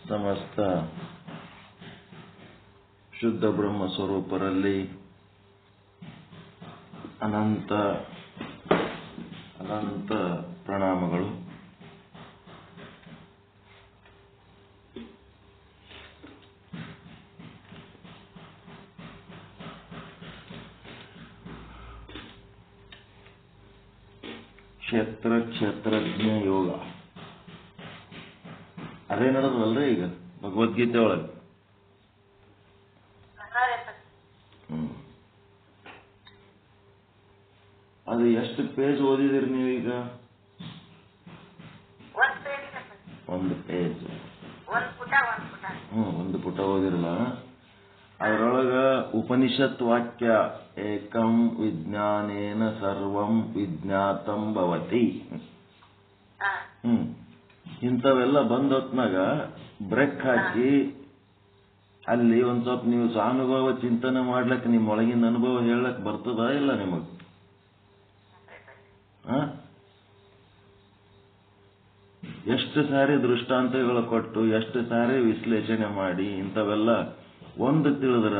ಸಮಸ್ತ ಶುದ್ಧ ಬ್ರಹ್ಮ ಸ್ವರೂಪರಲ್ಲಿ ಅನಂತ ಅನಂತ ಪ್ರಣಾಮಗಳು. ಕ್ಷೇತ್ರಜ್ಞ ಯೋಗ ಅದೇ ನಡೆದಲ್ರಿ ಈಗ ಭಗವದ್ಗೀತೆ ಒಳಗೆ. ಅದು ಎಷ್ಟು ಪೇಜ್ ಓದಿದಿರಿ ನೀವೀಗ? ಒಂದು ಪೇಜ್, ಒಂದು ಪುಟ ಓದಿರಲ್ಲ. ಅದರೊಳಗ ಉಪನಿಷತ್ ವಾಕ್ಯ ಏಕಂ ವಿಜ್ಞಾನೇನ ಸರ್ವಂ ವಿಜ್ಞಾತಂ ಭವತಿ ಇಂಥವೆಲ್ಲ ಬಂದೊತ್ನಾಗ ಬ್ರೇಕ್ ಹಾಕಿ ಅಲ್ಲಿ ಒಂದ್ ಸ್ವಲ್ಪ ನೀವು ಸ್ವಾನುಭವ ಚಿಂತನೆ ಮಾಡ್ಲಕ್ ನಿಮ್ ಒಳಗಿನ ಅನುಭವ ಹೇಳಕ್ ಬರ್ತದ ಇಲ್ಲ ನಿಮಗ್? ಎಷ್ಟು ಸಾರಿ ದೃಷ್ಟಾಂತಗಳು ಕೊಟ್ಟು ಎಷ್ಟು ಸಾರಿ ವಿಶ್ಲೇಷಣೆ ಮಾಡಿ ಇಂಥವೆಲ್ಲ ಒಂದು ತಿಳಿದ್ರ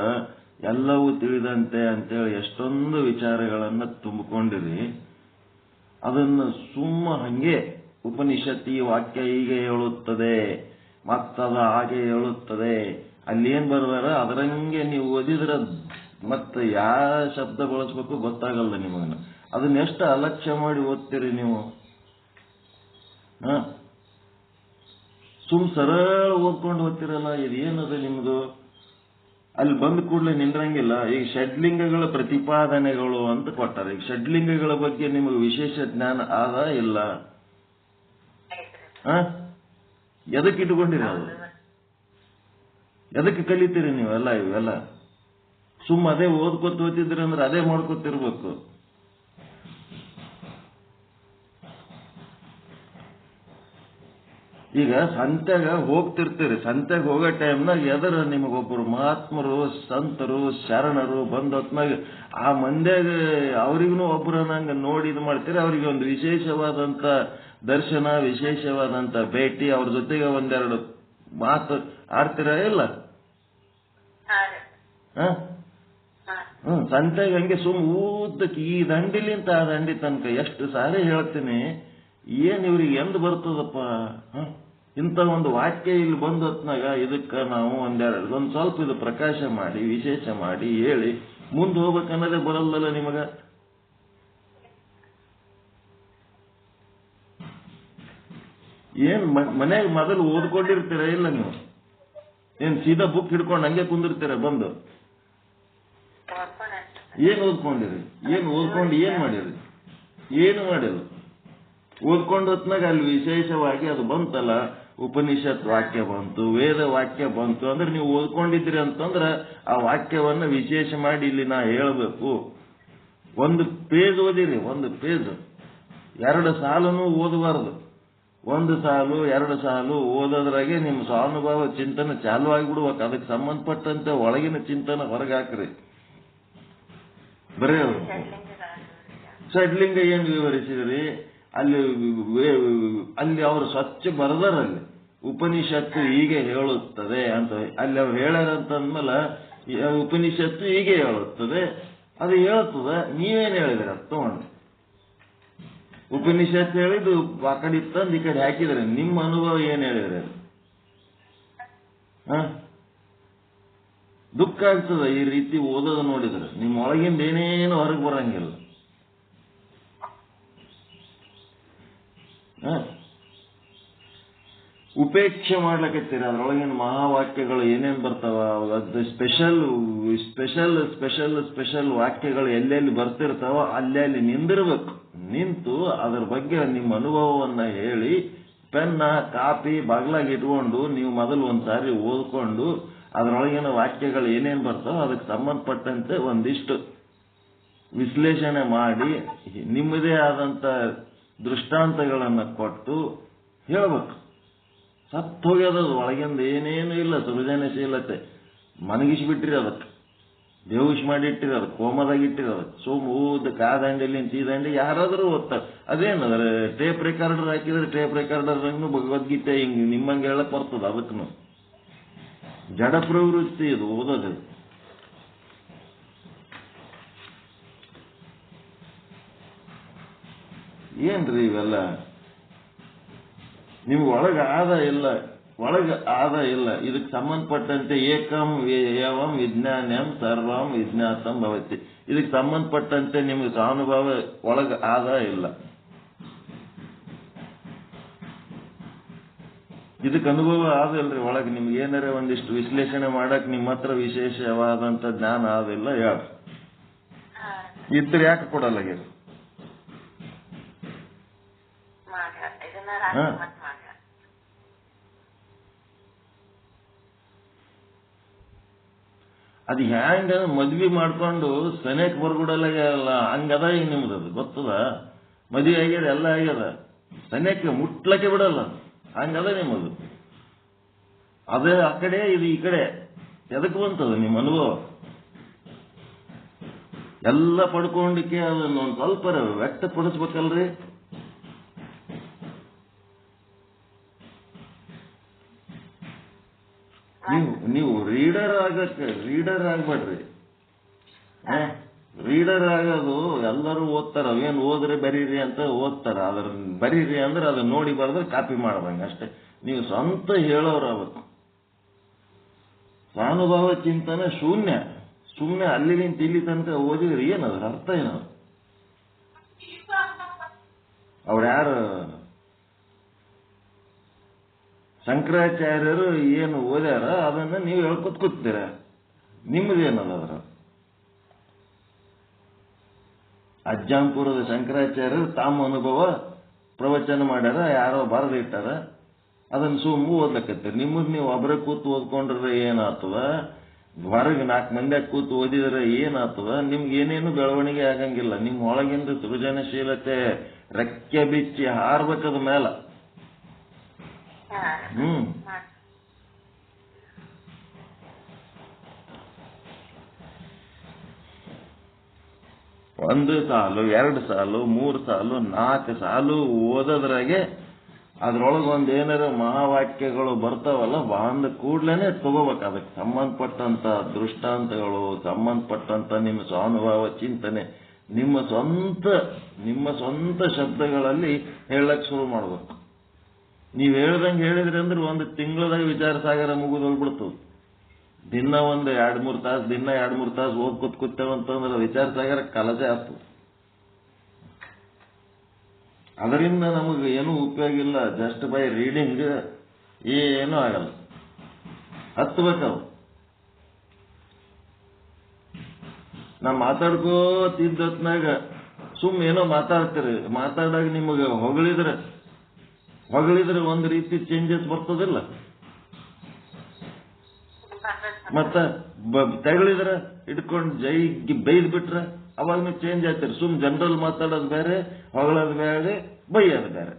ಎಲ್ಲವೂ ತಿಳಿದಂತೆ ಅಂತೇಳಿ ಎಷ್ಟೊಂದು ವಿಚಾರಗಳನ್ನ ತುಂಬಿಕೊಂಡಿರಿ. ಅದನ್ನು ಸುಮ್ಮ ಹಂಗೆ ಉಪನಿಷತ್ ಈ ವಾಕ್ಯ ಹೀಗೆ ಹೇಳುತ್ತದೆ ಮತ್ತದ ಹಾಗೆ ಹೇಳುತ್ತದೆ ಅಲ್ಲಿ ಏನ್ ಬರ್ದಾರ ಅದರಂಗೆ ನೀವು ಓದಿದ್ರ ಮತ್ತೆ ಯಾವ ಶಬ್ದ ಬಳಸ್ಬೇಕು ಗೊತ್ತಾಗಲ್ಲ ನಿಮಗನ್ನ. ಅದನ್ನ ಎಷ್ಟು ಅಲಕ್ಷ್ಯ ಮಾಡಿ ಓದ್ತೀರಿ ನೀವು. ಸುಮ್ ಸರಳ ಓದ್ಕೊಂಡು ಓದ್ತಿರಲ್ಲ, ಇದೇನದು ನಿಮ್ದು? ಅಲ್ಲಿ ಬಂದ ಕೂಡಲೇ ನಿಂದ್ರಂಗಿಲ್ಲ. ಈಗ ಷಡ್ಲಿಂಗಗಳ ಪ್ರತಿಪಾದನೆಗಳು ಅಂತ ಕೊಟ್ಟಾರೆ. ಈಗ ಷಡ್ಲಿಂಗಗಳ ಬಗ್ಗೆ ನಿಮಗೆ ವಿಶೇಷ ಜ್ಞಾನ ಆದ ಇಲ್ಲ? ಎದಕ್ಕೆ ಇಟ್ಕೊಂಡಿರಿ? ಅದು ಎದಕ್ಕೆ ಕಲಿತೀರಿ ನೀವೆಲ್ಲ? ಇವೆಲ್ಲ ಸುಮ್ಮ ಅದೇ ಓದ್ಕೊತ ಓದ್ತಿದ್ರಿ ಅಂದ್ರೆ ಅದೇ ಮಾಡ್ಕೊತಿರ್ಬೇಕು. ಈಗ ಸಂತ್ಯಾಗ ಹೋಗ್ತಿರ್ತೀರಿ, ಸಂತ್ಯಾಗ ಹೋಗೋ ಟೈಮ್ನಾಗ ಎದರ ನಿಮಗೊಬ್ಬರು ಮಹಾತ್ಮರು ಸಂತರು ಶರಣರು ಬಂದೊತ್ನಾಗ ಆ ಮಂದ್ಯಾಗ ಅವ್ರಿಗೂ ಒಬ್ಬರನ್ನಂಗ ನೋಡಿ ಇದು ಮಾಡ್ತೀರಿ. ಅವ್ರಿಗೆ ಒಂದು ವಿಶೇಷವಾದಂತ ದರ್ಶನ, ವಿಶೇಷವಾದಂತ ಭೇಟಿ, ಅವ್ರ ಜೊತೆಗೆ ಒಂದೆರಡು ಮಾತು ಆಡ್ತೀರ ಇಲ್ಲ? ಸಂತ್ಯಾಗ ಹಂಗೆ ಸುಮ್ ಊದಕ್ಕೆ ಈ ದಂಡಿಲಿಂತ ಆ ದಂಡಿ ತನಕ ಎಷ್ಟು ಸಾರಿ ಹೇಳ್ತೀನಿ. ಏನ್ ಇವ್ರಿಗೆ ಎಂದ್ ಬರ್ತದಪ್ಪ ಇಂಥ ಒಂದು ವಾಕ್ಯ ಇಲ್ಲಿ ಬಂದೊತ್ನಾಗ ಇದಕ್ಕ ನಾವು ಒಂದ್ ಸ್ವಲ್ಪ ಇದು ಪ್ರಕಾಶ ಮಾಡಿ ವಿಶೇಷ ಮಾಡಿ ಹೇಳಿ ಮುಂದೆ ಹೋಗ್ಬೇಕನ್ನೋದೇ ಬರಲ್ಲಲ್ಲ ನಿಮಗ? ಏನ್ ಮನ್ಯಾಗ ಮೊದಲು ಓದ್ಕೊಂಡಿರ್ತೀರ ಇಲ್ಲ ನೀವು? ಏನ್ ಸೀದಾ ಬುಕ್ ಹಿಡ್ಕೊಂಡು ಹಂಗೆ ಕುಂದಿರ್ತೀರ ಬಂದು? ಏನ್ ಓದ್ಕೊಂಡಿರಿ? ಏನ್ ಓದ್ಕೊಂಡು ಏನ್ ಮಾಡಿರಿ? ಏನು ಮಾಡಿಲ್ಲ. ಓದ್ಕೊಂಡು ಹೊತ್ನಾಗ ಅಲ್ಲಿ ವಿಶೇಷವಾಗಿ ಅದು ಬಂತಲ್ಲ, ಉಪನಿಷತ್ ವಾಕ್ಯ ಬಂತು, ವೇದ ವಾಕ್ಯ ಬಂತು ಅಂದ್ರೆ ನೀವು ಓದ್ಕೊಂಡಿದ್ರಿ ಅಂತಂದ್ರ ಆ ವಾಕ್ಯವನ್ನ ವಿಶೇಷ ಮಾಡಿ ಇಲ್ಲಿ ನಾ ಹೇಳ್ಬೇಕು. ಒಂದು ಪೇಜ್ ಓದಿರಿ, ಒಂದು ಪೇಜ್, ಎರಡು ಸಾಲನು ಓದಬಾರ್ದು. ಒಂದು ಸಾಲು ಎರಡು ಸಾಲು ಓದೋದ್ರಾಗೆ ನಿಮ್ಮ ಸ್ವಾನುಭವ ಚಿಂತನೆ ಚಾಲು ಆಗಿಬಿಡ್ಬೇಕು. ಅದಕ್ಕೆ ಸಂಬಂಧಪಟ್ಟಂತೆ ಒಳಗಿನ ಚಿಂತನೆ ಹೊರಗೆ ಹಾಕ್ರಿ. ಬರೀ ಷಡ್ಲಿಂಗ ಏನ್ ವಿವರಿಸಿದ್ರಿ ಅಲ್ಲಿ? ಅಲ್ಲಿ ಅವರು ಸ್ವಚ್ಛ ಬರದಾರಲ್ಲಿ ಉಪನಿಷತ್ತು ಹೀಗೆ ಹೇಳುತ್ತದೆ ಅಂತ ಅಲ್ಲಿ ಅವ್ರು ಹೇಳ್ಯಾರಂತಂದ್ಮೇಲೆ ಉಪನಿಷತ್ತು ಹೀಗೆ ಹೇಳುತ್ತದೆ, ಅದು ಹೇಳುತ್ತದ. ನೀವೇನ್ ಹೇಳಿದ್ರಿ ಅದು ತಗೊಂಡು? ಉಪನಿಷತ್ತು ಹೇಳಿದ್ದು ಆ ಕಡೆ ತಂದು ಈ ಕಡೆ ಹಾಕಿದ್ರೆ ನಿಮ್ಮ ಅನುಭವ ಏನ್ ಹೇಳಿದ್ರಿ? ದುಃಖ ಆಗ್ತದ ಈ ರೀತಿ ಓದೋದು ನೋಡಿದ್ರೆ. ನಿಮ್ಮ ಒಳಗಿಂದ ಏನೇನು ಹೊರಗೆ ಬರಂಗಿಲ್ಲ. ಉಪೇಕ್ಷೆ ಮಾಡ್ಲಕತ್ತೀರ. ಅದ್ರೊಳಗಿನ ಮಹಾವಾಕ್ಯಗಳು ಏನೇನ್ ಬರ್ತಾವ, ಸ್ಪೆಷಲ್ ಸ್ಪೆಷಲ್ ಸ್ಪೆಷಲ್ ಸ್ಪೆಷಲ್ ವಾಕ್ಯಗಳು ಎಲ್ಲೆಲ್ಲಿ ಬರ್ತಿರ್ತಾವ ಅಲ್ಲೆಲ್ಲಿ ನಿಂದಿರ್ಬೇಕು. ನಿಂತು ಅದ್ರ ಬಗ್ಗೆ ನಿಮ್ಮ ಅನುಭವವನ್ನ ಹೇಳಿ ಪೆನ್ನ ಕಾಪಿ ಬಾಗ್ಲಾಗಿ ಇಟ್ಕೊಂಡು ನೀವು ಮೊದಲು ಒಂದ್ಸಾರಿ ಓದ್ಕೊಂಡು ಅದ್ರೊಳಗಿನ ವಾಕ್ಯಗಳು ಏನೇನ್ ಬರ್ತಾವ ಅದಕ್ಕೆ ಸಂಬಂಧಪಟ್ಟಂತೆ ಒಂದಿಷ್ಟು ವಿಶ್ಲೇಷಣೆ ಮಾಡಿ ನಿಮ್ಮದೇ ಆದಂತ ದೃಷ್ಟಾಂತಗಳನ್ನ ಕೊಟ್ಟು ಹೇಳ್ಬೇಕು. ಸತ್ತು ಹೋಗ್ಯದದು, ಒಳಗಿಂದ ಏನೇನು ಇಲ್ಲ, ಸೃಜನಶೀಲತೆ ಮನಗಿಸ್ಬಿಟ್ರಿ, ಅದಕ್ಕೆ ಬೇಹುಷ್ ಮಾಡಿ ಇಟ್ಟಿರಿ, ಅದಕ್ಕೆ ಕೋಮದಾಗ ಇಟ್ಟಿರಿ. ಅದಕ್ಕೆ ಸುಮ್ ಊದ ಕಾದಂಡಿಲಿ ಚೀದಂಡಿ ಯಾರಾದ್ರೂ ಓದ್ತಾರೆ. ಅದೇನದ್ರ ಟೇಪ್ ರೆಕಾರ್ಡರ್ ಹಾಕಿದ್ರೆ ಟೇಪ್ ರೆಕಾರ್ಡರ್ ಭಗವದ್ಗೀತೆ ಹಿಂಗ್ ನಿಮ್ಮಂಗೆ ಹೇಳಕ್ ಬರ್ತದ ಅದಕ್ಕೂ. ಜಡ ಪ್ರವೃತ್ತಿ ಇದು ಓದೋದು. ಏನ್ರಿ ಇವೆಲ್ಲ? ನಿಮ್ಗೆ ಒಳಗ ಆದ ಇಲ್ಲ. ಇದಕ್ಕೆ ಸಂಬಂಧಪಟ್ಟಂತೆ ಏಕಂ ಏವಂ ವಿಜ್ಞಾನಂ ಸರ್ವಂ ವಿಜ್ಞಾತಂ ಭವತಿ. ಇದಕ್ಕೆ ಸಂಬಂಧಪಟ್ಟಂತೆ ನಿಮ್ಗೆ ಸ್ವಾನುಭವ ಒಳಗ ಆದ ಇಲ್ಲ. ಇದಕ್ಕೆ ಅನುಭವ ಆದಿಲ್ರಿ ಒಳಗೆ. ನಿಮ್ಗೆ ಏನಾರ ಒಂದಿಷ್ಟು ವಿಶ್ಲೇಷಣೆ ಮಾಡಕ್ ನಿಮ್ಮ ಹತ್ರ ವಿಶೇಷವಾದಂತ ಜ್ಞಾನ ಆದಿಲ್ಲ. ಯಾರು ಇದ್ರೆ ಯಾಕೆ ಕೊಡಲ್ಲಾಗ್ಯಾರ? ಅದು ಹ್ಯಾಂಗ ಮದ್ವಿ ಮಾಡ್ಕೊಂಡು ಸನೇಕ್ ಬರ್ಬಿಡಲ್ಲ, ಹಂಗದ ಈಗ ನಿಮ್ದು. ಅದು ಗೊತ್ತದ, ಮದ್ವಿ ಆಗ್ಯದ, ಎಲ್ಲ ಆಗ್ಯದ, ಸನೇಕ್ ಮುಟ್ಲಕ್ಕೆ ಬಿಡಲ್ಲ, ಹಂಗದ ನಿಮ್ಮದು. ಅದೇ ಆ ಕಡೆ ಇದು ಈ ಕಡೆ. ಎದಕ್ ಬಂತದ ನಿಮ್ಮ ಅನುಭವ? ಎಲ್ಲ ಪಡ್ಕೊಂಡಿಕ್ಕೆ ಅದನ್ನ ಒಂದು ಸ್ವಲ್ಪ ವ್ಯಕ್ತಪಡಿಸ್ಬೇಕಲ್ರಿ. ನೀವು ರೀಡರ್ ಆಗ್ಬೇಡ್ರಿ. ರೀಡರ್ ಆಗೋದು ಎಲ್ಲರೂ ಓದ್ತಾರ. ಅವೇನು ಓದ್ರೆ ಬರೀರಿ ಅಂತ ಓದ್ತಾರ. ಅದ್ರ ಬರೀರಿ ಅಂದ್ರೆ ಅದನ್ನ ನೋಡಿ ಬರೆದ್ರೆ ಕಾಪಿ ಮಾಡ್ದಂಗ ಅಷ್ಟೇ. ನೀವು ಸ್ವಂತ ಹೇಳೋರು ಆಗ್ಬೇಕು. ಸ್ವಾನುಭವ ಚಿಂತನೆ ಶೂನ್ಯ. ಸುಮ್ಮನೆ ಅಲ್ಲಿಗಿಂತ ಇಲ್ಲಿ ತನಕ ಓದಿದ್ರೆ ಏನದ್ರ ಅರ್ಥ? ಏನದು? ಅವ್ರು ಯಾರು ಶಂಕರಾಚಾರ್ಯರು ಏನು ಓದ್ಯಾರ ಅದನ್ನ ನೀವು ಹೇಳ್ಕೊತ್ ಕೂತೀರ. ನಿಮ್ಮದೇನದ ಅದ್ರ? ಅಜ್ಜಾಂಪುರದ ಶಂಕರಾಚಾರ್ಯರು ತಾಮ ಅನುಭವ ಪ್ರವಚನ ಮಾಡ್ಯಾರ, ಯಾರೋ ಬರೆದಿಟ್ಟಾರ, ಅದನ್ನ ಸುಮ್ಮ ಓದ್ಲಕತ್ತೀರಿ. ನಿಮ್ಮದ್ ನೀವು ಒಬ್ಬರೇ ಕೂತು ಓದ್ಕೊಂಡ್ರೆ ಏನಾಗ್ತದ? ಹೊರಗೆ 4 ಮಂದಿಯಾಗ ಕೂತು ಓದಿದ್ರೆ ಏನಾಗ್ತದ? ನಿಮ್ಗೆ ಏನೇನು ಬೆಳವಣಿಗೆ ಆಗಂಗಿಲ್ಲ. ನಿಮ್ಮ ಒಳಗಿಂದ ಸೃಜನಶೀಲತೆ ರೆಕ್ಕೆ ಬಿಚ್ಚಿ ಹಾರ್ಬೇಕದ ಮೇಲ. ಒಂದು ಸಾಲು, 2 ಸಾಲು, 3 ಸಾಲು, 4 ಸಾಲು ಓದೋದ್ರಾಗೆ ಅದ್ರೊಳಗೆ ಒಂದ್ ಏನಾರ ಮಹಾವಾಕ್ಯಗಳು ಬರ್ತಾವಲ್ಲ, ಬಂದ ಕೂಡ್ಲೇನೆ ತಗೋಬೇಕು. ಅದಕ್ಕೆ ಸಂಬಂಧಪಟ್ಟಂತ ದೃಷ್ಟಾಂತಗಳು, ಸಂಬಂಧಪಟ್ಟಂತ ನಿಮ್ಮ ಸ್ವಾನುಭವ ಚಿಂತನೆ ನಿಮ್ಮ ಸ್ವಂತ ಶಬ್ದಗಳಲ್ಲಿ ಹೇಳಕ್ ಶುರು ಮಾಡ್ಬೇಕು. ನೀವ್ ಹೇಳ್ದಂಗೆ ಹೇಳಿದ್ರಿ ಅಂದ್ರೆ 1 ತಿಂಗಳದಾಗ ವಿಚಾರ ಸಾಗರ ಮುಗಿದೋಗ್ಬಿಡ್ತದೆ. ದಿನ 2-3 ತಾಸು ಓದ್ಕೊತ್ ಕೂತೇವಂತಂದ್ರೆ ವಿಚಾರ ಸಾಗರ ಕಲಸೆ ಆಗ್ತದೆ. ಅದರಿಂದ ನಮಗೆ ಏನೂ ಉಪಯೋಗ ಇಲ್ಲ. ಜಸ್ಟ್ ಬೈ ರೀಡಿಂಗ್ ಏನೂ ಆಗಲ್ಲ. ಹತ್ಬೇಕವು. ನಾ ಮಾತಾಡ್ಕೋತಿದ್ದತ್ನಾಗ ಏನೋ ಮಾತಾಡ್ತೀರಿ. ಮಾತಾಡಾಗ ನಿಮಗೆ ಹೊಗಳಿದ್ರೆ ಒಂದು ರೀತಿ ಚೇಂಜಸ್ ಬರ್ತದಿಲ್ಲ. ಮತ್ತ ತೆಗಳಿದ್ರೆ ಇಟ್ಕೊಂಡು ಜೈಗಿ ಬೈದ್ ಬಿಟ್ರೆ ಅವಾಗ ನೀವು ಚೇಂಜ್ ಆಗ್ತೀರಿ. ಜನರಲ್ ಮಾತಾಡೋದು ಬೇರೆ, ಹೊಗಳೋದು ಬೇರೆ, ಬೈಯೋದು ಬೇರೆ.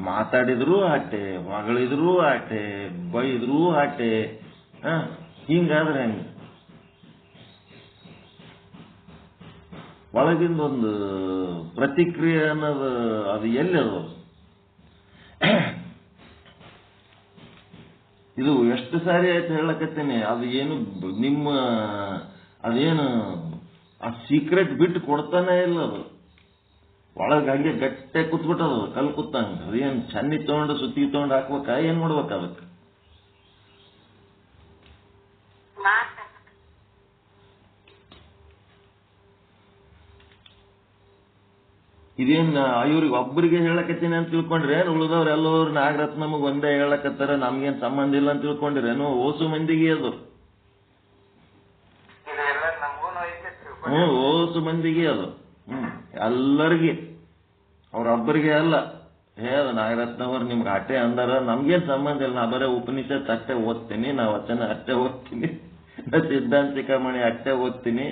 ಮಾತಾಡಿದ್ರು ಆಟೆ, ಹೊಗಳಿದ್ರು ಆಟೆ, ಬೈದ್ರು ಆಟೆ. ಹಿಂಗಾದ್ರೆ ಹೆಂಗ? ಒಳಗಿಂದ ಒಂದು ಪ್ರತಿಕ್ರಿಯೆ ಅನ್ನೋದು ಅದು ಎಲ್ಲದು? ಇದು ಎಷ್ಟು ಸಾರಿ ಆಯ್ತು ಹೇಳಕತ್ತೀನಿ. ಅದು ಏನು ಅದೇನು ಆ ಸೀಕ್ರೆಟ್ ಬಿಟ್ಟು ಕೊಡ್ತಾನೆ ಇಲ್ಲ. ಅದು ಒಳಗೆ ಹಂಗೆ ಗಟ್ಟೆ ಕೂತ್ಬಿಟ್ಟದ, ಕಲ್ ಕೂತಂಗ. ಅದೇನು ಚನ್ನಿ ತಗೊಂಡು ಸುತ್ತಿ ತಗೊಂಡು ಹಾಕ್ಬೇಕ? ಏನ್ ಮಾಡ್ಬೇಕ ಅದಕ್ಕೆ? ಇದೇನ್ ಇವ್ರಿಗೆ ಒಬ್ಬರಿಗೆ ಹೇಳಕತ್ತೀನಿ ಅಂತ ತಿಳ್ಕೊಂಡ್ರೇನು? ಉಳಿದವ್ರು ಎಲ್ಲರೂ ನಾಗರತ್ನ ನಮಗ್ ಒಂದೇ ಹೇಳಕತ್ತಾರ, ನಮ್ಗೇನ್ ಸಂಬಂಧ ಇಲ್ಲ ಅಂತ ತಿಳ್ಕೊಂಡಿರೇನು? ಓಸು ಮಂದಿಗೆ ಅದು. ಓಸು ಮಂದಿಗೆ ಅದು. ಎಲ್ಲರಿಗೆ, ಅವ್ರೊಬ್ಬರಿಗೆ ಅಲ್ಲ. ಅದು ನಾಗರತ್ನವ್ರು ನಿಮ್ಗೆ ಅಟ್ಟೆ ಅಂದಾರ, ನಮ್ಗೇನ್ ಸಂಬಂಧ ಇಲ್ಲ. ನಾ ಬರೇ ಉಪನಿಷತ್ ಅಷ್ಟೇ ಓದ್ತೀನಿ, ನಾ ವಚನ ಅಷ್ಟೇ ಓದ್ತೀನಿ, ನಾ ಸಿದ್ಧಾಂತಿಕಮಣಿ ಅಷ್ಟೇ ಓದ್ತೀನಿ,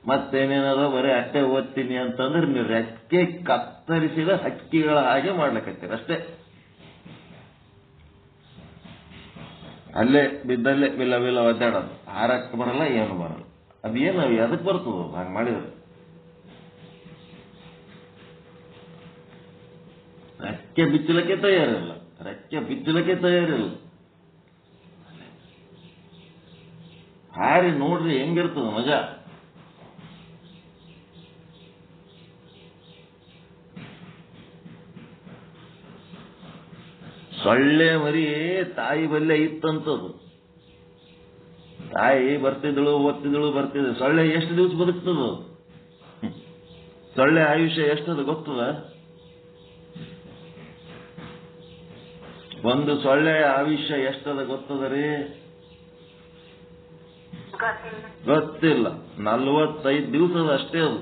ಮತ್ತೇನೇನದ ಬರೀ ಅಷ್ಟೇ ಓದ್ತೀನಿ ಅಂತಂದ್ರೆ ನೀವು ರೆಕ್ಕೆ ಕತ್ತರಿಸಿದ ಹಕ್ಕಿಗಳ ಹಾಗೆ ಮಾಡ್ಲಿಕ್ಕತ್ತೀರ ಅಷ್ಟೇ. ಅಲ್ಲೇ ಬಿದ್ದಲ್ಲೇ ಬಿಲ್ಲ ಒದ್ದಾಡೋದು. ಹಾರಕ್ಕೆ ಬರಲ್ಲ, ಏನು ಬರಲ್ಲ. ಅದೇನು ಎದಕ್ ಬರ್ತದ ಹಂಗೆ ಮಾಡಿದ್ರೆ? ರೆಕ್ಕೆ ಬಿಚ್ಚಲಕ್ಕೆ ತಯಾರಿಲ್ಲ. ಹಾರಿ ನೋಡ್ರಿ ಹೆಂಗಿರ್ತದ ಮಜಾ. ಸೊಳ್ಳೆ ಮರಿ ತಾಯಿ ಬಲ್ಲೆ ಇತ್ತಂತದು. ತಾಯಿ ಬರ್ತಿದ್ದಳು ಓದ್ತಿದ್ದಳು ಬರ್ತಿದ್ದಳು. ಸೊಳ್ಳೆ ಎಷ್ಟು ದಿವಸ ಬದುಕ್ತದ? ಸೊಳ್ಳೆ ಆಯುಷ್ಯ ಎಷ್ಟದ ಗೊತ್ತದ? ಒಂದು ಸೊಳ್ಳೆ ಆಯುಷ್ಯ ಎಷ್ಟದ ಗೊತ್ತದ ರೀ? ಗೊತ್ತಿಲ್ಲ. 45 ದಿವಸದ ಅಷ್ಟೇ ಅದು.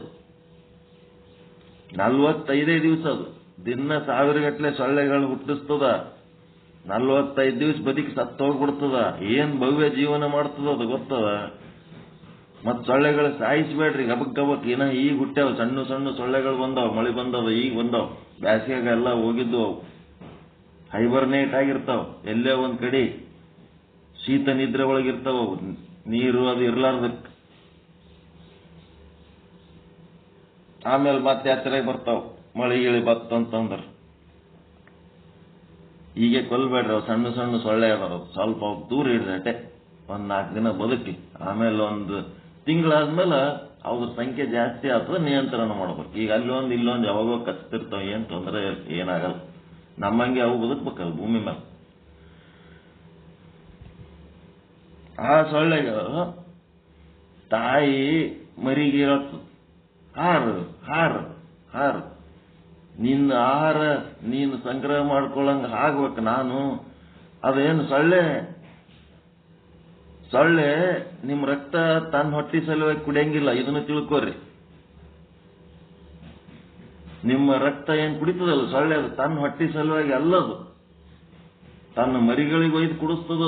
45 ದಿವಸ ಅದು. ದಿನ 1000 ಗಟ್ಟಲೆ ಸೊಳ್ಳೆಗಳು ಹುಟ್ಟಿಸ್ತದ. 45 ದಿವಸ ಬದುಕಿ ಸತ್ತು ಹೋಗ್ಬಿಡ್ತದ. ಏನ್ ಭವ್ಯ ಜೀವನ ಮಾಡ್ತದ ಅದು ಗೊತ್ತದ? ಮತ್ ಸೊಳ್ಳೆಗಳು ಸಾಯಿಸ್ಬೇಡ್ರಿ ಗಬಕ್ ಗಬಕ್. ಏನ ಈಗ ಹುಟ್ಟ್ಯಾವ ಸಣ್ಣ ಸಣ್ಣ ಸೊಳ್ಳೆಗಳು ಬಂದಾವ. ಮಳಿ ಬಂದವ, ಈಗ ಬಂದಾವ. ಬ್ಯಾಸಿಗೆಗ ಎಲ್ಲ ಹೋಗಿದ್ದು ಅವು. ಹೈಬರ್ನೇಟ್ ಆಗಿರ್ತಾವ. ಎಲ್ಲೇ ಒಂದ್ ಕಡೆ ಶೀತ ನಿದ್ರೆ ಒಳಗಿರ್ತಾವ ಅವು. ನೀರು ಅದು ಇರ್ಲಾರ್ದಕ್. ಆಮೇಲೆ ಮತ್ತೆ ಹತ್ತಿರ ಬರ್ತಾವ ಮಳಿ ಗಿಳಿ ಬತ್ತಂತಂದ್ರ. ಹೀಗೆ ಕೊಲ್ಬೇಡ್ರಿ. ಅವು ಸಣ್ಣ ಸಣ್ಣ ಸೊಳ್ಳೆ ಅದಾವ. ಸ್ವಲ್ಪ ದೂರ ಇಡ್ದಟೆ. ಒಂದ್ 4 ದಿನ ಬದುಕಿ ಆಮೇಲೆ ಒಂದು ತಿಂಗಳಾದ್ಮೇಲೆ ಅವ್ರ ಸಂಖ್ಯೆ ಜಾಸ್ತಿ ಆಗ್ತದೆ. ನಿಯಂತ್ರಣ ಮಾಡ್ಬೇಕು. ಈಗ ಅಲ್ಲೊಂದು ಇಲ್ಲೊಂದು ಯಾವಾಗೋ ಕಚ್ತಿರ್ತಾವ. ಏನ್ ತೊಂದರೆ ಏನಾಗಲ್ಲ. ನಮ್ಮಂಗೆ ಅವು ಬದುಕ್ಬೇಕಲ್ಲ ಭೂಮಿ ಮೇಲೆ. ಆ ಸೊಳ್ಳೆಗಳು ತಾಯಿ ಮರಿಗೆ ಹೇಳ್ತದ, ಹಾರು ಹಾರು ಹಾರು, ನಿನ್ನ ಆಹಾರ ನೀನು ಸಂಗ್ರಹ ಮಾಡ್ಕೊಳ್ಳಂಗ ಆಗ್ಬೇಕು ನಾನು. ಅದೇನು ಸೊಳ್ಳೆ ನಿಮ್ ರಕ್ತ ತನ್ನ ಹೊಟ್ಟಿ ಸಲುವಾಗಿ ಕುಡಿಯಂಗಿಲ್ಲ. ಇದನ್ನು ತಿಳ್ಕೊರಿ. ನಿಮ್ಮ ರಕ್ತ ಏನ್ ಕುಡಿತದಲ್ಲ ಸೊಳ್ಳೆ, ಅದು ತನ್ನ ಹೊಟ್ಟಿ ಸಲುವಾಗಿ ಅಲ್ಲದು. ತನ್ನ ಮರಿಗಳಿಗೆ ಒಯ್ದು ಕುಡಿಸ್ತದ.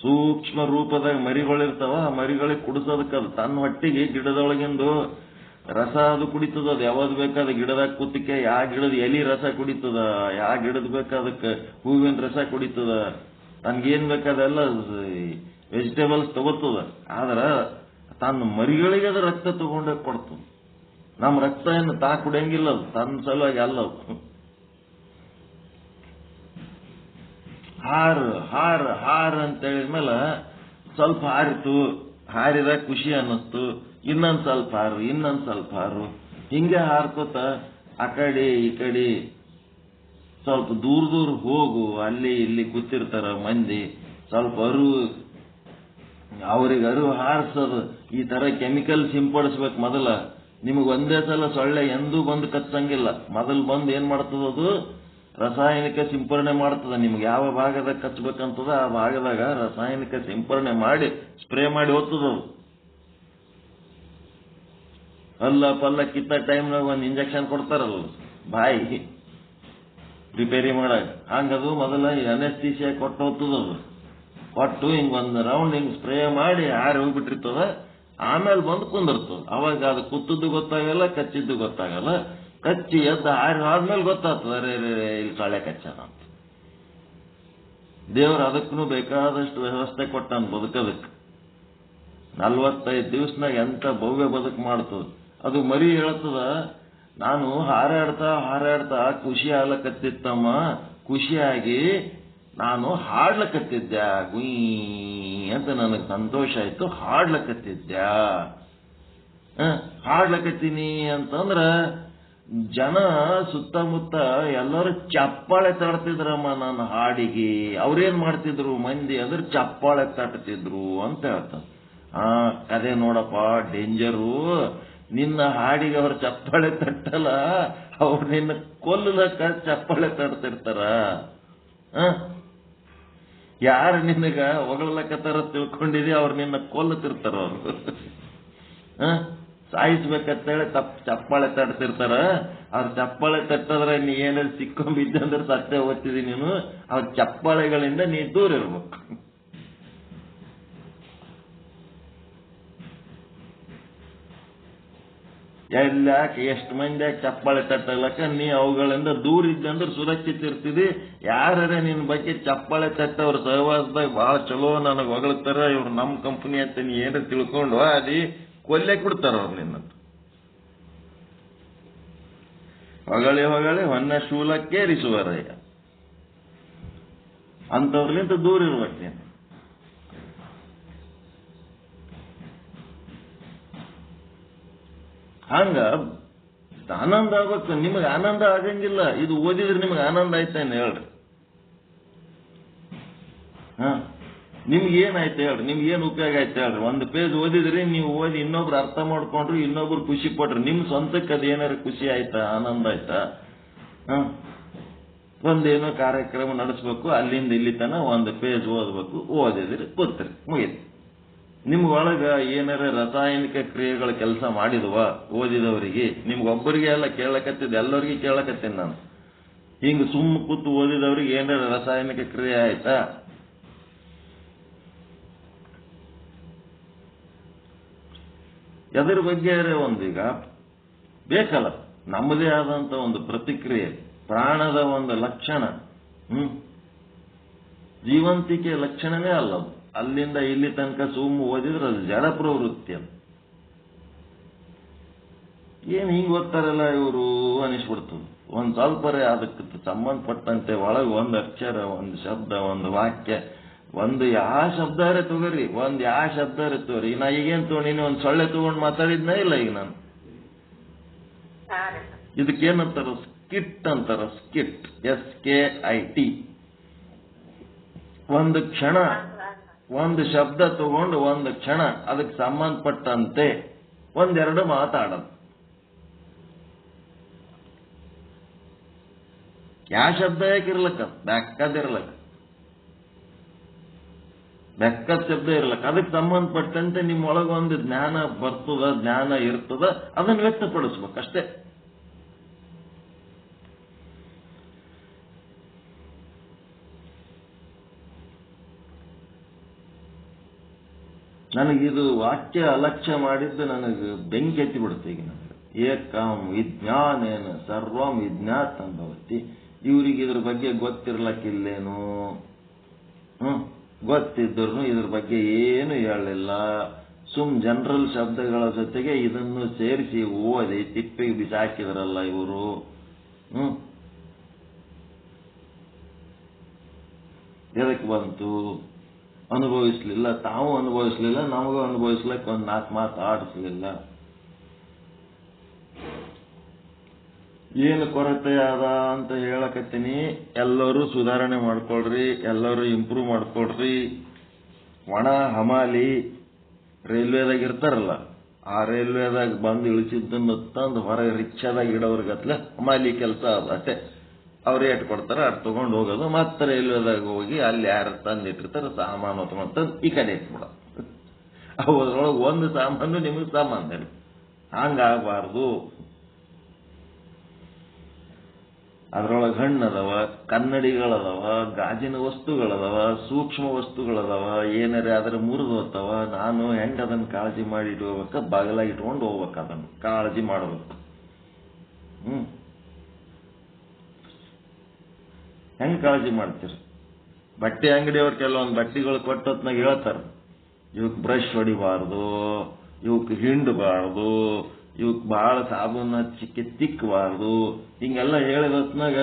ಸೂಕ್ಷ್ಮ ರೂಪದಾಗ ಮರಿಗಳಿರ್ತಾವ. ಆ ಮರಿಗಳಿಗೆ ಕುಡಿಸೋದಕ್ಕೆ ಅದು ತನ್ನ ಹೊಟ್ಟಿಗೆ ಗಿಡದೊಳಗಿಂದು ರಸ ಅದು ಕುಡಿತದ. ಅದು ಯಾವ್ದು ಬೇಕಾದ ಗಿಡದಾಗ ಕೂತಕ್ಕೆ ಯಾವ ಗಿಡದ ಎಲಿ ರಸ ಕುಡಿತದ, ಯಾವ ಗಿಡದ ಬೇಕಾದಕ್ಕೆ ಹೂವಿನ ರಸ ಕುಡಿತದ. ತನ್ಗೇನ್ ಬೇಕಾದೆಲ್ಲ ವೆಜಿಟೇಬಲ್ಸ್ ತಗೋತದ. ಆದ್ರ ತನ್ನ ಮರಿಗಳಿಗೆ ಅದು ರಕ್ತ ತಗೊಂಡೇ ಕೊಡ್ತದ. ನಮ್ಮ ರಕ್ತ ಏನು ತಾ ಕುಡಿಯಂಗಿಲ್ಲ. ಅದು ತನ್ನ ಸಲುವಾಗಿ ಅಲ್ಲ. ಹಾರ ಅಂತ ಹೇಳಿದ್ಮೇಲೆ ಸ್ವಲ್ಪ ಹಾರಿತು. ಹಾರಿದ ಖುಷಿ ಅನ್ನಿಸ್ತು. ಇನ್ನೊಂದ್ ಸ್ವಲ್ಪ ಹಾರು ಹಿಂಗೆ ಹಾರ್ಕೋತ ಆ ಕಡೆ ಈ ಕಡೆ ಸ್ವಲ್ಪ ದೂರ ಹೋಗು. ಅಲ್ಲಿ ಇಲ್ಲಿ ಕೂತಿರ್ತಾರ ಮಂದಿ. ಸ್ವಲ್ಪ ಅವ್ರಿಗೆ ಅರಿವು ಹಾರಿಸೋದು. ಈ ತರ ಕೆಮಿಕಲ್ ಸಿಂಪಡಿಸ್ಬೇಕು ಮೊದಲ. ನಿಮಗೆ ಒಂದೇ ಸಲ ಸೊಳ್ಳೆ ಎಂದೂ ಬಂದು ಕಚ್ಚಂಗಿಲ್ಲ. ಮೊದಲು ಬಂದು ಏನ್ ಮಾಡ್ತದದು, ರಾಸಾಯನಿಕ ಸಿಂಪರಣೆ ಮಾಡ್ತದ. ನಿಮ್ಗೆ ಯಾವ ಭಾಗದಾಗ ಕಚ್ಚಬೇಕಂತದ ಆ ಭಾಗದಾಗ ರಾಸಾಯನಿಕ ಸಿಂಪರಣೆ ಮಾಡಿ ಸ್ಪ್ರೇ ಮಾಡಿ ಹೋಗ್ತದದು. ಅಲ್ಲ ಪಲ್ಲ ಕಿತ್ತ ಟೈಮ್ನಾಗ ಒಂದು ಇಂಜೆಕ್ಷನ್ ಕೊಡ್ತಾರಲ್ಲ ಬಾಯಿ ರಿಪೇರಿ ಮಾಡಾಗ, ಹಂಗದು ಮೊದಲ ಅನೆಸ್ಥೀಸಿಯಾ ಕೊಟ್ಟು ಹೋಗ್ತದದು. ಕೊಟ್ಟು ಹಿಂಗ್ ಒಂದು ರೌಂಡ್ ಹಿಂಗ್ ಸ್ಪ್ರೇ ಮಾಡಿ ಹಾರಿ ಹೋಗ್ಬಿಟ್ಟಿರ್ತದ. ಆಮೇಲೆ ಬಂದು ಕುಂದಿರ್ತದ. ಅವಾಗ ಅದು ಕುತ್ತದ್ದು ಗೊತ್ತಾಗಲ್ಲ, ಕಚ್ಚಿದ್ದು ಗೊತ್ತಾಗಲ್ಲ. ಕಚ್ಚಿ ಎದ್ದು ಹಾರಿ ಆದ್ಮೇಲೆ ಗೊತ್ತಾಗ್ತದ ರೇ ಇಲ್ಲಿ ಸೊಳ್ಳೆ ಕಚ್ಚದ ಅಂತ. ದೇವ್ರು ಅದಕ್ಕೂ ಬೇಕಾದಷ್ಟು ವ್ಯವಸ್ಥೆ ಕೊಟ್ಟಾನ ಬದುಕೋದಕ್ಕೆ. 45 ದಿವಸನಾಗ ಎಂತ ಭವ್ಯ ಬದುಕು ಮಾಡ್ತದ. ಅದು ಮರಿ ಹೇಳ್ತದ, ನಾನು ಹಾರಾಡ್ತಾ ಖುಷಿ ಆಗ್ಲಕತ್ತಿತ್ತಮ್ಮ. ಖುಷಿಯಾಗಿ ನಾನು ಹಾಡ್ಲಕತ್ತಿದ್ದೆ. ಗುಯ್ ಅಂತ ನನಗೆ ಸಂತೋಷ ಆಯ್ತು. ಹಾಡ್ಲಕತ್ತೀನಿ ಅಂತಂದ್ರ ಜನ ಸುತ್ತಮುತ್ತ ಎಲ್ಲರೂ ಚಪ್ಪಾಳೆ ತಡ್ತಿದ್ರಮ್ಮ ನನ್ನ ಹಾಡಿಗೆ. ಅವ್ರೇನ್ ಮಾಡ್ತಿದ್ರು ಮಂದಿ ಅದ್ರ ಚಪ್ಪಾಳೆ ತಟ್ತಿದ್ರು ಅಂತ ಹೇಳ್ತಾರೆ. ಕದೆ ನೋಡಪ್ಪ ಡೇಂಜರು. ನಿನ್ನ ಹಾಡಿಗೆ ಅವ್ರ ಚಪ್ಪಾಳೆ ತಟ್ಟಲ್ಲ, ಅವ್ರು ನಿನ್ನ ಕೊಲ್ಲಲಕ್ಕ ಚಪ್ಪಾಳೆ ತಡ್ತಿರ್ತಾರ. ಯಾರು ನಿನಗ ಹೊಗಳಲಕ್ಕತ್ತಾರ ತಿಳ್ಕೊಂಡಿದಿ, ಅವ್ರು ನಿನ್ನ ಕೊಲ್ಲತಿರ್ತಾರ. ಅವ್ರು ಸಾಯಿಸ್ಬೇಕಂತೇಳಿ ಚಪ್ಪಾಳೆ ತಡ್ತಿರ್ತಾರ. ಅವ್ರ ಚಪ್ಪಾಳೆ ತಟ್ಟದ್ರೆ ನೀ ಏನಾದ್ರು ಸಿಕ್ಕೊಂಬಿದ್ದಂದ್ರೆ ಸತ್ಯ ಓದ್ತಿದಿ ನೀನು. ಅವ್ರ ಚಪ್ಪಾಳೆಗಳಿಂದ ನೀ ದೂರ ಇರ್ಬೇಕು. ಎಲ್ಲಾಕೆ ಎಷ್ಟು ಮಂದಿ ಚಪ್ಪಾಳೆ ತಟ್ಟಲಕ್ಕ ನೀ ಅವುಗಳಿಂದ ದೂರ ಇದ್ದಂದ್ರೆ ಸುರಕ್ಷಿತ ಇರ್ತಿದಿ. ಯಾರೇ ನಿನ್ ಬಗ್ಗೆ ಚಪ್ಪಾಳೆ ತಟ್ಟವ್ರ ಸಹವಾಸದಾಗ ಬಹಳ ಚಲೋ ನನಗೆ ಹೊಗಳ್ತಾರ, ಇವ್ರು ನಮ್ ಕಂಪನಿ ಅಂತ ನೀ ಏನಾರ ತಿಳ್ಕೊಂಡು ಅದಿ ಕೊಲ್ಲೆ ಕೊಡ್ತಾರ ಅವ್ರು ನಿನ್ನ. ಹೊಗಳಿ ಹೊನ್ನ ಶೂಲಕ್ಕೇರಿಸುವರಯ್ಯ. ಅಂಥವ್ರಲಿಂದ ದೂರ ಇರ್ಬೇಕು ನೀನು. ಹಂಗ ಆನಂದ ಆಗ್ಬೇಕು. ನಿಮಗೆ ಆನಂದ ಆಗಂಗಿಲ್ಲ. ಇದು ಓದಿದ್ರೆ ನಿಮಗೆ ಆನಂದ ಆಯ್ತೇನೆ ಹೇಳ್ರಿ? ನಿಮ್ಗೆ ಏನಾಯ್ತು ಹೇಳ್ರಿ? ನಿಮ್ಗೆ ಏನು ಉಪಯೋಗ ಆಯ್ತು ಹೇಳ್ರಿ? ಒಂದು ಪೇಜ್ ಓದಿದ್ರಿ, ನೀವು ಓದಿ ಇನ್ನೊಬ್ರು ಅರ್ಥ ಮಾಡ್ಕೊಂಡ್ರು, ಇನ್ನೊಬ್ರು ಖುಷಿ ಪಟ್ರು, ನಿಮ್ ಸ್ವಂತಕ್ಕೆ ಅದು ಏನಾರು ಖುಷಿ ಆಯ್ತಾ? ಆನಂದ ಆಯ್ತಾ? ಒಂದೇನೋ ಕಾರ್ಯಕ್ರಮ ನಡೆಸ್ಬೇಕು, ಅಲ್ಲಿಂದ ಇಲ್ಲಿ ತನ ಒಂದು ಪೇಜ್ ಓದ್ಬೇಕು, ಓದಿದ್ರಿ ಕೂತ್ರಿ, ಮುಗಿತು. ನಿಮ್ಗೊಳಗ ಏನಾರ ರಾಸಾಯನಿಕ ಕ್ರಿಯೆಗಳ ಕೆಲಸ ಮಾಡಿದವ ಓದಿದವರಿಗೆ? ನಿಮ್ಗೊಬ್ಬರಿಗೆ ಎಲ್ಲ ಕೇಳಕತ್ತಿದ್, ಎಲ್ಲರಿಗೆ ಕೇಳಕತ್ತೀನಿ ನಾನು. ಹಿಂಗ ಸುಮ್ಮ ಕೂತು ಓದಿದವ್ರಿಗೆ ಏನಾರ ರಾಸಾಯನಿಕ ಕ್ರಿಯೆ ಆಯ್ತಾ? ಎದ್ರ ಬಗ್ಗೆ ಒಂದೀಗ ಬೇಕಲ್ಲ, ನಮ್ಮದೇ ಆದಂತ ಒಂದು ಪ್ರತಿಕ್ರಿಯೆ, ಪ್ರಾಣದ ಒಂದು ಲಕ್ಷಣ, ಜೀವಂತಿಕೆ ಲಕ್ಷಣನೇ ಅಲ್ಲದು. ಅಲ್ಲಿಂದ ಇಲ್ಲಿ ತನಕ ಸುಮ್ಮ ಓದಿದ್ರೆ ಅದು ಜಡ ಪ್ರವೃತ್ತಿ. ಅದು ಏನ್ ಹಿಂಗ್ ಓದ್ತಾರಲ್ಲ ಇವರು ಅನಿಸ್ಬಿಡ್ತದೆ. ಒಂದ್ ಸ್ವಲ್ಪರೇ ಅದಕ್ಕೆ ಸಂಬಂಧಪಟ್ಟಂತೆ ಒಳಗೆ ಒಂದು ಅಕ್ಷರ, ಒಂದು ಶಬ್ದ, ಒಂದು ವಾಕ್ಯ, ಒಂದು ಯಾವ ಶಬ್ದಾರೆ ತಗೋರಿ, ಒಂದ್ ಯಾವ ಶಬ್ದಾರೆ ತಗೋರಿ. ನಾ ಈಗೇನ್ ತಗೊಂಡಿನಿ, ಒಂದ್ ಸೊಳ್ಳೆ ತಗೊಂಡು ಮಾತಾಡಿದ್ನ ಇಲ್ಲ ಈಗ ನಾನು? ಇದಕ್ಕೇನಂತಾರ? ಸ್ಕಿಟ್ ಅಂತಾರ. Skit, SKIT. ಒಂದು ಕ್ಷಣ, ಒಂದು ಶಬ್ದ ತಗೊಂಡು ಒಂದು ಕ್ಷಣ ಅದಕ್ಕೆ ಸಂಬಂಧಪಟ್ಟಂತೆ ಒಂದೆರಡು ಮಾತಾಡೋದು. ಯಾವ ಶಬ್ದ ಯಾಕಿರ್ಲಕ್ಕ? ಬೆಕ್ಕದಿರ್ಲಕ್ಕ, ಬೆಕ್ಕದ ಶಬ್ದ ಇರ್ಲಕ್ಕ, ಅದಕ್ಕೆ ಸಂಬಂಧಪಟ್ಟಂತೆ ನಿಮ್ಮೊಳಗೆ ಒಂದು ಜ್ಞಾನ ಬರ್ತದ, ಜ್ಞಾನ ಇರ್ತದ, ಅದನ್ನು ವ್ಯಕ್ತಪಡಿಸ್ಬೇಕಷ್ಟೇ. ನನಗಿದು ವಾಕ್ಯ ಅಲಕ್ಷ್ಯ ಮಾಡಿದ್ದು ನನಗೆ ಬೆಂಕಿ ಎತ್ತಿ ಬಿಡುತ್ತೆ. ಈಗ ನನಗೆ ಏಕಂ ವಿಜ್ಞಾನೇನ ಸರ್ವಂ ವಿಜ್ಞಾತ್ ಅನ್ಭವತಿ. ಇವ್ರಿಗೆ ಇದ್ರ ಬಗ್ಗೆ ಗೊತ್ತಿರ್ಲಕ್ಕಿಲ್ಲೇನು? ಗೊತ್ತಿದ್ರು ಇದ್ರ ಬಗ್ಗೆ ಏನು ಹೇಳಲಿಲ್ಲ. ಸುಮ್ ಜನರಲ್ ಶಬ್ದಗಳ ಜೊತೆಗೆ ಇದನ್ನು ಸೇರಿಸಿ ಓದಿ ತಿಪ್ಪಿಗೆ ಬಿಸಾಕಿದ್ರಲ್ಲ ಇವರು. ಎದಕ್ಕೆ ಬಂತು? ಅನುಭವಿಸ್ಲಿಲ್ಲ, ತಾವು ಅನುಭವಿಸ್ಲಿಲ್ಲ, ನಮಗೂ ಅನುಭವಿಸ್ಲಿಕ್ಕೆ ಒಂದು 4 ಮಾತು ಆಡಿಸ್ಲಿಲ್ಲ. ಏನು ಕೊರತೆ ಅದ ಅಂತ ಹೇಳಕತ್ತೀನಿ. ಎಲ್ಲರೂ ಸುಧಾರಣೆ ಮಾಡ್ಕೊಳ್ರಿ, ಎಲ್ಲರೂ ಇಂಪ್ರೂವ್ ಮಾಡ್ಕೊಳ್ರಿ. ಒಣ ಹಮಾಲಿ ರೈಲ್ವೆದಾಗ ಇರ್ತಾರಲ್ಲ, ಆ ರೈಲ್ವೆದಾಗ ಬಂದು ಇಳಿಸಿದ್ದನ್ನು ತಂದು ಹೊರ ರಿಕ್ಷಾದಾಗ ಇಡೋರ್ಗತ್ಲೆ ಹಮಾಲಿ ಕೆಲಸ ಅದ ಅಷ್ಟೇ. ಅವ್ರು ಏಟ್ ಕೊಡ್ತಾರ ಅಷ್ಟು ತಗೊಂಡು ಹೋಗೋದು, ಮತ್ತೆ ರೈಲ್ವೆದಾಗ ಹೋಗಿ ಅಲ್ಲಿ ಯಾರು ತಂದಿಟ್ಟಿರ್ತಾರೆ ಸಾಮಾನು ತಂದು ಈ ಕಡೆ ಇಟ್ಬಿಡ. ಅದ್ರೊಳಗೆ ಒಂದು ಸಾಮಾನು ನಿಮಗೆ ಸಾಮಾನ್ಯ. ಹಂಗಾಗಬಾರ್ದು. ಅದ್ರೊಳಗೆ ಹಣ್ಣದವ, ಕನ್ನಡಿಗಳದವ, ಗಾಜಿನ ವಸ್ತುಗಳದವ, ಸೂಕ್ಷ್ಮ ವಸ್ತುಗಳದವ. ಏನಾರ ಅದ್ರ ಮುರಿದು ಹೋಗ್ತಾವ. ನಾನು ಹೆಂಗ್ ಅದನ್ನ ಕಾಳಜಿ ಮಾಡಿ ಇಟ್ಕೋಬೇಕ? ಬಾಗಿಲಾಗಿ ಇಟ್ಕೊಂಡು ಹೋಗ್ಬೇಕು, ಅದನ್ನು ಕಾಳಜಿ ಮಾಡ್ಬೇಕು. ಹೆಂಗ್ ಕಾಳಜಿ ಮಾಡ್ತೀರಿ? ಬಟ್ಟೆ ಅಂಗಡಿಯವ್ರು ಕೆಲವೊಂದು ಬಟ್ಟೆಗಳು ಕೊಟ್ಟೊತ್ನಾಗ ಹೇಳ್ತಾರ, ಇವಕ್ ಬ್ರಷ್ ಹೊಡಿಬಾರ್ದು, ಇವಕ್ ಹಿಂಡಬಾರ್ದು, ಇವಕ್ ಬಹಳ ಸಾಬೂನ್ ಹಚ್ಚಿ ತಿಕ್ಕಬಾರ್ದು, ಹಿಂಗೆಲ್ಲ ಹೇಳಿದ ಹೊತ್ನಾಗ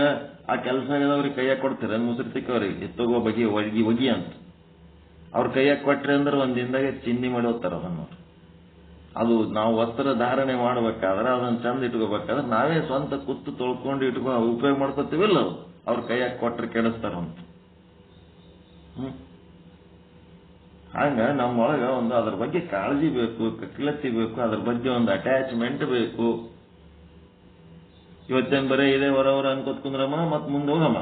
ಆ ಕೆಲಸ ಅವ್ರಿಗೆ ಕೈಯಾಗ ಕೊಡ್ತೀರ? ಮುಸುರು ತಿಕ್ಕವ್ರಿಗೆ ತಗೋ ಬಗೆ ಒಗಿ ಅಂತ ಅವ್ರ ಕೈಯಾಗ ಕೊಟ್ರಿ ಅಂದ್ರೆ ಒಂದ್ ದಿನದಾಗ ಚಿನ್ನಿ ಮಾಡಿ ಹೋಗ್ತಾರ ಅದನ್ನ. ಅದು ನಾವು ವಸ್ತ್ರ ಧಾರಣೆ ಮಾಡ್ಬೇಕಾದ್ರೆ, ಅದನ್ನ ಚಂದ ಇಟ್ಕೋಬೇಕಾದ್ರೆ ನಾವೇ ಸ್ವಂತ ಕುತ್ತು ತೊಳ್ಕೊಂಡು ಉಪಯೋಗ ಮಾಡ್ಕೋತೀವಿಲ್ಲ, ಅವ್ರ ಕೈಯಾಗ ಕೊಟ್ರೆ ಕೆಡಿಸ್ತಾರಂತ. ಹಂಗ ನಮ್ಮೊಳಗ ಒಂದು ಅದ್ರ ಬಗ್ಗೆ ಕಾಳಜಿ ಬೇಕು, ಕಕ್ಲತ್ತಿ ಬೇಕು, ಅದ್ರ ಬಗ್ಗೆ ಒಂದು ಅಟ್ಯಾಚ್ಮೆಂಟ್ ಬೇಕು. ಇವತ್ತೇನ್ ಬರೀ ಇದೇ ಹೊರವರ ಅನ್ಕೋತ್ ಕುಂದ್ರಮ್ಮ, ಮತ್ ಮುಂದೆ ಹೋಗಮ್ಮ,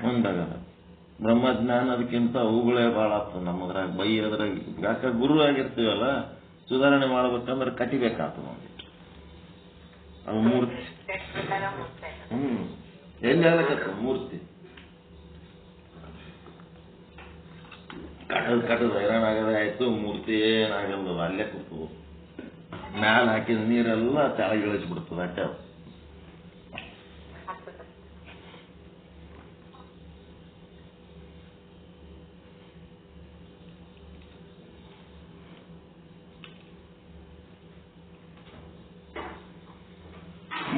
ಮುಂದಾಗದ. ಬ್ರಹ್ಮಜ್ಞಾನ ಅದಕ್ಕಿಂತ ಅವುಗಳೇ ಭಾಳ ಆಗ್ತದೆ ನಮ್ಮದ್ರಾಗ. ಅದ್ರಾಗ ಯಾಕೆ ಗುರು ಆಗಿರ್ತೀವಲ್ಲ, ಸುಧಾರಣೆ ಮಾಡ್ಬೇಕಂದ್ರೆ ಕಟಿಬೇಕಾಗ್ತದೆ ಒಂದಿಟ್ಟು. ಅದು ಮೂರ್ತಿ ಎಲ್ಲಿ ಆಗತ್ತ ಮೂರ್ತಿ ಕಟ್ಟದ ಹೈರಾಣ ಆಗದೆ ಆಯ್ತು. ಮೂರ್ತಿ ಏನಾಗಲ್ಲ, ಅಲ್ಲೇ ಕೂತು ಮ್ಯಾಲ ಹಾಕಿದ ನೀರೆಲ್ಲ ತೆಳಗೆ ಇಳಿಸ್ಬಿಡ್ತದೆ ಅಷ್ಟೇ.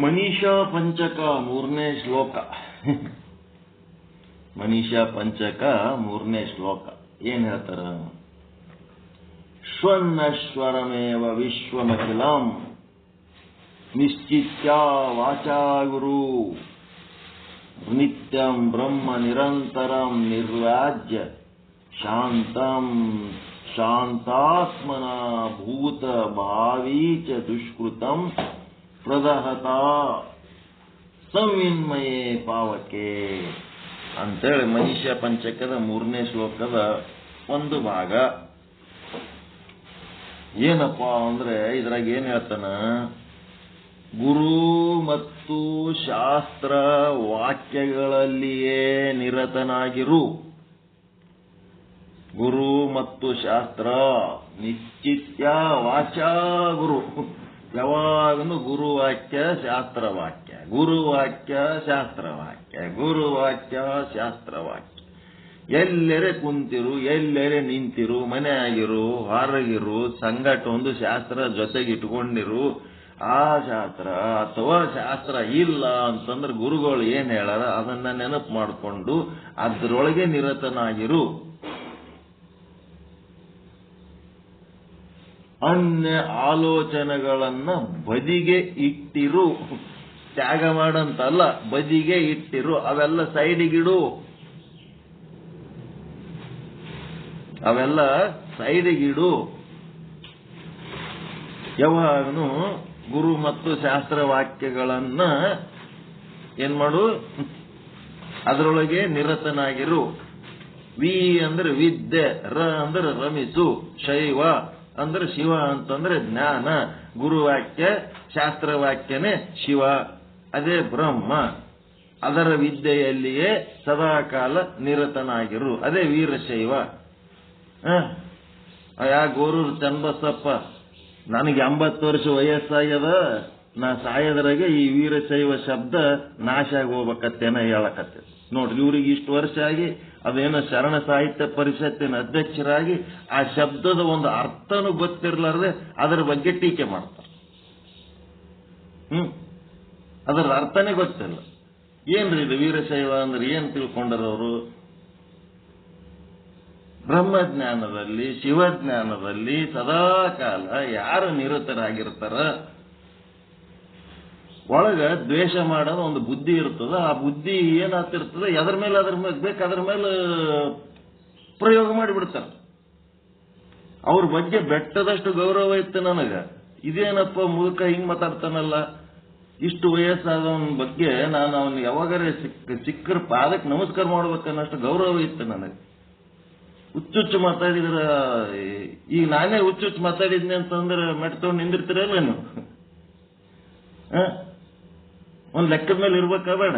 ಮನೀಷಾ ಪಂಚಕ 3ನೇ ಶ್ಲೋಕ. ಮನೀಷಾ ಪಂಚಕ 3ನೇ ಶ್ಲೋಕ ಏನ್ ಹೇಳ್ತಾರ? ಶ್ವನ್ನಶ್ವರಮೇವ ವಿಶ್ವಮಖಿಲಂ ನಿಶ್ಚಿತ್ಯ ವಾಚಾ ಗುರು ನಿತ್ಯಂ ಬ್ರಹ್ಮ ನಿರಂತರಂ ನಿರ್ವ್ಯಾಜ್ಯ ಶಾಂತಂ ಶಾಂತಾತ್ಮನ ಭೂತ ಭಾವೀಚ ದುಷ್ಕೃತಂ ಪ್ರದಹತ ಸಂವಿನ್ಮಯೇ ಪಾವಕೆ ಅಂತೇಳಿ ಮಹಿಷ ಪಂಚಕದ 3ನೇ ಶ್ಲೋಕದ ಒಂದು ಭಾಗ. ಏನಪ್ಪಾ ಅಂದ್ರೆ ಇದ್ರಾಗ ಏನ್ ಹೇಳ್ತಾನ, ಗುರು ಮತ್ತು ಶಾಸ್ತ್ರ ವಾಕ್ಯಗಳಲ್ಲಿಯೇ ನಿರತನಾಗಿರು. ಗುರು ಮತ್ತು ಶಾಸ್ತ್ರ ನಿಶ್ಚಿತ್ಯ ವಾಚಾ ಗುರು, ಯಾವಾಗಲೂ ಗುರುವಾಕ್ಯ ಶಾಸ್ತ್ರವಾಕ್ಯ, ಗುರುವಾಕ್ಯ ಶಾಸ್ತ್ರವಾಕ್ಯ, ಗುರುವಾಕ್ಯ ಶಾಸ್ತ್ರವಾಕ್ಯ. ಎಲ್ಲೆರೆ ಕುಂತಿರು, ಎಲ್ಲೆರೆ ನಿಂತಿರು, ಮನೆ ಆಗಿರು, ಹೊರಗಿರು, ಸಂಗಟ ಒಂದು ಶಾಸ್ತ್ರ ಜೊತೆಗಿಟ್ಕೊಂಡಿರು. ಆ ಶಾಸ್ತ್ರ ಅಥವಾ ಶಾಸ್ತ್ರ ಇಲ್ಲ ಅಂತಂದ್ರೆ ಗುರುಗಳು ಏನ್ ಹೇಳಾರ ಅದನ್ನ ನೆನಪು ಮಾಡಿಕೊಂಡು ಅದರೊಳಗೆ ನಿರತನಾಗಿರು. ಅನ್ಯ ಆಲೋಚನೆಗಳನ್ನ ಬದಿಗೆ ಇಟ್ಟಿರು. ತ್ಯಾಗ ಮಾಡಂತಲ್ಲ, ಬದಿಗೆ ಇಟ್ಟಿರು. ಅವೆಲ್ಲ ಸೈಡಿಗಿಡು, ಅವೆಲ್ಲ ಸೈಡಿಗಿಡು. ಯಾವಾಗನು ಗುರು ಮತ್ತು ಶಾಸ್ತ್ರ ವಾಕ್ಯಗಳನ್ನ ಏನ್ ಮಾಡು, ಅದರೊಳಗೆ ನಿರತನಾಗಿರು. ವಿ ಅಂದ್ರೆ ವಿದ್ಯೆ, ರ ಅಂದ್ರೆ ರಮಿಸು, ಶೈವ ಅಂದ್ರೆ ಶಿವ ಅಂತಂದ್ರೆ ಜ್ಞಾನ, ಗುರುವಾಕ್ಯ ಶಾಸ್ತ್ರವಾಕ್ಯನೇ ಶಿವ, ಅದೇ ಬ್ರಹ್ಮ. ಅದರ ವಿದ್ಯೆಯಲ್ಲಿಯೇ ಸದಾಕಾಲ ನಿರತನಾಗಿರು, ಅದೇ ವೀರಶೈವ. ಯಾ ಗೋರೂರು ಚನ್ನಬಸಪ್ಪ, ನನಗೆ 80 ವರ್ಷ ವಯಸ್ಸಾಗ್ಯದ, ನಾ ಸಾಯದ್ರಾಗೆ ಈ ವೀರಶೈವ ಶಬ್ದ ನಾಶ ಆಗಿ ಹೋಗ್ಬೇಕತ್ತೇನ ಹೇಳಕತ್ತೆ. ನೋಡ್ರಿ, ಇವ್ರಿಗೆ ಇಷ್ಟು ವರ್ಷ ಆಗಿ ಅದೇನೋ ಶರಣ ಸಾಹಿತ್ಯ ಪರಿಷತ್ತಿನ ಅಧ್ಯಕ್ಷರಾಗಿ ಆ ಶಬ್ದದ ಒಂದು ಅರ್ಥನೂ ಗೊತ್ತಿರ್ಲಾರ್ದೆ ಅದರ ಬಗ್ಗೆ ಟೀಕೆ ಮಾಡ್ತಾರೆ. ಅದರ ಅರ್ಥನೇ ಗೊತ್ತಿಲ್ಲ. ಏನ್ರಿ ಇದು ವೀರಶೈವ ಅಂದ್ರೆ ಏನ್ ತಿಳ್ಕೊಂಡರವರು? ಬ್ರಹ್ಮಜ್ಞಾನದಲ್ಲಿ ಶಿವಜ್ಞಾನದಲ್ಲಿ ಸದಾಕಾಲ ಯಾರು ನಿರತರಾಗಿರ್ತಾರ, ಒಳಗ ದ್ವೇಷ ಮಾಡೋದು ಒಂದು ಬುದ್ಧಿ ಇರ್ತದ. ಆ ಬುದ್ಧಿ ಏನಾಗ್ತಿರ್ತದೆ, ಎದ್ರ ಮೇಲೆ ಬೇಕಾದ್ರ ಮೇಲೆ ಪ್ರಯೋಗ ಮಾಡಿಬಿಡ್ತಾರ. ಅವ್ರ ಬಗ್ಗೆ ಬೆಟ್ಟದಷ್ಟು ಗೌರವ ಇತ್ತು ನನಗ. ಇದೇನಪ್ಪ ಮುದುಕ ಹಿಂಗ್ ಮಾತಾಡ್ತಾನಲ್ಲ, ಇಷ್ಟು ವಯಸ್ಸಾದವನ ಬಗ್ಗೆ ನಾನು ಅವನು ಯಾವಾಗಾರ ಸಿಕ್ಕರ ಪಾದಕ್ಕೆ ನಮಸ್ಕಾರ ಮಾಡ್ಬೇಕನ್ನಷ್ಟು ಗೌರವ ಇತ್ತು ನನಗೆ. ಹುಚ್ಚುಚ್ಚು ಮಾತಾಡಿದ್ರ, ಈಗ ನಾನೇ ಹುಚ್ಚುಚ್ಚು ಮಾತಾಡಿದ್ನಿ ಅಂತಂದ್ರೆ ಮೆಟ್ತೊಂಡು ನಿಂದಿರ್ತೀರಲ್ಲ ನೀವು? ಒಂದ್ ಲೆಕ್ಕದ ಮೇಲೆ ಇರ್ಬೇಕ ಬೇಡ?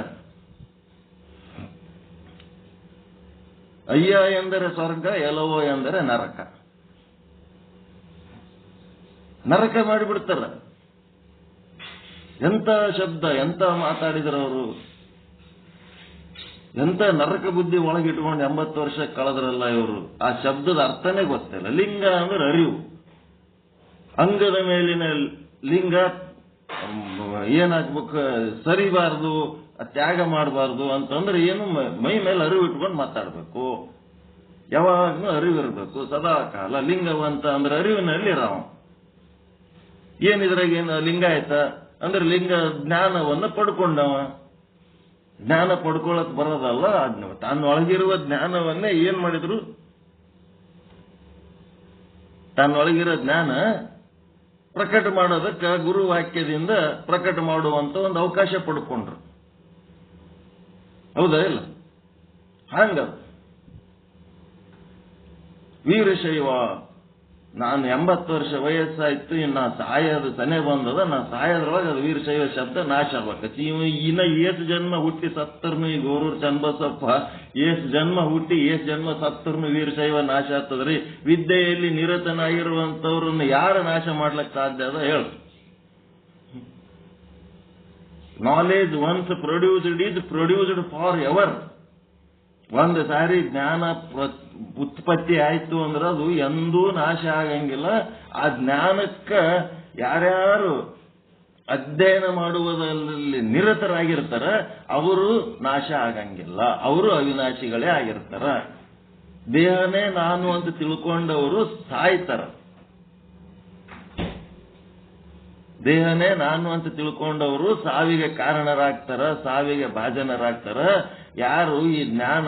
ಅಯ್ಯ ಎಂದರೆ ಸ್ವರ್ಗ, ಎಲವೋ ಎಂದರೆ ನರಕ. ನರಕ ಮಾಡಿಬಿಡ್ತಾರ. ಎಂತ ಶಬ್ದ, ಎಂತ ಮಾತಾಡಿದ್ರವರು, ಎಂತ ನರಕ ಬುದ್ಧಿ ಒಳಗಿಟ್ಕೊಂಡು 80 ವರ್ಷ ಕಳೆದ್ರಲ್ಲ ಇವರು. ಆ ಶಬ್ದದ ಅರ್ಥನೇ ಗೊತ್ತಿಲ್ಲ. ಲಿಂಗ ಅಂದ್ರೆ ಅರಿವು. ಅಂಗದ ಮೇಲಿನ ಲಿಂಗ ಏನಾಗ್ಬೇಕು, ಸರಿಬಾರ್ದು, ತ್ಯಾಗ ಮಾಡಬಾರ್ದು ಅಂತಂದ್ರೆ ಏನು, ಮೈ ಮೇಲೆ ಅರಿವು ಇಟ್ಕೊಂಡು ಮಾತಾಡ್ಬೇಕು. ಯಾವಾಗ್ಲೂ ಅರಿವು ಇರಬೇಕು ಸದಾಕಾಲ. ಲಿಂಗವಂತ ಅಂದ್ರೆ ಅರಿವಿನಲ್ಲಿ ರಾವ. ಏನಿದ್ರಾಗ ಏನು ಲಿಂಗಾಯತ ಅಂದ್ರೆ ಲಿಂಗ ಜ್ಞಾನವನ್ನು ಪಡ್ಕೊಂಡವ. ಜ್ಞಾನ ಪಡ್ಕೊಳ್ಳಕ್ ಬರೋದಲ್ಲ, ತನ್ನೊಳಗಿರುವ ಜ್ಞಾನವನ್ನೇ ಏನ್ ಮಾಡಿದ್ರು, ತನ್ನೊಳಗಿರೋ ಜ್ಞಾನ ಪ್ರಕಟ ಮಾಡೋದಕ್ಕೆ ಗುರುವಾಕ್ಯದಿಂದ ಪ್ರಕಟ ಮಾಡುವಂತ ಒಂದು ಅವಕಾಶ ಪಡ್ಕೊಂಡ್ರು. ಹೌದಾ ಇಲ್ಲ? ಹಂಗ ವೀರಶೈವ, ನಾನು 80 ವರ್ಷ ವಯಸ್ಸಾಯ್ತು, ಇನ್ನು ಸಾಯೋದು ಸನೆ ಬಂದದ, ನಾ ಸಾಯೋದ್ರೊಳಗೆ ಅದು ವೀರಶೈವ ಶಬ್ದ ನಾಶ ಆಗ್ಬೇಕತಿ. ಇನ್ನ ಏಸು ಜನ್ಮ ಹುಟ್ಟಿ ಸತ್ತರ್ನು, ಈ ಗೋರೂರು ಚನ್ನಬಸಪ್ಪ ಏಸು ಜನ್ಮ ಹುಟ್ಟಿ ಏಸು ಜನ್ಮ ಸತ್ತರ್ನು ವೀರಶೈವ ನಾಶ ಆಗ್ತದ್ರಿ. ವಿದ್ಯೆಯಲ್ಲಿ ನಿರತನಾಗಿರುವಂತವ್ರನ್ನ ಯಾರು ನಾಶ ಮಾಡ್ಲಿಕ್ಕೆ ಸಾಧ್ಯ ಅದ ಹೇಳು? Knowledge once produced is produced for ever. ಒಂದು ಸಾರಿ ಜ್ಞಾನ ಉತ್ಪತ್ತಿ ಆಯ್ತು ಅಂದ್ರೆ ಅದು ಎಂದೂ ನಾಶ ಆಗಂಗಿಲ್ಲ. ಆ ಜ್ಞಾನಕ್ಕ ಯಾರ್ಯಾರು ಅಧ್ಯಯನ ಮಾಡುವುದರಲ್ಲಿ ನಿರತರಾಗಿರ್ತಾರ ಅವರು ನಾಶ ಆಗಂಗಿಲ್ಲ, ಅವರು ಅವಿನಾಶಿಗಳೇ ಆಗಿರ್ತಾರ. ದೇಹನೇ ನಾನು ಅಂತ ತಿಳ್ಕೊಂಡವರು ಸಾಯ್ತಾರ. ದೇಹನೇ ನಾನು ಅಂತ ತಿಳ್ಕೊಂಡವರು ಸಾವಿಗೆ ಕಾರಣರಾಗ್ತಾರ, ಸಾವಿಗೆ ಭಾಜನರಾಗ್ತಾರ. ಯಾರು ಈ ಜ್ಞಾನ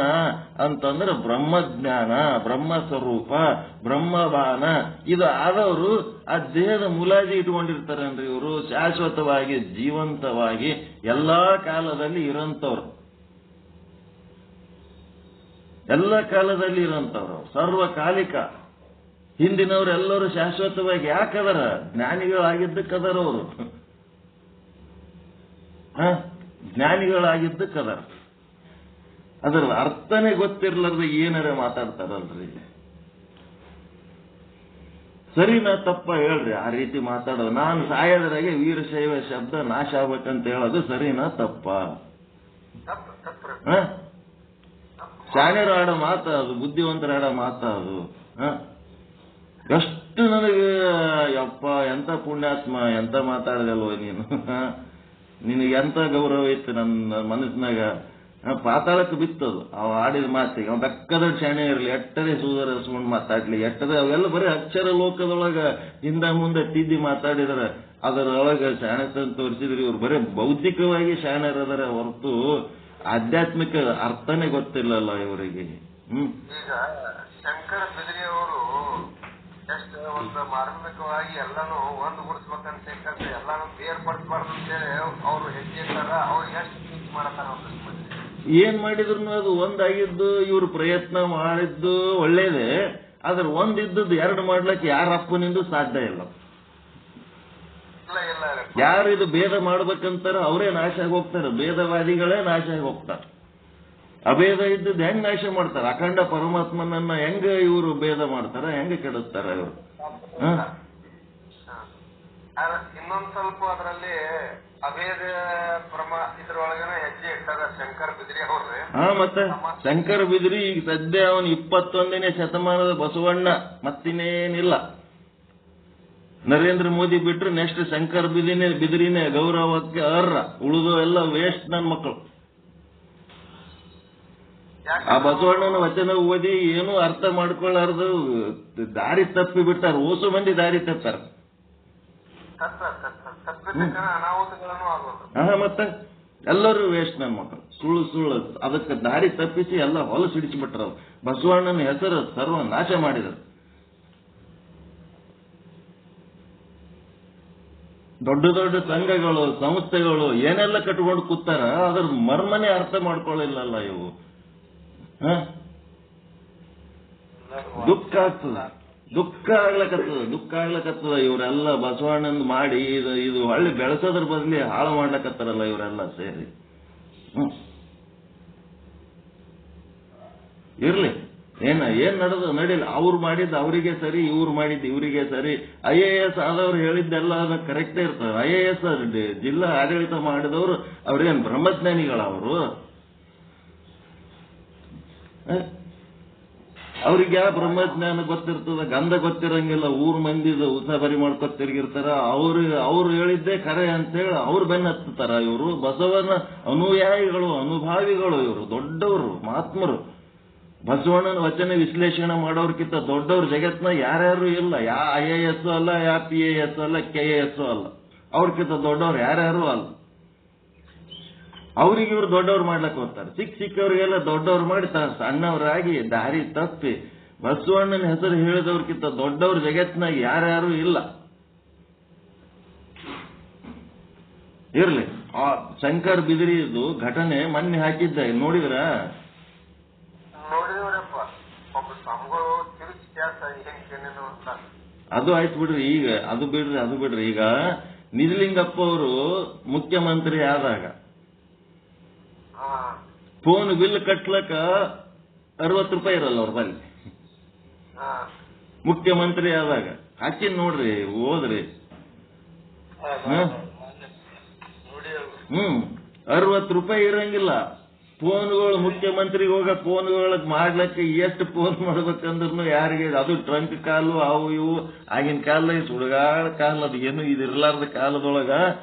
ಅಂತಂದ್ರೆ ಬ್ರಹ್ಮಜ್ಞಾನ, ಬ್ರಹ್ಮ ಸ್ವರೂಪ, ಬ್ರಹ್ಮಭಾನ ಇದು ಆದವರು ಆ ದೇಹದ ಮುಲಾಜಿ ಇಟ್ಕೊಂಡಿರ್ತಾರನ್ರಿ. ಇವರು ಶಾಶ್ವತವಾಗಿ ಜೀವಂತವಾಗಿ ಎಲ್ಲಾ ಕಾಲದಲ್ಲಿ ಇರೋಂಥವ್ರು, ಎಲ್ಲ ಕಾಲದಲ್ಲಿ ಇರೋಂಥವ್ರು, ಸರ್ವಕಾಲಿಕ. ಹಿಂದಿನವರೆಲ್ಲರೂ ಶಾಶ್ವತವಾಗಿ ಯಾಕದರ? ಜ್ಞಾನಿಗಳಾಗಿದ್ದಕ್ಕದರ ಅವರು, ಜ್ಞಾನಿಗಳಾಗಿದ್ದಕ್ಕದರ. ಅದರ ಅರ್ಥನೇ ಗೊತ್ತಿರ್ಲಾರ್ದ ಏನಾರ ಮಾತಾಡ್ತಾರಲ್ರಿ. ಸರಿನಾ ತಪ್ಪ ಹೇಳ್ರಿ ಆ ರೀತಿ ಮಾತಾಡೋದು? ನಾನು ಸಾಯೋದ್ರಾಗೆ ವೀರಶೈವ ಶಬ್ದ ನಾಶ ಆಗ್ಬೇಕಂತ ಹೇಳೋದು ಸರಿನಾ ತಪ್ಪ? ಶಾಣ್ಯರು ಆಡೋ ಮಾತ ಅದು, ಬುದ್ಧಿವಂತರ ಆಡೋ ಮಾತ ಅದು. ಎಷ್ಟು ನನಗೆ ಯಪ್ಪ ಎಂತ ಪುಣ್ಯಾತ್ಮ, ಎಂತ ಮಾತಾಡದಲ್ವ ನೀನು, ನಿನಗೆ ಎಂತ ಗೌರವ ಇತ್ತು ನನ್ನ ಮನಸ್ಸಿನಾಗ. ಪಾತಾಳಕ್ಕೆ ಬಿತ್ತದು ಅವ ಆಡಿದ ಮಾತಿಗೆ. ಅವ ಬೆಕ್ಕದ ಶಾಣೆ ಇರಲಿ, ಎಟ್ಟರೆ ಸುಧಾರಿಸ್ಕೊಂಡು ಮಾತಾಡ್ಲಿ, ಎಟ್ಟರೆ ಅವೆಲ್ಲ ಬರೀ ಅಕ್ಷರ ಲೋಕದೊಳಗ ಹಿಂದ ಮುಂದೆ ತಿದ್ದಿ ಮಾತಾಡಿದಾರೆ. ಅದರೊಳಗೆ ಶಾಣೆತನ ತೋರಿಸಿದ್ರಿ. ಇವ್ರು ಬರೀ ಬೌದ್ಧಿಕವಾಗಿ ಶಾಣೆರದಾರೆ ಹೊರತು ಆಧ್ಯಾತ್ಮಿಕ ಅರ್ಥನೇ ಗೊತ್ತಿಲ್ಲಲ್ಲ ಇವರಿಗೆ. ಈಗ ಶಂಕರ ಬಿದರಿ ಅವರು ಎಷ್ಟು ಒಂದು ಮಾರ್ಮಿಕವಾಗಿ ಎಲ್ಲಾನು ಒಂದುಗೂಡಿಸ್ಬೇಕಂತ ಎಲ್ಲಾನು ಬೇರ್ಪಡಿಸಬಾರ್ದು ಅಂತೇಳಿ ಅವ್ರು ಹೆಜ್ಜೆ ಇಟ್ಟಾರ. ಅವ್ರಿಗೆ ಎಷ್ಟು ಟೀಚ್ ಮಾಡತಾರ? ಏನ್ ಮಾಡಿದ್ರು ಅದು ಒಂದಾಗಿದ್ದು, ಇವ್ರು ಪ್ರಯತ್ನ ಮಾಡಿದ್ದು ಒಳ್ಳೇದೇ. ಆದ್ರೆ ಒಂದಿದ್ದದ್ದು ಎರಡು ಮಾಡ್ಲಿಕ್ಕೆ ಯಾರ ಅಪ್ಪನಿಂದ ಸಾಧ್ಯ ಇಲ್ಲ. ಯಾರು ಇದು ಭೇದ ಮಾಡ್ಬೇಕಂತಾರ ಅವರೇ ನಾಶ ಆಗಿ ಹೋಗ್ತಾರೆ. ಭೇದವಾದಿಗಳೇ ನಾಶ ಆಗಿ ಹೋಗ್ತಾರೆ. ಅಭೇದ ಇದ್ದದ್ದು ಹೆಂಗ್ ನಾಶ ಮಾಡ್ತಾರ? ಅಖಂಡ ಪರಮಾತ್ಮನನ್ನ ಹೆಂಗ ಇವರು ಭೇದ ಮಾಡ್ತಾರ, ಹೆಂಗ ಕೆಡಿಸ್ತಾರ ಇವರು? ಇನ್ನೊಂದ್ ಸ್ವಲ್ಪ ಅದರಲ್ಲಿ ಅಭೇದ ಇದ್ರೊಳಗನೆ ಹೆಜ್ಜೆ ಇಟ್ಟಾರ ಶಂಕರ ಬಿದ್ರಿ ಅವ್ರಿ. ಮತ್ತೆ ಶಂಕರ ಬಿದ್ರಿ ಈಗ ಸದ್ಯ ಅವನು 21ನೇ ಶತಮಾನದ ಬಸವಣ್ಣ, ಮತ್ತಿನ್ನೇನಿಲ್ಲ. ನರೇಂದ್ರ ಮೋದಿ ಬಿಟ್ರೆ ನೆಕ್ಸ್ಟ್ ಶಂಕರ ಬಿದ್ರಿನೇ ಗೌರವಕ್ಕೆ ಅರ್ಹ. ಉಳಿದು ಎಲ್ಲ ವೇಸ್ಟ್ ನನ್ನ ಮಕ್ಕಳು. ಆ ಬಸವಣ್ಣನ ವಚನ ಓದಿ ಏನೂ ಅರ್ಥ ಮಾಡ್ಕೊಳ್ಳಾರ್ದು ದಾರಿ ತಪ್ಪಿ ಬಿಟ್ಟಾರ. ಓಸು ಮಂದಿ ದಾರಿ ತಪ್ಪಾರ. ಮತ್ತೆ ಎಲ್ಲರೂ ವೇಸ್ಟ್ ನನ್ನ ಮಕ್ಕಳು, ಸುಳ್ಳು ಅದಕ್ಕೆ ದಾರಿ ತಪ್ಪಿಸಿ ಎಲ್ಲ ಹೊಲಸು ಹಿಡಿಸಿಬಿಟ್ರ. ಬಸವಣ್ಣನ ಹೆಸರು ಸರ್ವ ನಾಶ ಮಾಡಿದರು. ದೊಡ್ಡ ದೊಡ್ಡ ಸಂಘಗಳು, ಸಂಸ್ಥೆಗಳು ಏನೆಲ್ಲ ಕಟ್ಕೊಂಡು ಕೂತಾರ, ಅದ್ರ ಮರ್ಮನೆ ಅರ್ಥ ಮಾಡ್ಕೊಳ್ಳಿಲ್ಲಲ್ಲ ಇವು. ದುಃಖ ಆಗ್ಲಕತ್ತದ. ಇವರೆಲ್ಲ ಬಸವಣ್ಣಂದು ಮಾಡಿ ಇದು ಹಳ್ಳಿ ಬೆಳೆಸೋದ್ರ ಬದಲಿ ಹಾಳು ಮಾಡ್ಲಕತ್ತಾರಲ್ಲ ಇವರೆಲ್ಲ ಸೇರಿ. ಇರ್ಲಿ, ಏನ್ ನಡಿಲ್ಲ. ಅವ್ರು ಮಾಡಿದ್ದು ಅವರಿಗೆ ಸರಿ, ಇವ್ರು ಮಾಡಿದ್ದು ಇವರಿಗೆ ಸರಿ. IAS ಆದವ್ರು ಹೇಳಿದ್ದೆಲ್ಲ ಕರೆಕ್ಟೇ ಇರ್ತದೆ. IAS ಜಿಲ್ಲಾ ಆಡಳಿತ ಮಾಡಿದವರು ಅವ್ರೇನ್ ಬ್ರಹ್ಮಜ್ಞಾನಿಗಳ ಅವರು? ಅವ್ರಿಗೆ ಯಾವ ಬ್ರಹ್ಮಜ್ಞಾನ ಗೊತ್ತಿರ್ತದ? ಗಂಧ ಗೊತ್ತಿರಂಗಿಲ್ಲ. ಊರ್ ಮಂದಿದ ಉಸಾಬರಿ ಮಾಡ್ಕೊತ ತಿರುಗಿರ್ತಾರ. ಅವ್ರು ಹೇಳಿದ್ದೇ ಕರೆ ಅಂತೇಳಿ ಅವ್ರು ಬೆನ್ನ ಹತ್ತಾರ. ಇವರು ಬಸವನ ಅನುಯಾಯಿಗಳು, ಅನುಭಾವಿಗಳು. ಇವರು ದೊಡ್ಡವರು, ಮಹಾತ್ಮರು. ಬಸವಣ್ಣನ ವಚನ ವಿಶ್ಲೇಷಣೆ ಮಾಡೋರ್ಕಿಂತ ದೊಡ್ಡವ್ರ ಜಗತ್ನ ಯಾರ್ಯಾರು ಇಲ್ಲ. ಯಾ IAS ಅಲ್ಲ, ಯಾ PAS ಅಲ್ಲ, KAS ಅಲ್ಲ. ಅವ್ರಕ್ಕಿಂತ ದೊಡ್ಡವ್ರು ಯಾರ್ಯಾರು ಅಲ್ಲ. ಅವ್ರಿಗೆ ಇವ್ರು ದೊಡ್ಡವ್ರು ಮಾಡ್ಲಕ್ ಹೋಗ್ತಾರೆ. ಸಿಕ್ಕವ್ರಿಗೆಲ್ಲ ದೊಡ್ಡವ್ರು ಮಾಡಿ ಸಣ್ಣವರಾಗಿ ದಾರಿ ತಪ್ಪಿ ಬಸವಣ್ಣನ ಹೆಸರು ಹೇಳಿದವ್ರಕ್ಕಿಂತ ದೊಡ್ಡವ್ರ ಜಗತ್ನಾಗ ಯಾರ್ಯಾರು ಇಲ್ಲ. ಇರ್ಲಿ, ಆ ಶಂಕರ್ ಬಿದಿರಿದು ಘಟನೆ ಮೊನ್ನೆ ಹಾಕಿದ್ದ, ನೋಡಿದ್ರ? ಅದು ಆಯ್ತು ಬಿಡ್ರಿ. ಈಗ ಅದು ಬಿಡ್ರಿ. ಈಗ ನಿಜಲಿಂಗಪ್ಪ ಅವರು ಮುಖ್ಯಮಂತ್ರಿ ಆದಾಗ ಫೋನ್ ಬಿಲ್ ಕಟ್ಲಕ್ಕ 60 ರೂಪಾಯಿ ಇರಲ್ಲ ಅವ್ರ ಬಲ್ಲಿ. ಮುಖ್ಯಮಂತ್ರಿ ಆದಾಗ ಹಾಕಿ ನೋಡ್ರಿ, ಓದ್ರಿ. 60 ರೂಪಾಯಿ ಇರಂಗಿಲ್ಲ. ಫೋನ್ಗಳು ಮುಖ್ಯಮಂತ್ರಿಗೆ ಹೋಗ ಫೋನ್ಗಳಿಗೆ ಮಾಡ್ಲಿಕ್ಕೆ ಎಷ್ಟು ಫೋನ್ ಮಾಡ್ಬೇಕಂದ್ರೂ ಯಾರಿಗೆ, ಅದು ಟ್ರಂಕ್ ಕಾಲು ಅವು ಇವು. ಆಗಿನ ಕಾಲದಾಗ ಸುಡುಗಾಳ ಕಾಲ, ಅದು ಏನು ಇದಿರ್ಲಾರ್ದ ಕಾಲದೊಳಗ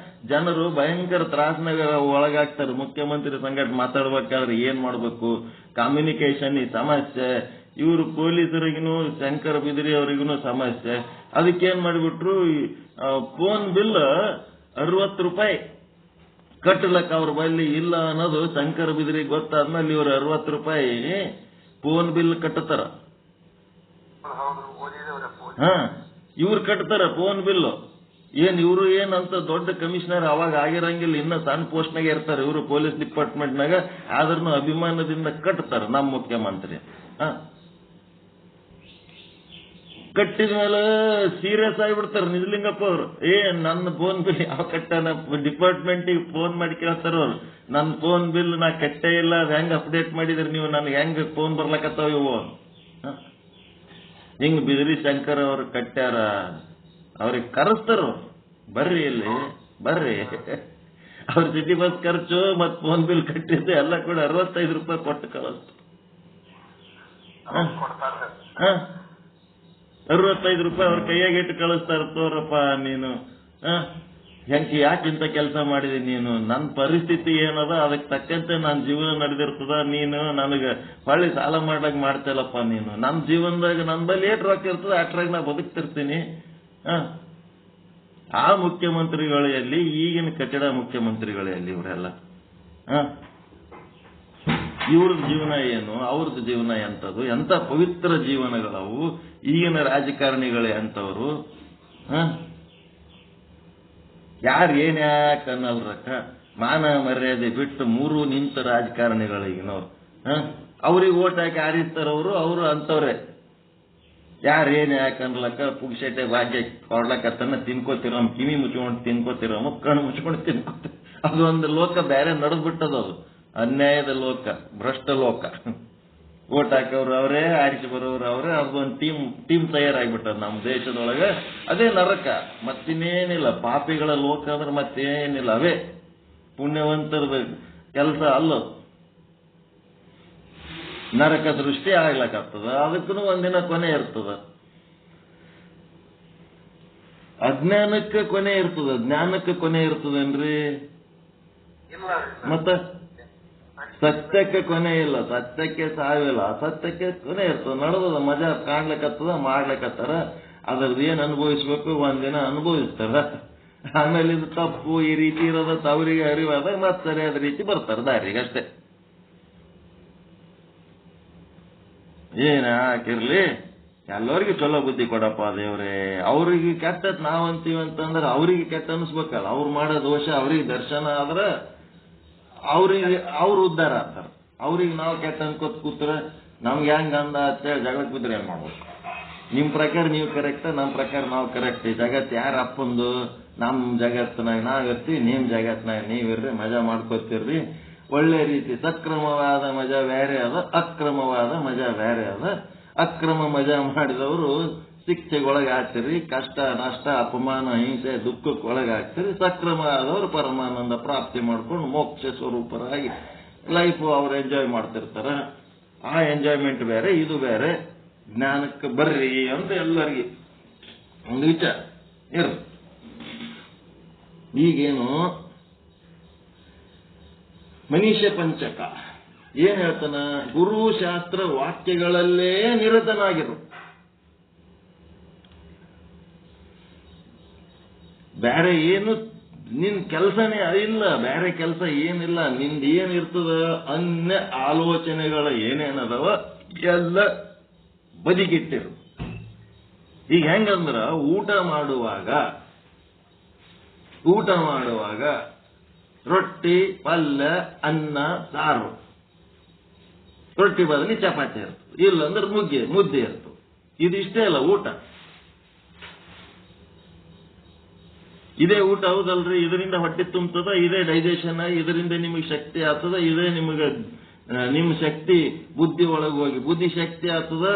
ಜನರು ಭಯಂಕರ ತ್ರಾಸನಾಗ ಒಳಗಾಗ್ತಾರೆ. ಮುಖ್ಯಮಂತ್ರಿ ಸಂಗಟ ಮಾತಾಡ್ಬೇಕಾದ್ರೆ ಏನ್ ಮಾಡ್ಬೇಕು, ಕಮ್ಯುನಿಕೇಶನ್ ಸಮಸ್ಯೆ, ಇವರು ಪೊಲೀಸರಿಗೂ ಶಂಕರ ಬಿದಿರಿ ಅವರಿಗೂ ಸಮಸ್ಯೆ. ಅದಕ್ಕೇನ್ ಮಾಡಿಬಿಟ್ರು, ಫೋನ್ ಬಿಲ್ 60 ರೂಪಾಯಿ ಕಟ್ಟಲಕ್ಕ ಅವ್ರ ಬಳಿ ಇಲ್ಲ ಅನ್ನೋದು ಶಂಕರ ಬಿದಿರಿ ಗೊತ್ತಾದ್ಮೇಲೆ ಇವ್ರು 60 ರೂಪಾಯಿ ಫೋನ್ ಬಿಲ್ ಕಟ್ಟತಾರ. ಇವ್ರು ಕಟ್ತಾರ ಫೋನ್ ಬಿಲ್. ಇವರು ಏನಂತ ದೊಡ್ಡ ಕಮಿಷನರ್ ಅವಾಗ ಆಗಿರಂಗಿಲ್ಲ, ಇನ್ನ ಸಣ್ಣ ಪೋಸ್ಟ್ನಾಗ ಇರ್ತಾರೆ ಇವರು ಪೊಲೀಸ್ ಡಿಪಾರ್ಟ್ಮೆಂಟ್ನಾಗ. ಆದ್ರೂ ಅಭಿಮಾನದಿಂದ ಕಟ್ತಾರ ನಮ್ಮ ಮುಖ್ಯಮಂತ್ರಿ. ಕಟ್ಟಿದ ಮೇಲೆ ಸೀರಿಯಸ್ ಆಗಿಬಿಡ್ತಾರ ನಿಜಲಿಂಗಪ್ಪ ಅವರು. ನನ್ನ ಫೋನ್ ಬಿಲ್ ಯಾವ ಕಟ್ಟಾನ, ಡಿಪಾರ್ಟ್ಮೆಂಟಿಗೆ ಫೋನ್ ಮಾಡಿ ಕೇಳ್ತಾರ ಅವ್ರು, ನನ್ನ ಫೋನ್ ಬಿಲ್ ನಾ ಕಟ್ಟೇ ಇಲ್ಲ, ಅದ್ ಹೆಂಗ್ ಅಪ್ಡೇಟ್ ಮಾಡಿದ್ರಿ ನೀವು, ನನ್ಗೆ ಹೆಂಗ್ ಫೋನ್ ಬರ್ಲಕತ್ತಾವ ಇವು. ಹಿಂಗ್ ಬಿದಿರಿ ಶಂಕರ್ ಅವ್ರು ಕಟ್ಟ್ಯಾರ. ಅವ್ರಿಗೆ ಕರೆಸ್ತಾರ, ಬರ್ರಿ ಇಲ್ಲಿ ಬರ್ರಿ. ಅವ್ರ ಸಿಟಿ ಬಸ್ ಖರ್ಚು ಮತ್ ಫೋನ್ ಬಿಲ್ ಕಟ್ಟಿದ್ದು ಎಲ್ಲ ಕೂಡ 65 ರೂಪಾಯಿ ಕೊಟ್ಟು ಕಳಿಸ್ತು. 65 ರೂಪಾಯಿ ಅವ್ರ ಕೈಯಾಗ ಇಟ್ಟು ಕಳಿಸ್ತಾರ. ತೋರಪ್ಪ ನೀನು ಯಾಕಿಂತ ಕೆಲಸ ಮಾಡಿದಿ ನೀನು, ನನ್ನ ಪರಿಸ್ಥಿತಿ ಏನದ ಅದಕ್ಕೆ ತಕ್ಕಂತೆ ನನ್ನ ಜೀವನ ನಡೆದಿರ್ತದ, ನೀನು ನನಗೆ ಹೊಳ್ಳಿ ಸಾಲ ಮಾಡ್ದಾಗ ಮಾಡ್ತೇಲಪ್ಪ ನೀನು. ನನ್ನ ಜೀವನದಾಗ ನನ್ನ ಬಳಿ ಏಟ್ ರೊಕ್ಕ ಇರ್ತದ ಅಟ್ರಾಗ ನಾ ಬದುಕ್ತಿರ್ತೀನಿ. ಆ ಮುಖ್ಯಮಂತ್ರಿಗಳಲ್ಲಿ ಈಗಿನ ಕಟ್ಟಡ ಮುಖ್ಯಮಂತ್ರಿಗಳಲ್ಲಿ ಇವರೆಲ್ಲ ಇವ್ರದ್ದು ಜೀವನ ಏನು, ಅವ್ರದ್ದು ಜೀವನ ಎಂಥದ್ದು, ಎಂಥ ಪವಿತ್ರ ಜೀವನಗಳವು. ಈಗಿನ ರಾಜಕಾರಣಿಗಳೇ ಅಂತವ್ರು. ಯಾರು ಏನ್ ಯಾಕೆ ಅನ್ನಲ್ರಕ್ಕ, ಮಾನ ಮರ್ಯಾದೆ ಬಿಟ್ಟು ಮೂರು ನಿಂತ ರಾಜಕಾರಣಿಗಳಿಗಿನವ್ರು. ಅವ್ರಿಗೆ ಓಟ್ ಹಾಕಿ ಆರಿಸ್ತಾರವ್ರು, ಅವರು ಅಂತವ್ರೆ. ಯಾರು ಏನ್ ಯಾಕೆ ಅನ್ಲಕ್ಕ, ಪುಗ್ಸೆಟ್ಟೆ ಭಾಗ್ಯ ಕೊಡ್ಲಕ್ಕತ್ತನ್ನ ತಿನ್ಕೋತಿರಮ್, ಕಿವಿ ಮುಚ್ಕೊಂಡು ತಿನ್ಕೋತಿರಮ್ಮ, ಕಣ್ಣು ಮುಚ್ಕೊಂಡು ತಿನ್ಕೋತಿ. ಅದೊಂದು ಲೋಕ ಬೇರೆ ನಡೆದ್ಬಿಟ್ಟದದು, ಅನ್ಯಾಯದ ಲೋಕ, ಭ್ರಷ್ಟ ಲೋಕ. ಓಟ್ ಹಾಕೋರು ಅವರೇ, ಆರಿಸಿ ಬರೋರು ಅವರೇ, ಅದೊಂದು ಟೀಮ್ ತಯಾರಾಗ್ಬಿಟ್ಟದ ನಮ್ಮ ದೇಶದೊಳಗೆ. ಅದೇ ನರಕ, ಮತ್ತಿನ್ನೇನಿಲ್ಲ. ಪಾಪಿಗಳ ಲೋಕ ಅಂದ್ರೆ ಮತ್ತೇನಿಲ್ಲ, ಅವೇ ಪುಣ್ಯವಂತರದ ಕೆಲಸ ಅಲ್ಲ. ನರಕ ಸೃಷ್ಟಿ ಆಗ್ಲಕ್ಕತ್ತದ, ಅದಕ್ಕೂ ಒಂದಿನ ಕೊನೆ ಇರ್ತದ. ಅಜ್ಞಾನಕ್ಕೆ ಕೊನೆ ಇರ್ತದ, ಜ್ಞಾನಕ್ಕೆ ಕೊನೆ ಇರ್ತದೇನ್ರಿ? ಮತ್ತ ಸತ್ಯಕ್ಕೆ ಕೊನೆ ಇಲ್ಲ, ಸತ್ಯಕ್ಕೆ ಸಾವಿಲ್ಲ, ಅಸತ್ಯಕ್ಕೆ ಕೊನೆ ಇರ್ತದ. ನಡೆದದ ಮಜಾ ಕಾಣ್ಲಿಕ್ಕತ್ತದ, ಮಾಡ್ಲಿಕ್ಕತ್ತಾರ, ಅದ್ರದ್ದು ಏನ್ ಅನುಭವಿಸ್ಬೇಕು ಒಂದಿನ ಅನುಭವಿಸ್ತಾರ. ಆಮೇಲೆ ಇದು ತಪ್ಪು ಈ ರೀತಿ ಇರೋದ ತವರಿಗೆ ಅರಿವಾದಾಗ ಮತ್ತೆ ಸರಿಯಾದ ರೀತಿ ಬರ್ತಾರ ದಾರಿಗೆ ಅಷ್ಟೇ. ಏನ ಹಾಕಿರ್ಲಿ, ಎಲ್ಲರಿಗೂ ಚಲೋ ಬುದ್ಧಿ ಕೊಡಪ್ಪ ದೇವ್ರೆ. ಅವ್ರಿಗೆ ಕೆಟ್ಟದ್ ನಾವ್ ಅಂತೀವಿ ಅಂತಂದ್ರೆ ಅವ್ರಿಗೆ ಕೆಟ್ಟ ಅನ್ಸ್ಬೇಕಲ್ಲ. ಅವ್ರು ಮಾಡೋ ದೋಷ ಅವ್ರಿಗೆ ದರ್ಶನ ಆದ್ರ ಅವ್ರು ಉದ್ಧಾರ ಆಗ್ತಾರ. ಅವ್ರಿಗೆ ನಾವು ಕೆಟ್ಟ ಅನ್ಕೋತ್ ಕೂತ್ರ ನಮ್ಗೆ ಹೆಂಗ ಅಂದ ಅಂತೇಳಿ ಜಗಳಕ್ಕೆ ಬಿದ್ರೆ ಏನ್ ಮಾಡ್ಬೇಕು? ನಿಮ್ ಪ್ರಕಾರ ನೀವು ಕರೆಕ್ಟ್, ನಮ್ ಪ್ರಕಾರ ನಾವು ಕರೆಕ್ಟ್. ಈ ಜಗತ್ ಯಾರ ಅಪ್ಪಂದು? ನಮ್ ಜಗತ್ನಾಗ ನಾವಿರ್ತೀವಿ, ನಿಮ್ ಜಗತ್ನಾಗ ನೀವಿರ್ರಿ, ಮಜಾ ಮಾಡ್ಕೋತಿರ್ರಿ. ಒಳ್ಳೆ ರೀತಿ ಸಕ್ರಮವಾದ ಮಜಾ ಬೇರೆ ಅದ, ಅಕ್ರಮವಾದ ಮಜಾ ಬೇರೆ ಅದ. ಅಕ್ರಮ ಮಜಾ ಮಾಡಿದವರು ಶಿಕ್ಷೆಗೊಳಗಾಗ್ತಿರಿ, ಕಷ್ಟ ನಷ್ಟ ಅಪಮಾನ ಹಿಂಸೆ ದುಃಖಕ್ಕೊಳಗಾಗ್ತಿರಿ. ಸಕ್ರಮ ಆದವರು ಪರಮಾನಂದ ಪ್ರಾಪ್ತಿ ಮಾಡ್ಕೊಂಡು ಮೋಕ್ಷ ಸ್ವರೂಪರಾಗಿ ಲೈಫ್ ಅವ್ರು ಎಂಜಾಯ್ ಮಾಡ್ತಿರ್ತಾರ. ಆ ಎಂಜಾಯ್ಮೆಂಟ್ ಬೇರೆ, ಇದು ಬೇರೆ. ಜ್ಞಾನಕ್ಕೆ ಬರ್ರಿ ಅಂತ ಎಲ್ಲರಿಗೆ ಒಂದು ವಿಚಾರ ಇರು. ಈಗೇನು ಮನೀಷ ಪಂಚಕ ಏನ್ ಹೇಳ್ತಾನ? ಗುರುಶಾಸ್ತ್ರ ವಾಕ್ಯಗಳಲ್ಲೇ ನಿರತನಾಗಿರು. ಬೇರೆ ಏನು ನಿನ್ ಕೆಲಸನೇ ಇಲ್ಲ, ಬೇರೆ ಕೆಲಸ ಏನಿಲ್ಲ. ನಿಂದ ಏನಿರ್ತದ ಅನ್ಯ ಆಲೋಚನೆಗಳ ಏನೇನದವ ಎಲ್ಲ ಬದಿಗಿಟ್ಟಿರು. ಈಗ ಹೆಂಗಂದ್ರ ಊಟ ಮಾಡುವಾಗ ರೊಟ್ಟಿ ಪಲ್ಯ ಅನ್ನ ಸಾರು, ರೊಟ್ಟಿ ಬದಲಿ ಚಪಾತಿ ಇರ್ತದೆ, ಇಲ್ಲಂದ್ರೆ ಮುದ್ದೆ ಇರ್ತದೆ. ಇದಿಷ್ಟೇ ಅಲ್ಲ ಊಟ. ಇದೇ ಊಟ ಹೌದಲ್ರಿ? ಇದರಿಂದ ಹೊಟ್ಟೆ ತುಂಬತದ, ಇದೇ ಡೈಜೆಷನ್, ಇದರಿಂದ ನಿಮಗೆ ಶಕ್ತಿ ಆಗ್ತದ, ಇದೇ ನಿಮಗೆ ನಿಮ್ಮ ಶಕ್ತಿ ಬುದ್ಧಿ ಒಳಗೆ ಹೋಗಿ ಬುದ್ಧಿ ಶಕ್ತಿ ಆಗ್ತದ,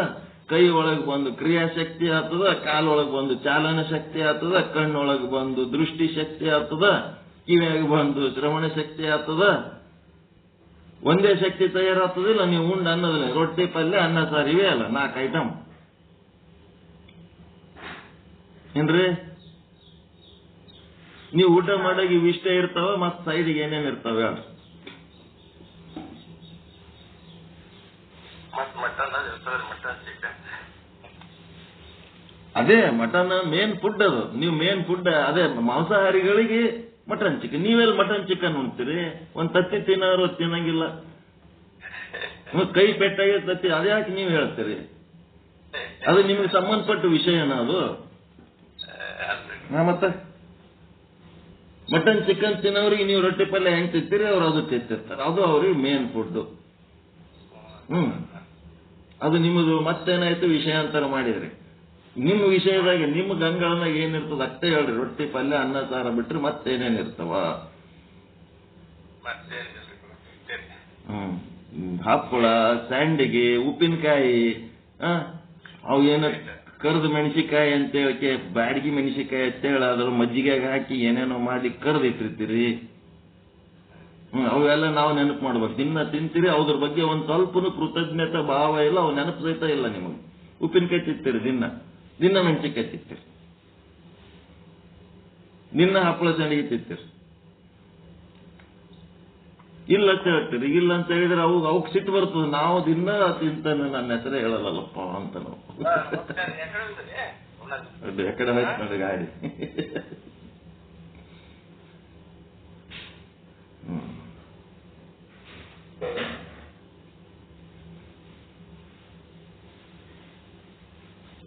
ಕೈ ಒಳಗೆ ಬಂದು ಕ್ರಿಯಾಶಕ್ತಿ ಆಗ್ತದ, ಕಾಲೊಳಗೆ ಬಂದು ಚಾಲನ ಶಕ್ತಿ ಆಗ್ತದ, ಕಣ್ಣೊಳಗೆ ಬಂದು ದೃಷ್ಟಿ ಶಕ್ತಿ ಆಗ್ತದ, ಕಿವಿಯಾಗಿ ಬಂದು ಶ್ರವಣ ಶಕ್ತಿ ಆಗ್ತದ. ಒಂದೇ ಶಕ್ತಿ ತಯಾರಾಗ್ತದಿಲ್ಲ ನೀವು ಉಂಡ ಅನ್ನೋದಿಲ್ಲ. ರೊಟ್ಟಿ ಪಲ್ಯ ಅನ್ನ ಸಾರು ಇವೇ ಅಲ್ಲ 4 ಐಟಮ್ ಏನ್ರಿ? ನೀವು ಊಟ ಮಾಡಾಗ ಇವಿಷ್ಟ ಇರ್ತಾವ, ಮತ್ ಸೈಡ್ಗೆ ಏನೇನ್ ಇರ್ತಾವ? ಮತ್ ಮಟನ್ ಇರ್ತದ್ರಿ, ಮಟನ್ ಚಿಕನ್. ಅದೇ ಮಟನ್ ಮೇನ್ ಫುಡ್ ಅದು. ನೀವು ಮೇನ್ ಫುಡ್ ಅದೇ ಮಾಂಸಾಹಾರಿಗಳಿಗೆ ಮಟನ್ ಚಿಕನ್. ನೀವೆಲ್ಲ ಮಟನ್ ಚಿಕನ್ ಉಣ್ತೀರಿ? ಒಂದ್ ತತ್ತಿ ತಿನ್ನೋರು ತಿನ್ನಂಗಿಲ್ಲ. ಕೈ ಪೆಟ್ಟಾಗಿ ತತ್ತಿ ಅದ್ಯಾಕೆ ನೀವು ಹೇಳ್ತೀರಿ? ಅದು ನಿಮಗೆ ಸಂಬಂಧಪಟ್ಟ ವಿಷಯನ ಅದು? ಮತ್ತೆ ಮಟನ್ ಚಿಕನ್ ತಿನ್ನೋರಿಗೆ ನೀವು ರೊಟ್ಟಿ ಪಲ್ಯ ಹೆಂಗ್ ತಿಂತೀರಿ, ಅವ್ರು ಅದು ತಿಂತಿರ್ತಾರೆ. ಅದು ಅವ್ರಿಗೆ ಮೇನ್ ಫುಡ್. ಅದು ನಿಮ್ಮದು ಮತ್ತೇನಾಯ್ತು ವಿಷಯಾಂತರ ಮಾಡಿದ್ರಿ. ನಿಮ್ಮ ವಿಷಯದಾಗ ನಿಮ್ಮ ಗಂಗಳನ್ನಾಗ ಏನಿರ್ತದ ಅಷ್ಟೇ ಹೇಳ್ರಿ. ರೊಟ್ಟಿ ಪಲ್ಯ ಅನ್ನ ಸಾರ ಬಿಟ್ರೆ ಮತ್ತೇನೇನಿರ್ತವ? ಹಪ್ಪಳ, ಸ್ಯಾಂಡಿಗೆ, ಉಪ್ಪಿನಕಾಯಿ, ಅವು ಏನ ಕರ್ದು ಮೆಣಸಿಕಾಯಿ ಅಂತೇಳಕ್ಕೆ ಬ್ಯಾಡಗಿ ಮೆಣಸಿಕಾಯಿ ಅಂತೇಳಿ ಅದ್ರ ಮಜ್ಜಿಗೆಗೆ ಹಾಕಿ ಏನೇನೋ ಮಾಡಿ ಕರ್ದಿಟ್ಟಿರ್ತೀರಿ. ಅವೆಲ್ಲ ನಾವು ನೆನಪು ಮಾಡ್ಬೇಕು. ದಿನ ತಿಂತೀರಿ, ಅದ್ರ ಬಗ್ಗೆ ಒಂದ್ ಸ್ವಲ್ಪನೂ ಕೃತಜ್ಞತೆ ಭಾವ ಇಲ್ಲ, ಅವು ನೆನಪು ಸಹಿತ ಇಲ್ಲ ನಿಮಗೆ. ಉಪ್ಪಿನಕಾಯಿ ತಿಂತೀರಿ, ದಿನ ಮೆಣಸಿಕಾಯಿ ತಿಂತೀರಿ, ದಿನ ಹಪ್ಪಳ ಸಂಡಿಗೆ ತಿಂತೀರಿ. ಇಲ್ಲ ಅಂತ ಹೇಳ್ತೀರಿ. ಇಲ್ಲ ಅಂತ ಹೇಳಿದ್ರೆ ಅವಕ್ ಸಿಟ್ಟು ಬರ್ತದೆ. ನಾವು ದಿನ ತಿಂತಾನೆ, ನನ್ನ ಹೆಸರೇ ಹೇಳಲ್ಲಪ್ಪ ಅಂತ ನಾವು. ಎಕಡೆ ಹೋಯ್ತು ನೋಡಿ ಗಾಡಿ.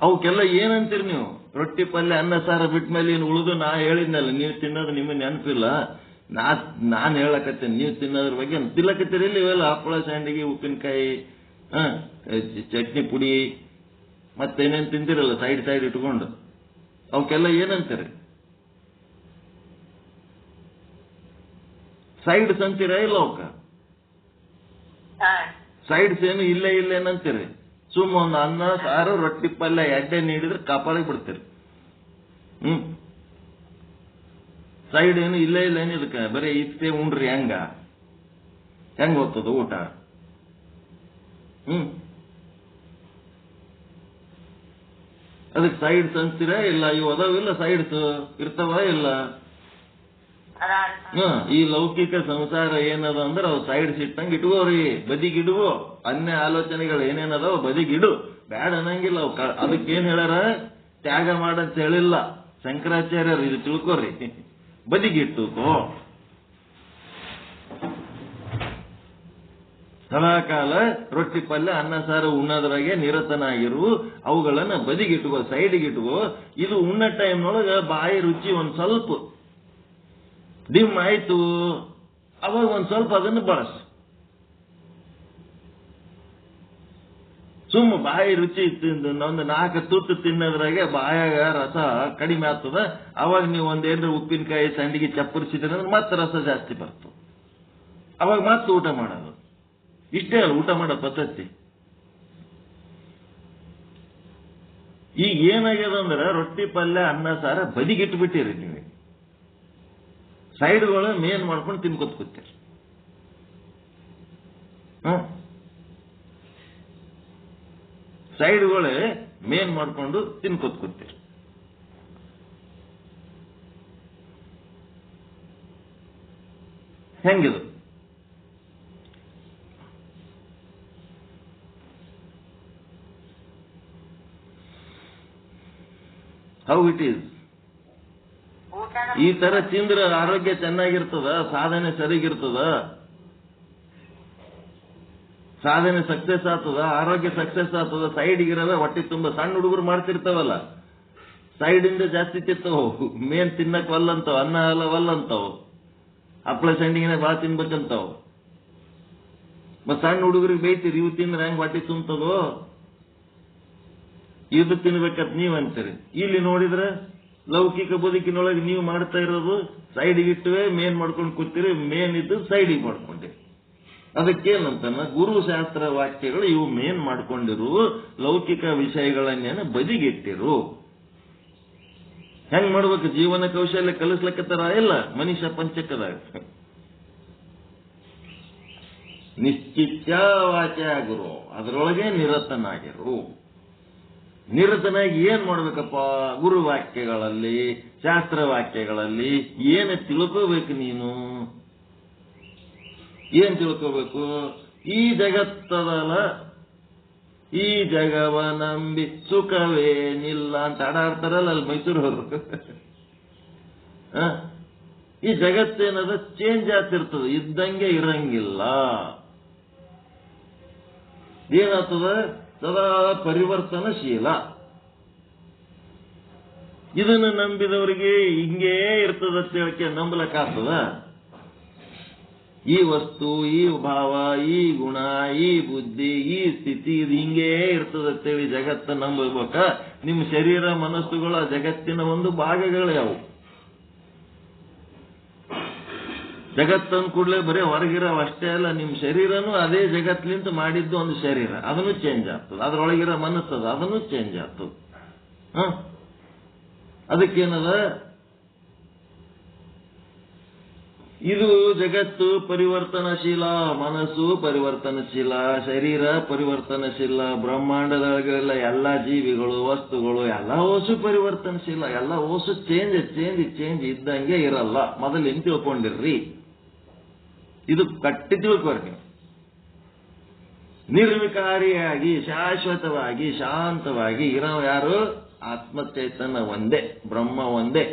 ಅವಕ್ಕೆಲ್ಲ ಏನಂತೀರಿ ನೀವು? ರೊಟ್ಟಿ ಪಲ್ಯ ಅನ್ನ ಸಾರ ಬಿಟ್ಟ ಮೇಲೆ ಏನು ಉಳಿದು ನಾ ಹೇಳಿದ್ನಲ್ಲ, ನೀವು ತಿನ್ನೋದು ನಿಮಗೆ ನೆನಪಿಲ್ಲ. ನಾನ್ ಹೇಳಕತ್ತೇನೆ, ನೀವು ತಿನ್ನೋದ್ರ ಬಗ್ಗೆ ತಿಲ್ಲಕತ್ತೀರಿ. ಇಲ್ಲಿ ಇವೆಲ್ಲ ಹಪ್ಪಳ, ಸ್ಯಾಂಡಿಗೆ, ಉಪ್ಪಿನಕಾಯಿ, ಚಟ್ನಿ ಪುಡಿ, ಮತ್ತೇನೇನು ತಿಂತಿರಲ್ಲ ಸೈಡ್ ಇಟ್ಕೊಂಡು, ಅವಕ್ಕೆಲ್ಲ ಏನಂತೀರಿ? ಸೈಡ್ಸ್ ಅಂತೀರಾ ಇಲ್ಲ? ಅವಕ್ಕ ಸೈಡ್ಸ್ ಏನು ಇಲ್ಲ ಏನಂತೀರಿ? ಸುಮ್ಮ ಒಂದು ಅನ್ನ ಸಾರು ರೊಟ್ಟಿ ಪಲ್ಯ ಎಡ್ಡೆ ನೀಡಿದ್ರೆ ಕಾಪಾಡಿಗೆ ಬಿಡ್ತೀರಿ. ಸೈಡ್ ಏನು ಇಲ್ಲ ಏನು? ಇದಕ್ಕೆ ಬರೀ ಇಷ್ಟೇ ಉಂಡ್ರಿ ಹೆಂಗ್ ಹೋಗ್ತದ ಊಟ? ಅದಕ್ಕೆ ಸೈಡ್ಸ್ ಅಂತೀರಾ ಇಲ್ಲ? ಇವು ಅದಾವಿಲ್ಲ ಸೈಡ್ಸ್ ಇರ್ತಾವ ಇಲ್ಲ? ಈ ಲೌಕಿಕ ಸಂಸಾರ ಏನದ ಅಂದ್ರೆ ಅವು ಸೈಡ್ಸ್ ಇಟ್ಟಂಗೆ ಇಟ್ಕೋರಿ, ಬದಿಗಿಡುವು. ಅನ್ಯ ಆಲೋಚನೆಗಳು ಏನೇನದಾವ ಬದಿಗಿಡು, ಬ್ಯಾಡ ಅನ್ನಂಗಿಲ್ಲ. ಅದಕ್ಕೇನ್ ಹೇಳ್ಯಾರ? ತ್ಯಾಗ ಮಾಡಂತ ಹೇಳಿಲ್ಲ ಶಂಕರಾಚಾರ್ಯರು. ಇದು ತಿಳ್ಕೋರಿ, ಬದಿಗಿಟ್ಟುಕೋ. ಸದಾಕಾಲ ರೊಟ್ಟಿ ಪಲ್ಯ ಅನ್ನ ಸಾರು ಉಣ್ಣೋದ್ರಾಗೆ ನಿರತನಾಗಿರು. ಅವುಗಳನ್ನ ಬದಿಗಿಟ್ಟುಕೋ, ಸೈಡ್ಗಿಟ್ಟುಕೋ. ಇದು ಉಣ್ಣ ಟೈಮ್ನೊಳಗ ಬಾಯಿ ರುಚಿ ಒಂದ್ ಸ್ವಲ್ಪ ಡಿಮ್ ಆಯ್ತು, ಅವಾಗ ಒಂದ್ ಸ್ವಲ್ಪ ಅದನ್ನು ಬಳಸು. ಸುಮ್ಮ ಬಾಯಿ ರುಚಿ ಒಂದು 4 ತುತ್ತು ತಿನ್ನೋದ್ರಾಗೆ ಬಾಯಾಗ ರಸ ಕಡಿಮೆ ಆಗ್ತದ. ಅವಾಗ ನೀವು ಒಂದೇನ್ರ ಉಪ್ಪಿನಕಾಯಿ ಸಂಡಿಗೆ ಚಪ್ಪರಿಸಿದ್ರೆ ಅಂದ್ರೆ ಮತ್ತೆ ರಸ ಜಾಸ್ತಿ ಬರ್ತದೆ. ಅವಾಗ ಮತ್ತೆ ಊಟ ಮಾಡೋದು. ಇಷ್ಟೇ ಅಲ್ಲ ಊಟ ಮಾಡೋ ಪದ್ಧತಿ. ಈಗ ಏನಾಗ್ಯದ ಅಂದ್ರೆ ರೊಟ್ಟಿ ಪಲ್ಯ ಅನ್ನ ಸಾರ ಬದಿಗಿಟ್ಬಿಟ್ಟಿರಿ ನೀವು. ಸೈಡ್ಗಳು ಮೇನ್ ಮಾಡ್ಕೊಂಡು ತಿನ್ಕೊತ್ ಕೂತೀರಿ. ಸೈಡ್ಗಳೇ ಮೇನ್ ಮಾಡ್ಕೊಂಡು ತಿನ್ಕೊತ್ ಕೂತೀರಿ. ಹೆಂಗಿದು? How it is? ಈ ತರ ತಿಂದ್ರೆ ಆರೋಗ್ಯ ಚೆನ್ನಾಗಿರ್ತದ, ಸಾಧನೆ ಸರಿಗಿರ್ತದ, ಸಾಧನೆ ಸಕ್ಸಸ್ ಆಗ್ತದ, ಆರೋಗ್ಯ ಸಕ್ಸಸ್ ಆಗ್ತದ. ಸೈಡ್ಗಿರವೆ ಹೊಟ್ಟೆ ತುಂಬ ಸಣ್ಣ ಹುಡುಗರು ಮಾಡ್ತಿರ್ತಾವಲ್ಲ, ಸೈಡಿಂದ ಜಾಸ್ತಿ ತಿಂತಾವು, ಮೇನ್ ತಿನ್ನಕ್ ವಲ್ಲಂತಾವ್, ಅನ್ನ ಎಲ್ಲ ವಲ್ಲಂತಾವ್, ಹಪ್ಪಳ ಸಂಡಿಗೆನೆ ಭಾಳ ತಿನ್ಬೇಕಂತಾವ್. ಮತ್ ಸಣ್ಣ ಹುಡುಗರಿಗೆ ಬೈತೀರಿ, ಇವು ತಿಂದ್ರೆ ಹೆಂಗ್ ಹೊಟ್ಟೆ ತುಂಬತದೋ, ಇದು ತಿನ್ಬೇಕಂತ ನೀವ್ ಅಂತೀರಿ. ಇಲ್ಲಿ ನೋಡಿದ್ರೆ ಲೌಕಿಕ ಬದುಕಿನೊಳಗೆ ನೀವು ಮಾಡ್ತಾ ಇರೋದು ಸೈಡ್ಗಿಟ್ಟುವೆ ಮೇನ್ ಮಾಡ್ಕೊಂಡು ಕೂತೀರಿ, ಮೇನ್ ಇದ್ದು ಸೈಡಿಗೆ ಮಾಡ್ಕೊಂಡಿರಿ. ಅದಕ್ಕೇನಂತನ ಗುರುಶಾಸ್ತ್ರ ವಾಕ್ಯಗಳು ಇವು ಮೇನ್ ಮಾಡ್ಕೊಂಡಿರು, ಲೌಕಿಕ ವಿಷಯಗಳನ್ನೇನು ಬದಿಗಿಟ್ಟಿರು. ಹೆಂಗ್ ಮಾಡ್ಬೇಕು? ಜೀವನ ಕೌಶಲ್ಯ ಕಲಿಸ್ಲಕ್ಕತ್ತಾರ ಇಲ್ಲ ಮನುಷ್ಯ ಪಂಚಕದಾಗ. ನಿಶ್ಚಿತ್ಯ ವಾಕ್ಯ ಗುರು, ಅದರೊಳಗೆ ನಿರತನಾಗಿರು. ನಿರತನಾಗಿ ಏನ್ ಮಾಡ್ಬೇಕಪ್ಪ? ಗುರು ವಾಕ್ಯಗಳಲ್ಲಿ, ಶಾಸ್ತ್ರ ವಾಕ್ಯಗಳಲ್ಲಿ ಏನು ತಿಳ್ಕೋಬೇಕು ನೀನು? ಏನ್ ತಿಳ್ಕೋಬೇಕು? ಈ ಜಗತ್ತದಲ್ಲ ಈ ಜಗವ ನಂಬಿ ಸುಖವೇನಿಲ್ಲ ಅಂತ ಆಡ್ತಾರಲ್ಲ ಅಲ್ಲಿ ಮೈಸೂರವರು. ಈ ಜಗತ್ತೇನದ ಚೇಂಜ್ ಆಗ್ತಿರ್ತದೆ, ಇದ್ದಂಗೆ ಇರಂಗಿಲ್ಲ. ಏನಾಗ್ತದ? ಸದಾ ಪರಿವರ್ತನಶೀಲ. ಇದನ್ನು ನಂಬಿದವರಿಗೆ ಹಿಂಗೇ ಇರ್ತದ ತಿಳಕೆ ನಂಬಲಕ್ಕಾಗ್ತದ? ಈ ವಸ್ತು, ಈ ಭಾವ, ಈ ಗುಣ, ಈ ಬುದ್ಧಿ, ಈ ಸ್ಥಿತಿ ಇದು ಹಿಂಗೇ ಇರ್ತದಂತೇಳಿ ಜಗತ್ತ ನಂಬಬೇಕ? ನಿಮ್ಮ ಶರೀರ ಮನಸ್ಸುಗಳ ಜಗತ್ತಿನ ಒಂದು ಭಾಗಗಳು ಯಾವು? ಜಗತ್ತನ್ನು ಕೂಡಲೇ ಬರೀ ಹೊರಗಿರೋ ಅಷ್ಟೇ ಅಲ್ಲ, ನಿಮ್ಮ ಶರೀರನೂ ಅದೇ ಜಗತ್ಲಿಂತ ಮಾಡಿದ್ದು ಒಂದು ಶರೀರ, ಅದನ್ನು ಚೇಂಜ್ ಆಗ್ತದೆ. ಅದರೊಳಗಿರೋ ಮನಸ್ಸದ ಅದನ್ನು ಚೇಂಜ್ ಆಗ್ತದೆ. ಅದಕ್ಕೇನದ? ಇದು ಜಗತ್ತು ಪರಿವರ್ತನಶೀಲ, ಮನಸ್ಸು ಪರಿವರ್ತನಶೀಲ, ಶರೀರ ಪರಿವರ್ತನಶೀಲ, ಬ್ರಹ್ಮಾಂಡದೊಳಗೆಲ್ಲ ಎಲ್ಲ ಜೀವಿಗಳು, ವಸ್ತುಗಳು ಎಲ್ಲ ಓಸು ಪರಿವರ್ತನಶೀಲ, ಎಲ್ಲ ಓಸು ಚೇಂಜ್ ಚೇಂಜ್ ಚೇಂಜ್ ಇದ್ದಂಗೆ ಇರಲ್ಲ. ಮೊದಲು ತಿಳ್ಕೊಂಡಿರ್ರಿ, ಇದು ಕಟ್ಟಿ ತಿಳ್ಕೊರಿ. ನಿರ್ವಿಕಾರಿಯಾಗಿ ಶಾಶ್ವತವಾಗಿ ಶಾಂತವಾಗಿ ಇರೋ ಯಾರು? ಆತ್ಮಚೈತನ್ಯ ಒಂದೇ, ಬ್ರಹ್ಮ ಒಂದೇ.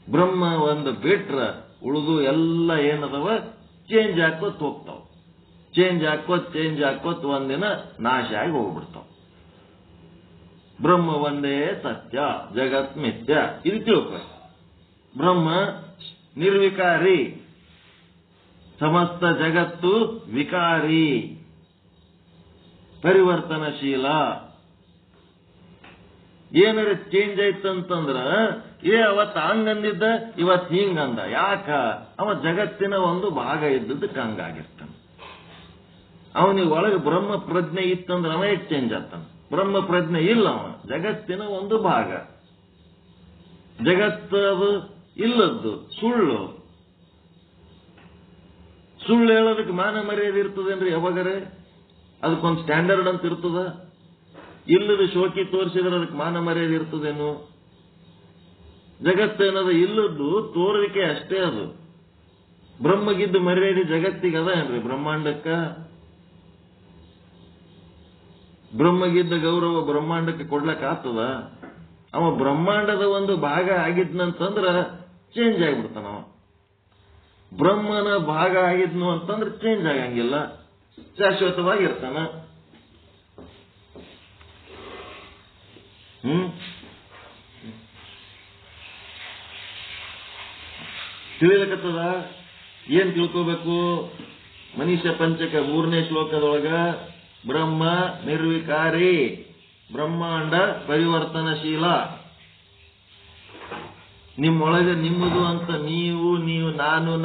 ಬ್ರಹ್ಮ ಒಂದು ಬಿಟ್ರ ಉಳಿದು ಎಲ್ಲ ಏನದವ ಚೇಂಜ್ ಹಾಕೋತ್ ಹೋಗ್ತಾವ. ಚೇಂಜ್ ಹಾಕೋತ್ ಒಂದಿನ ನಾಶ ಆಗಿ ಹೋಗ್ಬಿಡ್ತಾವ. ಬ್ರಹ್ಮ ಒಂದೇ ಸತ್ಯ, ಜಗತ್ ಮಿಥ್ಯ. ಇದು ತಿಳ್ಕೊ. ಬ್ರಹ್ಮ ನಿರ್ವಿಕಾರಿ, ಸಮಸ್ತ ಜಗತ್ತು ವಿಕಾರಿ, ಪರಿವರ್ತನಶೀಲ. ಏನಾರ ಚೇಂಜ್ ಆಯ್ತಂತಂದ್ರ ಅವತ್ತು ಹಂಗಂದಿದ್ದ, ಇವತ್ತು ಹಿಂಗಂದ. ಯಾಕ? ಅವ ಜಗತ್ತಿನ ಒಂದು ಭಾಗ ಇದ್ದದಕ್ಕೆ ಹಂಗಾಗಿರ್ತಾನ. ಅವನಿಗೆ ಒಳಗೆ ಬ್ರಹ್ಮ ಪ್ರಜ್ಞೆ ಇತ್ತಂದ್ರೆ ಅವ ಹೇಗೆ ಚೇಂಜ್ ಆಗ್ತಾನ? ಬ್ರಹ್ಮ ಪ್ರಜ್ಞೆ ಇಲ್ಲ, ಅವ ಜಗತ್ತಿನ ಒಂದು ಭಾಗ. ಜಗತ್ತದು ಇಲ್ಲದ್ದು ಸುಳ್ಳು. ಸುಳ್ಳು ಹೇಳೋದಕ್ಕೆ ಮಾನ ಮರ್ಯಾದೆ ಇರ್ತದೇನ್ರಿ ಯಾವಾಗರೆ? ಅದಕ್ಕೊಂದು ಸ್ಟ್ಯಾಂಡರ್ಡ್ ಅಂತ ಇರ್ತದ? ಇಲ್ಲದ ಶೋಕಿ ತೋರಿಸಿದ್ರೆ ಅದಕ್ಕೆ ಮಾನ ಮರ್ಯಾದೆ ಇರ್ತದೇನು? ಜಗತ್ತೇನದ ಇಲ್ಲದ್ದು ತೋರಿಕೆ ಅಷ್ಟೇ. ಅದು ಬ್ರಹ್ಮಗಿದ್ದ ಮರ್ಯಾದೆ ಜಗತ್ತಿಗೆ ಅದ ಏನ್ರಿ? ಬ್ರಹ್ಮಾಂಡಕ್ಕ ಬ್ರಹ್ಮಗಿದ್ದ ಗೌರವ ಬ್ರಹ್ಮಾಂಡಕ್ಕೆ ಕೊಡ್ಲಕ್ ಆಗ್ತದ? ಅವ ಬ್ರಹ್ಮಾಂಡದ ಒಂದು ಭಾಗ ಆಗಿದ್ನಂತಂದ್ರ ಚೇಂಜ್ ಆಗಿಬಿಡ್ತಾನ. ಅವ ಬ್ರಹ್ಮನ ಭಾಗ ಆಗಿದ್ನು ಅಂತಂದ್ರೆ ಚೇಂಜ್ ಆಗಂಗಿಲ್ಲ, ಶಾಶ್ವತವಾಗಿರ್ತಾನ. ತಿಳಿಲಕತ್ತದ? ಏನ್ ತಿಳ್ಕೋಬೇಕು? ಮನುಷ್ಯ ಪಂಚಕ 3ನೇ ಶ್ಲೋಕದೊಳಗ ಬ್ರಹ್ಮ ನಿರ್ವಿಕಾರಿ, ಬ್ರಹ್ಮಾಂಡ ಪರಿವರ್ತನಶೀಲ. ನಿಮ್ಮೊಳಗೆ ನಿಮ್ಮದು ಅಂತ ನೀವು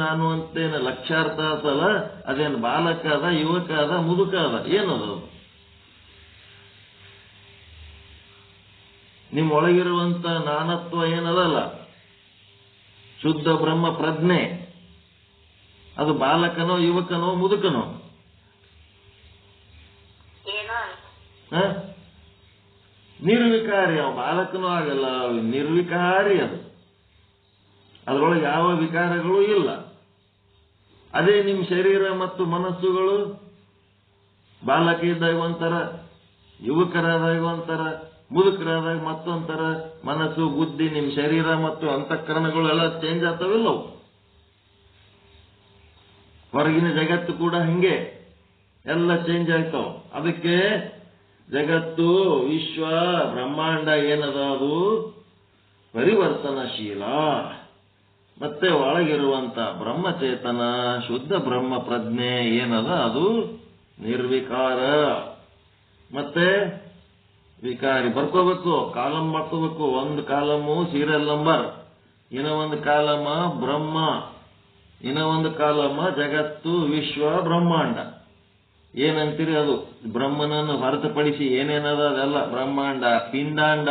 ನಾನು ಅಂತೇನು ಲಕ್ಷಾರ್ಥ ಆತಲ್ಲ, ಅದೇನು ಬಾಲಕ ಅದ, ಯುವಕ ಅದ, ಮುದುಕ ಅದ? ಏನದು? ನಿಮ್ಮೊಳಗಿರುವಂತ ನಾನತ್ವ ಏನದಲ್ಲ, ಶುದ್ಧ ಬ್ರಹ್ಮ ಪ್ರಜ್ಞೆ, ಅದು ಬಾಲಕನೋ ಯುವಕನೋ ಮುದುಕನೋ? ನಿರ್ವಿಕಾರಿ. ಅವ ಬಾಲಕನೂ ಆಗಲ್ಲ, ನಿರ್ವಿಕಾರಿ. ಅದು ಅದರೊಳಗೆ ಯಾವ ವಿಕಾರಗಳು ಇಲ್ಲ. ಅದೇ ನಿಮ್ಮ ಶರೀರ ಮತ್ತು ಮನಸ್ಸುಗಳು ಬಾಲಕ ಇದ್ದಾಗ ಒಂಥರ, ಯುವಕರಾದಾಗ ಒಂಥರ, ಮುದುಕರಾದಾಗ ಮತ್ತೊಂಥರ. ಮನಸ್ಸು, ಬುದ್ಧಿ, ನಿಮ್ಮ ಶರೀರ ಮತ್ತು ಅಂತಃಕರಣಗಳೆಲ್ಲ ಚೇಂಜ್ ಆಗ್ತಾವಿಲ್ಲವು. ಹೊರಗಿನ ಜಗತ್ತು ಕೂಡ ಹಂಗೆ ಎಲ್ಲ ಚೇಂಜ್ ಆಗ್ತಾವ. ಅದಕ್ಕೆ ಜಗತ್ತು, ವಿಶ್ವ, ಬ್ರಹ್ಮಾಂಡ ಏನದ ಅದು ಪರಿವರ್ತನಶೀಲ. ಮತ್ತೆ ಒಳಗಿರುವಂತ ಬ್ರಹ್ಮಚೇತನ ಶುದ್ಧ ಬ್ರಹ್ಮ ಪ್ರಜ್ಞೆ ಏನದ ಅದು ನಿರ್ವಿಕಾರ. ಮತ್ತೆ ವಿಕಾರಿ ಬರ್ಕೋಬೇಕು, ಕಾಲಂ ಮಾಡ್ಕೋಬೇಕು. ಒಂದು ಕಾಲಮು ಸೀರಿಯಲ್ ನಂಬರ್, ಇನ್ನೂ ಒಂದು ಕಾಲಮ ಬ್ರಹ್ಮ, ಇನ್ನೂ ಒಂದು ಕಾಲಮ ಜಗತ್ತು, ವಿಶ್ವ, ಬ್ರಹ್ಮಾಂಡ. ಏನಂತೀರಿ? ಅದು ಬ್ರಹ್ಮನನ್ನು ಹೊರತುಪಡಿಸಿ ಏನೇನದ ಅದೆಲ್ಲ ಬ್ರಹ್ಮಾಂಡ, ಪಿಂಡಾಂಡ.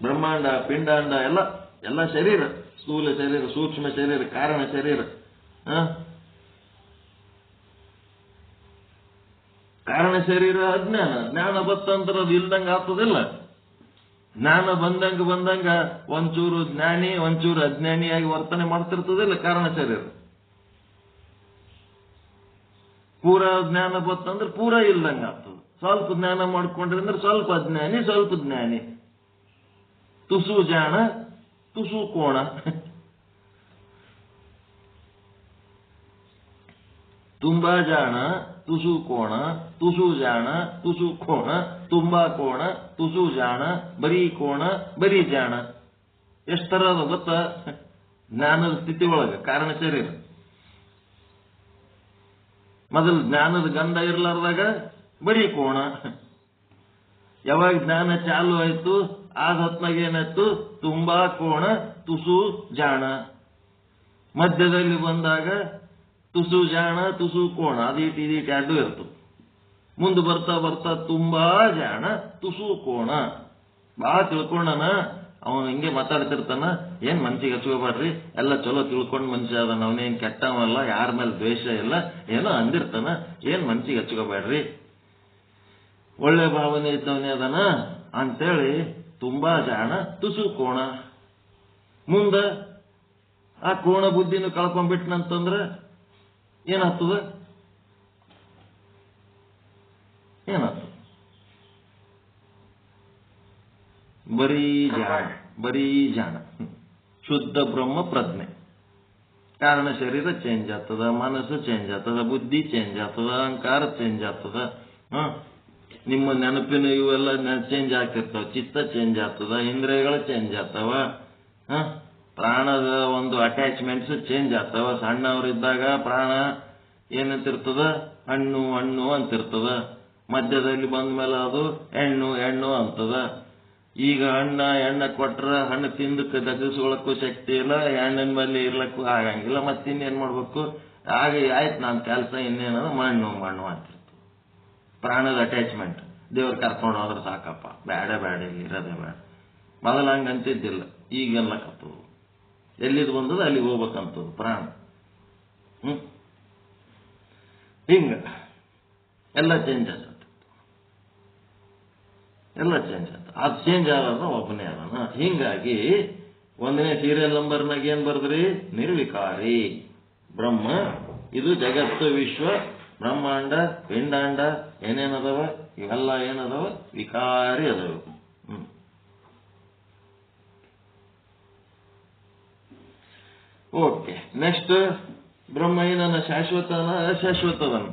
ಬ್ರಹ್ಮಾಂಡ, ಪಿಂಡಾಂಡ ಎಲ್ಲ ಎಲ್ಲ ಶರೀರ, ಸ್ಥೂಲ ಶರೀರ, ಸೂಕ್ಷ್ಮ ಶರೀರ, ಕಾರಣ ಶರೀರ. ಕಾರಣ ಶರೀರ ಅಜ್ಞಾನ. ಜ್ಞಾನ ಬತ್ತಂದ್ರೆ ಅದು ಇಲ್ದಂಗೆ ಆಗ್ತದಿಲ್ಲ. ಜ್ಞಾನ ಬಂದಂಗ ಒಂಚೂರು ಜ್ಞಾನಿ ಒಂಚೂರು ಅಜ್ಞಾನಿಯಾಗಿ ವರ್ತನೆ ಮಾಡ್ತಿರ್ತದಿಲ್ಲ ಕಾರಣ ಶರೀರ. ಪೂರಾ ಜ್ಞಾನ ಬತ್ತಂದ್ರೆ ಪೂರಾ ಇಲ್ದಂಗ ಆಗ್ತದೆ. ಸ್ವಲ್ಪ ಜ್ಞಾನ ಮಾಡ್ಕೊಂಡ್ರಿ ಅಂದ್ರೆ ಸ್ವಲ್ಪ ಅಜ್ಞಾನಿ ಸ್ವಲ್ಪ ಜ್ಞಾನಿ. ತುಸು ಜಾಣ ತುಸು ಕೋಣ. ತುಂಬಾ ಜಾಣ ತುಸು ಕೋಣ, ತುಸು ಜಾಣ ತುಸು ಕೋಣ, ತುಂಬಾ ಕೋಣ ತುಸು ಜಾಣ, ಬರೀ ಕೋಣ ಬರೀ ಜಾಣ. ಎಷ್ಟು ತರ ಅದ ಗೊತ್ತ ಜ್ಞಾನದ ಸ್ಥಿತಿ ಒಳಗ ಕಾರಣ ಶರೀರ. ಮೊದಲು ಜ್ಞಾನದ ಗಂಧ ಇರ್ಲಾರ್ದಾಗ ಬರೀ ಕೋಣ. ಯಾವಾಗ ಜ್ಞಾನ ಚಾಲು ಆಯ್ತು ಆದ ಹೊತ್ನಾಗ ಏನಾಯ್ತು ತುಂಬಾ ಕೋಣ ತುಸು ಜಾಣ. ಮಧ್ಯದಲ್ಲಿ ಬಂದಾಗ ತುಸು ಜಾಣ ತುಸು ಕೋಣ ಅದೀಟ್ ಇದೀಟ್ ಎರಡು ಇರ್ತು. ಮುಂದೆ ಬರ್ತಾ ಬರ್ತಾ ತುಂಬಾ ಜಾಣ ತುಸು ಕೋಣ. ಬಹಳ ತಿಳ್ಕೊಂಡನ ಅವನು ಹಿಂಗೆ ಮಾತಾಡ್ತಿರ್ತಾನ. ಏನ್ ಮನ್ಸಿಗೆ ಹಚ್ಕೋಬಾರ್ರಿ, ಎಲ್ಲ ಚಲೋ ತಿಳ್ಕೊಂಡ್ ಮನುಷ್ಯ ಅದನ್ನ, ಅವನೇನ್ ಕೆಟ್ಟವಲ್ಲ, ಯಾರ ಮೇಲೆ ದ್ವೇಷ ಇಲ್ಲ, ಏನೋ ಅಂದಿರ್ತಾನ, ಏನ್ ಮನ್ಸಿಗೆ ಹಚ್ಕೋಬೇಡ್ರಿ, ಒಳ್ಳೆ ಭಾವನೆ ಇದ್ದವನೇ ಅದನ ಅಂತೇಳಿ ತುಂಬಾ ಜಾಣ ತುಸು ಕೋಣ. ಮುಂದ ಆ ಕೋಣ ಬುದ್ಧಿನೂ ಕಳ್ಕೊಂಡ್ಬಿಟ್ನಂತಂದ್ರ ಏನಾಗ್ತದ? ಬರೀ ಜಾಣ ಶುದ್ಧ ಬ್ರಹ್ಮ ಪ್ರಜ್ಞೆ. ಕಾರಣ ಶರೀರ ಚೇಂಜ್ ಆಗ್ತದ, ಮನಸ್ಸು ಚೇಂಜ್ ಆಗ್ತದ, ಬುದ್ಧಿ ಚೇಂಜ್ ಆಗ್ತದ, ಅಹಂಕಾರ ಚೇಂಜ್ ಆಗ್ತದ, ನಿಮ್ಮ ನೆನಪಿನ ಇವೆಲ್ಲ ಚೇಂಜ್ ಆಗ್ತಿರ್ತಾವ, ಚಿತ್ತ ಚೇಂಜ್ ಆಗ್ತದ, ಇಂದ್ರಿಯಗಳು ಚೇಂಜ್ ಆಗ್ತಾವ, ಪ್ರಾಣದ ಒಂದು ಅಟ್ಯಾಚ್ಮೆಂಟ್ಸ್ ಚೇಂಜ್ ಆಗ್ತಾವ. ಸಣ್ಣವರಿದ್ದಾಗ ಪ್ರಾಣ ಏನಂತಿರ್ತದ ಹಣ್ಣು ಹಣ್ಣು ಅಂತಿರ್ತದ. ಮಧ್ಯದಲ್ಲಿ ಬಂದ ಮೇಲೆ ಅದು ಹೆಣ್ಣು ಹೆಣ್ಣು ಅಂತದ. ಈಗ ಎಣ್ಣ ಕೊಟ್ರ ಹಣ್ಣು ತಿಂದಕ್ಕೆ ದಗಿಸ್ಕೊಳಕ್ಕೂ ಶಕ್ತಿ ಇಲ್ಲ, ಹೆಣ್ಣಿನ ಮೇಲೆ ಇರ್ಲಕ್ಕೂ ಆಗಂಗಿಲ್ಲ. ಮತ್ತಿನ್ನೇನ್ ಮಾಡ್ಬೇಕು? ಆಯ್ತು ನನ್ನ ಕೆಲಸ ಇನ್ನೇನದ ಮಣ್ಣು ಮಣ್ಣು ಅಂತಿರ್ತದೆ. ಪ್ರಾಣದ ಅಟ್ಯಾಚ್ಮೆಂಟ್. ದೇವ್ರು ಕರ್ಕೊಂಡು ಹೋದ್ರೆ ಸಾಕಪ್ಪ, ಬೇಡ ಇಲ್ಲಿ ಇರೋದೇ ಬೇಡ. ಮೊದಲ ಹಂಗ ಅಂತಿದ್ದಿಲ್ಲ, ಈಗೆಲ್ಲ ಕತ್ತದು. ಎಲ್ಲಿದ್ ಬಂದದ ಅಲ್ಲಿಗೆ ಹೋಗ್ಬೇಕಂತದ್ದು ಪ್ರಾಣ. ಹಿಂಗ ಎಲ್ಲ ಚೇಂಜ್ ಆಗ್ತದೆ, ಎಲ್ಲ ಚೇಂಜ್ ಆಗ್ತದೆ. ಅದು ಚೇಂಜ್ ಆಗೋದ ಒಬ್ಬನೇ ಅದಾನ. ಹಿಂಗಾಗಿ 1ನೇ ಸೀರಿಯಲ್ ನಂಬರ್ನಾಗ ಏನ್ ಬರ್ದ್ರಿ? ನಿರ್ವಿಕಾರಿ ಬ್ರಹ್ಮ. ಇದು ಜಗತ್ತು, ವಿಶ್ವ, ಬ್ರಹ್ಮಾಂಡ, ಪಿಂಡಾಂಡ ಏನೇನದವ ಇವೆಲ್ಲ ಏನದವ ವಿಕಾರಿ ಅದಾವ. ಓಕೆ, ನೆಕ್ಸ್ಟ್ ಬ್ರಹ್ಮ ಏನನ್ನ ಶಾಶ್ವತನ ಅಶಾಶ್ವತದನ?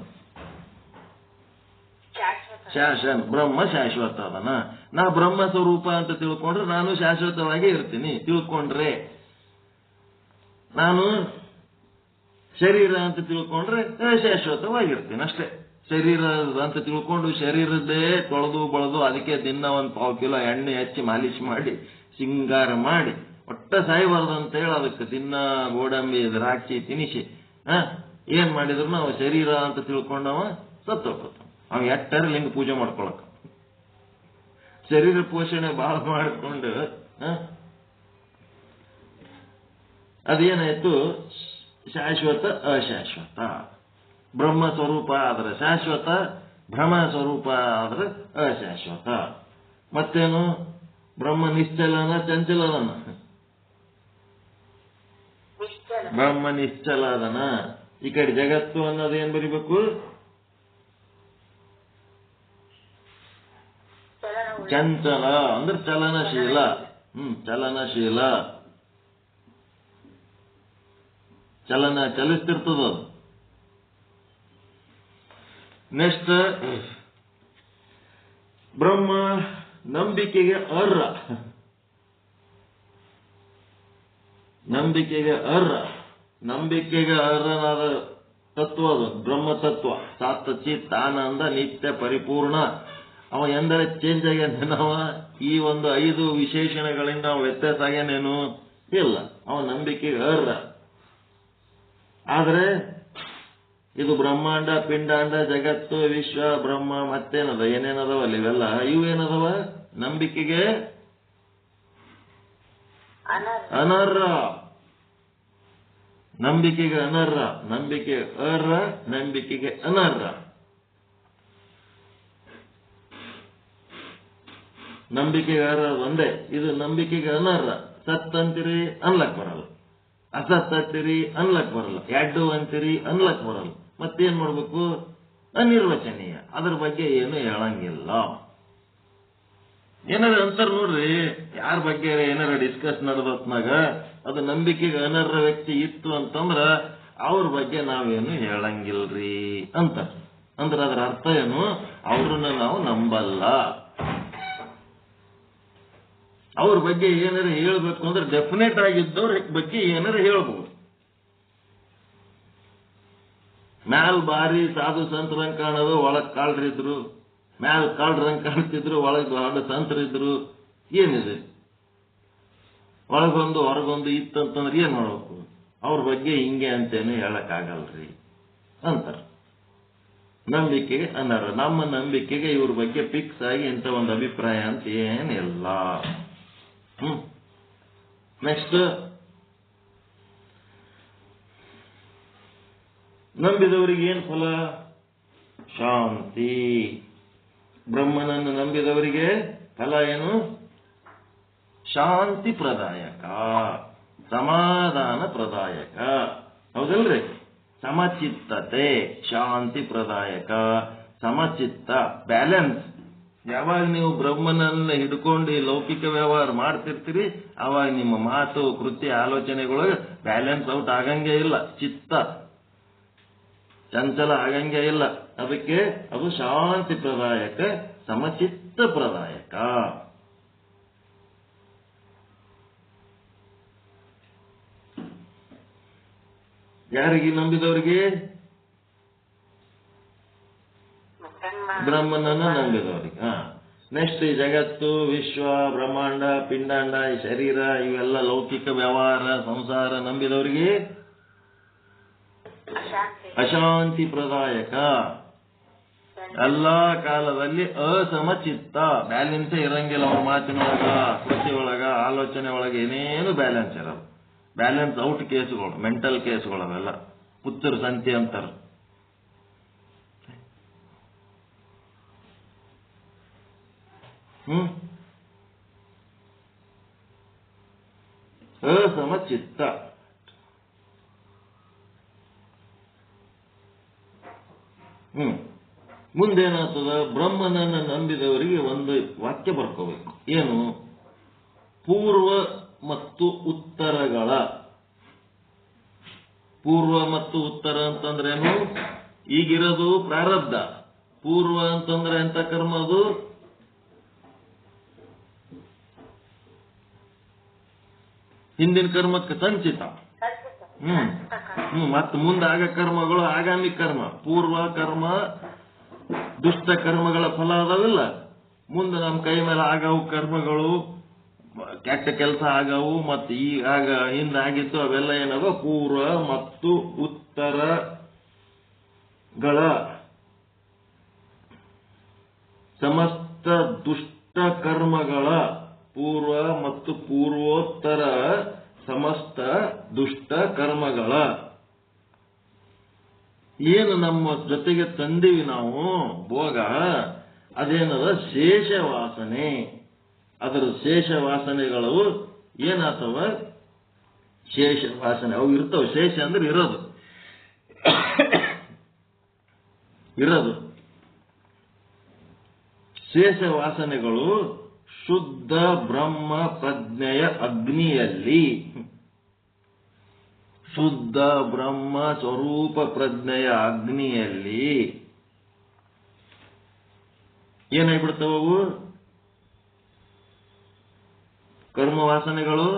ಬ್ರಹ್ಮ ಶಾಶ್ವತ ಅದನ. ನಾ ಬ್ರಹ್ಮ ಸ್ವರೂಪ ಅಂತ ತಿಳ್ಕೊಂಡ್ರೆ ನಾನು ಶಾಶ್ವತವಾಗಿ ಇರ್ತೀನಿ. ತಿಳ್ಕೊಂಡ್ರೆ ನಾನು ಶರೀರ ಅಂತ ತಿಳ್ಕೊಂಡ್ರೆ ಅಶಾಶ್ವತವಾಗಿರ್ತೀನಿ ಅಷ್ಟೇ. ಶರೀರ ಅಂತ ತಿಳ್ಕೊಂಡು ಶರೀರದ್ದೇ ತೊಳೆದು ಬಳದು ಅದಕ್ಕೆ ದಿನ 1 ಪಾವು ಕಿಲೋ ಎಣ್ಣೆ ಹಚ್ಚಿ ಮಾಲಿಶ್ ಮಾಡಿ ಸಿಂಗಾರ ಮಾಡಿ ಒಟ್ಟ ಸಾಯಬಾರ್ದು ಅಂತ ಹೇಳಿ ಅದಕ್ಕೆ ದಿನ ಗೋಡಂಬಿ ದ್ರಾಕ್ಷಿ ತಿನಿಸಿ ಏನ್ ಮಾಡಿದ್ರು ನಾವು ಶರೀರ ಅಂತ ತಿಳ್ಕೊಂಡವ ಸತ್ತೋಗ್ತಾವ. ಅವ್ ಎಟ್ಟರೆ ಲಿಂಗ ಪೂಜೆ ಮಾಡ್ಕೊಳಕ ಶರೀರ ಪೋಷಣೆ ಬಹಳ ಮಾಡಿಕೊಂಡು ಅದೇನಾಯ್ತು ಶಾಶ್ವತ ಅಶಾಶ್ವತ. ಬ್ರಹ್ಮ ಸ್ವರೂಪ ಆದ್ರೆ ಶಾಶ್ವತ, ಭ್ರಮ ಸ್ವರೂಪ ಆದ್ರೆ ಅಶಾಶ್ವತ. ಮತ್ತೇನು? ಬ್ರಹ್ಮ ನಿಶ್ಚಲನ ಚಂಚಲನ? ಬ್ರಹ್ಮ ನಿಶ್ಚಲ ಅದನ. ಈ ಕಡೆ ಜಗತ್ತು ಅನ್ನೋದೇನ್ ಬರಿಬೇಕು? ಚಂಚಲ ಅಂದ್ರೆ ಚಲನಶೀಲ. ಚಲನಶೀಲ, ಚಲಿಸ್ತಿರ್ತದ. ನೆಕ್ಸ್ಟ್ ಬ್ರಹ್ಮ ನಂಬಿಕೆಗೆ ಅರ್ಹ. ನಂಬಿಕೆಗೆ ಅರ್ಹನಾದ ತತ್ವ ಅದು ಬ್ರಹ್ಮ ತತ್ವ. ಸಾತ್ ಚಿತ್ ಆನಂದ ನಿತ್ಯ ಪರಿಪೂರ್ಣ. ಅವ ಎಂದರೆ ಚೇಂಜ್ ಆಗ್ಯಾನೇನವ? ಈ ಒಂದು 5 ವಿಶೇಷಣಗಳಿಂದ ಅವ ವ್ಯತ್ಯಾಸ ಆಗ್ಯಾನೇನು? ಇಲ್ಲ. ಅವ ನಂಬಿಕೆಗೆ ಅರ್ಹ. ಆದ್ರೆ ಇದು ಬ್ರಹ್ಮಾಂಡ, ಪಿಂಡಾಂಡ, ಜಗತ್ತು, ವಿಶ್ವ, ಬ್ರಹ್ಮ ಮತ್ತೇನದ ಏನೇನದವಲ್ಲ ಇವೆಲ್ಲ ಇವೇನದವ ನಂಬಿಕೆಗೆ ಅನರ್ಹ. ನಂಬಿಕೆಗೆ ಅನರ್ಹ, ನಂಬಿಕೆ ಅರ್ಹ, ನಂಬಿಕೆಗೆ ಅನರ್ಹ. ನಂಬಿಕೆಗಾರ ಒಂದೇ, ಇದು ನಂಬಿಕೆಗೆ ಅನರ್ಹ. ಸತ್ ಅಂತೀರಿ ಅನ್ಲಕ್ ಬರಲ್ಲ, ಅಸತ್ ಅಂತೀರಿ ಅನ್ಲಕ್ ಬರಲ್ಲ, ಎಡ್ಡು ಅಂತೀರಿ ಅನ್ಲಕ್ ಬರಲ್ಲ. ಮತ್ತೇನ್ ಮಾಡ್ಬೇಕು? ಅನಿರ್ವಚನೀಯ, ಅದ್ರ ಬಗ್ಗೆ ಏನು ಹೇಳಂಗಿಲ್ಲ. ಏನಾರ ಅಂತಾರ ನೋಡ್ರಿ, ಯಾರ ಬಗ್ಗೆ ಏನಾರ ಡಿಸ್ಕಸ್ ನಡೆದತ್ನಾಗ ಅದು ನಂಬಿಕೆಗೆ ಅನರ್ಹ ವ್ಯಕ್ತಿ ಇತ್ತು ಅಂತಂದ್ರ ಅವ್ರ ಬಗ್ಗೆ ನಾವೇನು ಹೇಳಂಗಿಲ್ರಿ ಅಂತ. ಅಂದ್ರ ಅದರ ಅರ್ಥ ಏನು? ಅವ್ರನ್ನ ನಾವು ನಂಬಲ್ಲ. ಅವ್ರ ಬಗ್ಗೆ ಏನಾರ ಹೇಳ್ಬೇಕು ಅಂದ್ರೆ ಡೆಫಿನೆಟ್ ಆಗಿದ್ದವ್ರ ಬಗ್ಗೆ ಏನಾರ ಹೇಳ್ಬೋದು. ಮ್ಯಾಲ್ ಬಾರಿ ಸಾಧು ಸಂತರಂಗ್ ಕಾಣೋದು, ಒಳಗ್ ಕಾಳ್ರಿದ್ರು. ಮ್ಯಾಲ್ ಕಾಳ್ರಂಗ್ ಕಾಣ್ತಿದ್ರು, ಒಳಗ್ ದೊಡ್ಡ ಸಂತರಿದ್ರು. ಏನಿದೆ? ಒಳಗೊಂದು ಹೊರಗೊಂದು ಇತ್ತಂತಂದ್ರೆ ಏನ್ ಮಾಡ್ಬೇಕು? ಅವ್ರ ಬಗ್ಗೆ ಹಿಂಗೆ ಅಂತೇನು ಹೇಳಕ್ ಆಗಲ್ರಿ ಅಂತಾರ. ನಂಬಿಕೆಗೆ ಅನರ್ಹ. ನಮ್ಮ ನಂಬಿಕೆಗೆ ಇವ್ರ ಬಗ್ಗೆ ಫಿಕ್ಸ್ ಆಗಿ ಇಂಥ ಒಂದು ಅಭಿಪ್ರಾಯ ಅಂತ ಏನಿಲ್ಲ. ನೆಕ್ಸ್ಟ್, ನಂಬಿದವರಿಗೆ ಏನ್ ಫಲ? ಶಾಂತಿ. ಬ್ರಹ್ಮನನ್ನು ನಂಬಿದವರಿಗೆ ಫಲ ಏನು? ಶಾಂತಿ ಪ್ರದಾಯಕ, ಸಮಾಧಾನ ಪ್ರದಾಯಕ. ಹೌದಲ್ರಿ? ಸಮಚಿತ್ತತೆ, ಶಾಂತಿ ಪ್ರದಾಯಕ, ಸಮಚಿತ್ತ, ಬ್ಯಾಲೆನ್ಸ್. ಯಾವಾಗ ನೀವು ಬ್ರಹ್ಮನನ್ನ ಹಿಡ್ಕೊಂಡು ಲೌಕಿಕ ವ್ಯವಹಾರ ಮಾಡ್ತಿರ್ತೀರಿ, ಅವಾಗ ನಿಮ್ಮ ಮಾತು, ಕೃತ್ಯ, ಆಲೋಚನೆಗಳು ಬ್ಯಾಲೆನ್ಸ್ ಔಟ್ ಆಗಂಗೇ ಇಲ್ಲ. ಚಿತ್ತ ಚಂಚಲ ಆಗಂಗೇ ಇಲ್ಲ. ಅದಕ್ಕೆ ಅದು ಶಾಂತಿ ಪ್ರದಾಯಕ, ಸಮಚಿತ್ತ ಪ್ರದಾಯಕ. ಯಾರಿಗೆ? ನಂಬಿದವರಿಗೆ. ಬ್ರಹ್ಮನನ್ನು ನಂಬಿದವರಿಗೆ. ನೆಕ್ಸ್ಟ್, ಈ ಜಗತ್ತು, ವಿಶ್ವ, ಬ್ರಹ್ಮಾಂಡ, ಪಿಂಡಾಂಡ, ಈ ಶರೀರ, ಇವೆಲ್ಲ ಲೌಕಿಕ ವ್ಯವಹಾರ, ಸಂಸಾರ ನಂಬಿದವರಿಗೆ ಅಶಾಂತಿ ಪ್ರದಾಯಕ. ಎಲ್ಲಾ ಕಾಲದಲ್ಲಿ ಅಸಮಚಿತ್ತ, ಬ್ಯಾಲೆನ್ಸೇ ಇರಂಗಿಲ್ಲ. ಅವ್ರ ಮಾತಿನೊಳಗ, ಕೃಷಿ ಒಳಗ, ಆಲೋಚನೆ ಒಳಗೆ ಏನೇನು ಬ್ಯಾಲೆನ್ಸ್ ಇರಲ್ಲ. ಬ್ಯಾಲೆನ್ಸ್ ಔಟ್ ಕೇಸುಗಳು, ಮೆಂಟಲ್ ಕೇಸುಗಳು ಅವೆಲ್ಲ. ಪುತ್ರ ಸಂತಿ ಅಂತಾರ. ಅಸಮಚಿತ್ತ. ಮುಂದೇನಾಗ್ತದ? ಬ್ರಹ್ಮನನ್ನು ನಂಬಿದವರಿಗೆ ಒಂದು ವಾಕ್ಯ ಬರ್ಕೋಬೇಕು. ಏನು? ಪೂರ್ವ ಮತ್ತು ಉತ್ತರಗಳ. ಪೂರ್ವ ಮತ್ತು ಉತ್ತರ ಅಂತಂದ್ರೇನು? ಈಗಿರೋದು ಪ್ರಾರಬ್ಧ. ಪೂರ್ವ ಅಂತಂದ್ರೆ ಎಂತ ಕರ್ಮ? ಅದು ಹಿಂದಿನ ಕರ್ಮಕ್ಕೆ ಸಂಚಿತ. ಮತ್ತು ಮುಂದಾಗ ಕರ್ಮಗಳು ಆಗಾಮಿ ಕರ್ಮ. ಪೂರ್ವ ಕರ್ಮ ದುಷ್ಟ ಕರ್ಮಗಳ ಫಲ ಅದಾವಿಲ್ಲ. ಮುಂದೆ ನಮ್ಮ ಕೈ ಮೇಲೆ ಆಗವು ಕರ್ಮಗಳು, ಕೆಟ್ಟ ಕೆಲಸ ಆಗವು. ಮತ್ತು ಈಗ ಹಿಂದಾಗಿತ್ತು ಅವೆಲ್ಲ ಏನವ? ಪೂರ್ವ ಮತ್ತು ಉತ್ತರಗಳ ಸಮಸ್ತ ದುಷ್ಟ ಕರ್ಮಗಳ. ಪೂರ್ವ ಮತ್ತು ಪೂರ್ವೋತ್ತರ ಸಮಸ್ತ ದುಷ್ಟ ಕರ್ಮಗಳ. ಏನು ನಮ್ಮ ಜೊತೆಗೆ ತಂದೀವಿ ನಾವು ಭೋಗ, ಅದೇನದ? ಶೇಷ ವಾಸನೆ. ಅದರ ಶೇಷ ವಾಸನೆಗಳು ಏನಾಗ್ತವ? ಶೇಷ ವಾಸನೆ ಅವು ಇರ್ತಾವ. ಶೇಷ ಅಂದ್ರೆ ಇರೋದು. ಶೇಷ ವಾಸನೆಗಳು ಶುದ್ಧ ಬ್ರಹ್ಮ ಪ್ರಜ್ಞೆಯ ಅಗ್ನಿಯಲ್ಲಿ, ಶುದ್ಧ ಬ್ರಹ್ಮ ಸ್ವರೂಪ ಪ್ರಜ್ಞೆಯ ಅಗ್ನಿಯಲ್ಲಿ ಏನಾಗ್ಬಿಡ್ತಾವವು? ಕರ್ಮ ವಾಸನೆಗಳು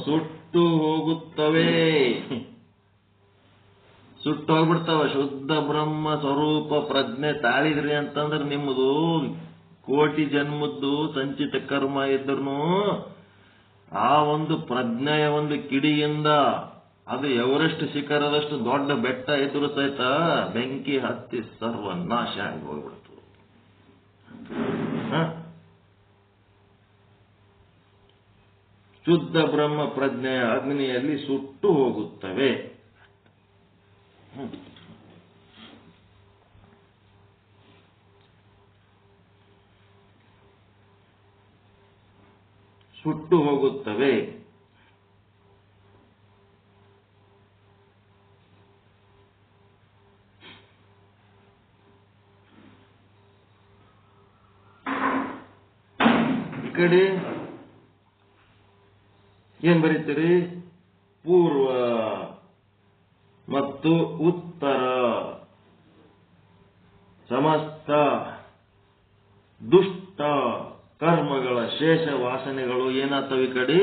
ಸುಟ್ಟು ಹೋಗುತ್ತವೆ. ಸುಟ್ಟು ಹೋಗ್ಬಿಡ್ತಾವ. ಶುದ್ಧ ಬ್ರಹ್ಮ ಸ್ವರೂಪ ಪ್ರಜ್ಞೆ ತಾಳಿದ್ರಿ ಅಂತಂದ್ರೆ ನಿಮ್ಮದು ಕೋಟಿ ಜನ್ಮದ್ದು ಸಂಚಿತ ಕರ್ಮ ಇದ್ರೂ ಆ ಒಂದು ಪ್ರಜ್ಞೆಯ ಒಂದು ಕಿಡಿಯಿಂದ ಅದು ಎವರೆಸ್ಟ್ ಶಿಖರದಷ್ಟು ದೊಡ್ಡ ಬೆಟ್ಟ ಇದ್ರೂ ಸಹಿತ ಬೆಂಕಿ ಹತ್ತಿ ಸರ್ವನಾಶ ಆಗಿ ಹೋಗ್ಬಿಡ್ತು. ಶುದ್ಧ ಬ್ರಹ್ಮ ಪ್ರಜ್ಞೆಯ ಅಗ್ನಿಯಲ್ಲಿ ಸುಟ್ಟು ಹೋಗುತ್ತವೆ. ಸುಟ್ಟು ಹೋಗುತ್ತವೆ. ಈ ಕಡೆ ಏನ್ ಬರೀತೀರಿ? ಪೂರ್ವ ಮತ್ತು ಉತ್ತರ ಸಮಸ್ತ ದುಷ್ಟ ಕರ್ಮಗಳ ಶೇಷ ವಾಸನೆಗಳು ಏನಾಗ್ತವೆ? ಈ ಕಡೆ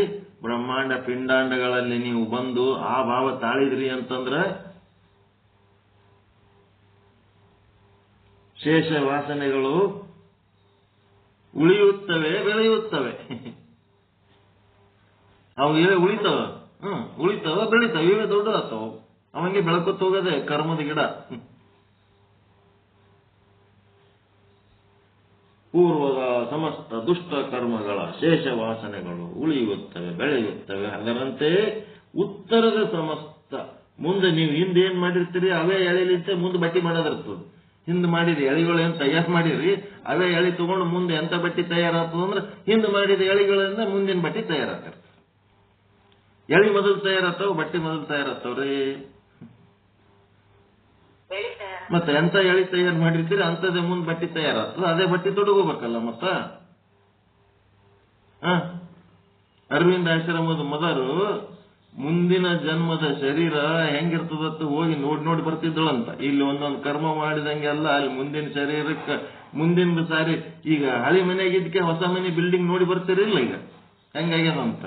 ಬ್ರಹ್ಮಾಂಡ ಪಿಂಡಾಂಡಗಳಲ್ಲಿ ನೀವು ಬಂದು ಆ ಭಾವ ತಾಳಿದ್ರಿ ಅಂತಂದ್ರ ಶೇಷ ವಾಸನೆಗಳು ಉಳಿಯುತ್ತವೆ, ಬೆಳೆಯುತ್ತವೆ. ಅವು ಉಳಿತಾವ, ಉಳಿತಾವ, ಬೆಳಿತಾವ, ಇವೇ ದೊಡ್ಡದಾಗ್ತಾವ. ಅವಂಗೆ ಬೆಳಕುತ್ತ ಹೋಗದೆ ಕರ್ಮದ ಗಿಡ. ಪೂರ್ವದ ಸಮಸ್ತ ದುಷ್ಟ ಕರ್ಮಗಳ ಶೇಷ ವಾಸನೆಗಳು ಉಳಿಯುತ್ತವೆ, ಬೆಳೆಯುತ್ತವೆ. ಅದರಂತೆ ಉತ್ತರದ ಸಮಸ್ತ ಮುಂದೆ ನೀವು ಹಿಂದೆ ಏನ್ ಮಾಡಿರ್ತೀರಿ ಅವೇ ಎಳೆಲಿಂತೆ ಮುಂದೆ ಬಟ್ಟಿ ಮಾಡೋದಿರ್ತದೆ. ಹಿಂದೆ ಮಾಡಿದ ಎಳೆಗಳು ಏನ್ ತಯಾರು ಮಾಡಿರಿ ಅವೇ ಎಳಿ ತಗೊಂಡು ಮುಂದೆ ಎಂತ ಬಟ್ಟಿ ತಯಾರಾಗ್ತದ ಅಂದ್ರೆ ಹಿಂದೆ ಮಾಡಿದ ಎಳಿಗಳಿಂದ ಮುಂದಿನ ಬಟ್ಟಿ ತಯಾರಾಗ್ತಾರೆ. ಎಳಿ ಮೊದಲು ತಯಾರಾಗ್ತಾವ, ಬಟ್ಟಿ ಮೊದಲು ತಯಾರಾಗ್ತಾವ್ರಿ. ಮತ್ತೆ ಎಂತ ಎಳಿ ತಯಾರು ಮಾಡಿರ್ತೀರಿ ಅಂತದೇ ಮುಂದೆ ಬಟ್ಟಿ ತಯಾರಾಗ್ತದೆ. ಅದೇ ಬಟ್ಟಿ ತೊಡಗೋಬೇಕಲ್ಲ ಮತ್ತ. ಅರವಿಂದ ಆಶ್ರಮದ ಮದರು ಮುಂದಿನ ಜನ್ಮದ ಶರೀರ ಹೆಂಗಿರ್ತದತ್ತು ಹೋಗಿ ನೋಡಿ ಬರ್ತಿದ್ದಳಂತ. ಇಲ್ಲಿ ಒಂದೊಂದು ಕರ್ಮ ಮಾಡಿದಂಗೆಲ್ಲ ಅಲ್ಲಿ ಮುಂದಿನ ಶರೀರಕ್ಕೆ ಮುಂದಿನ ಸಾರಿ ಈಗ ಹಳಿ ಮನೆಯಾಗಿದ್ದಕ್ಕೆ ಹೊಸ ಮನೆ ಬಿಲ್ಡಿಂಗ್ ನೋಡಿ ಬರ್ತಿರಿಲ್ಲ ಈಗ ಹೆಂಗಾಗ್ಯದಂತ.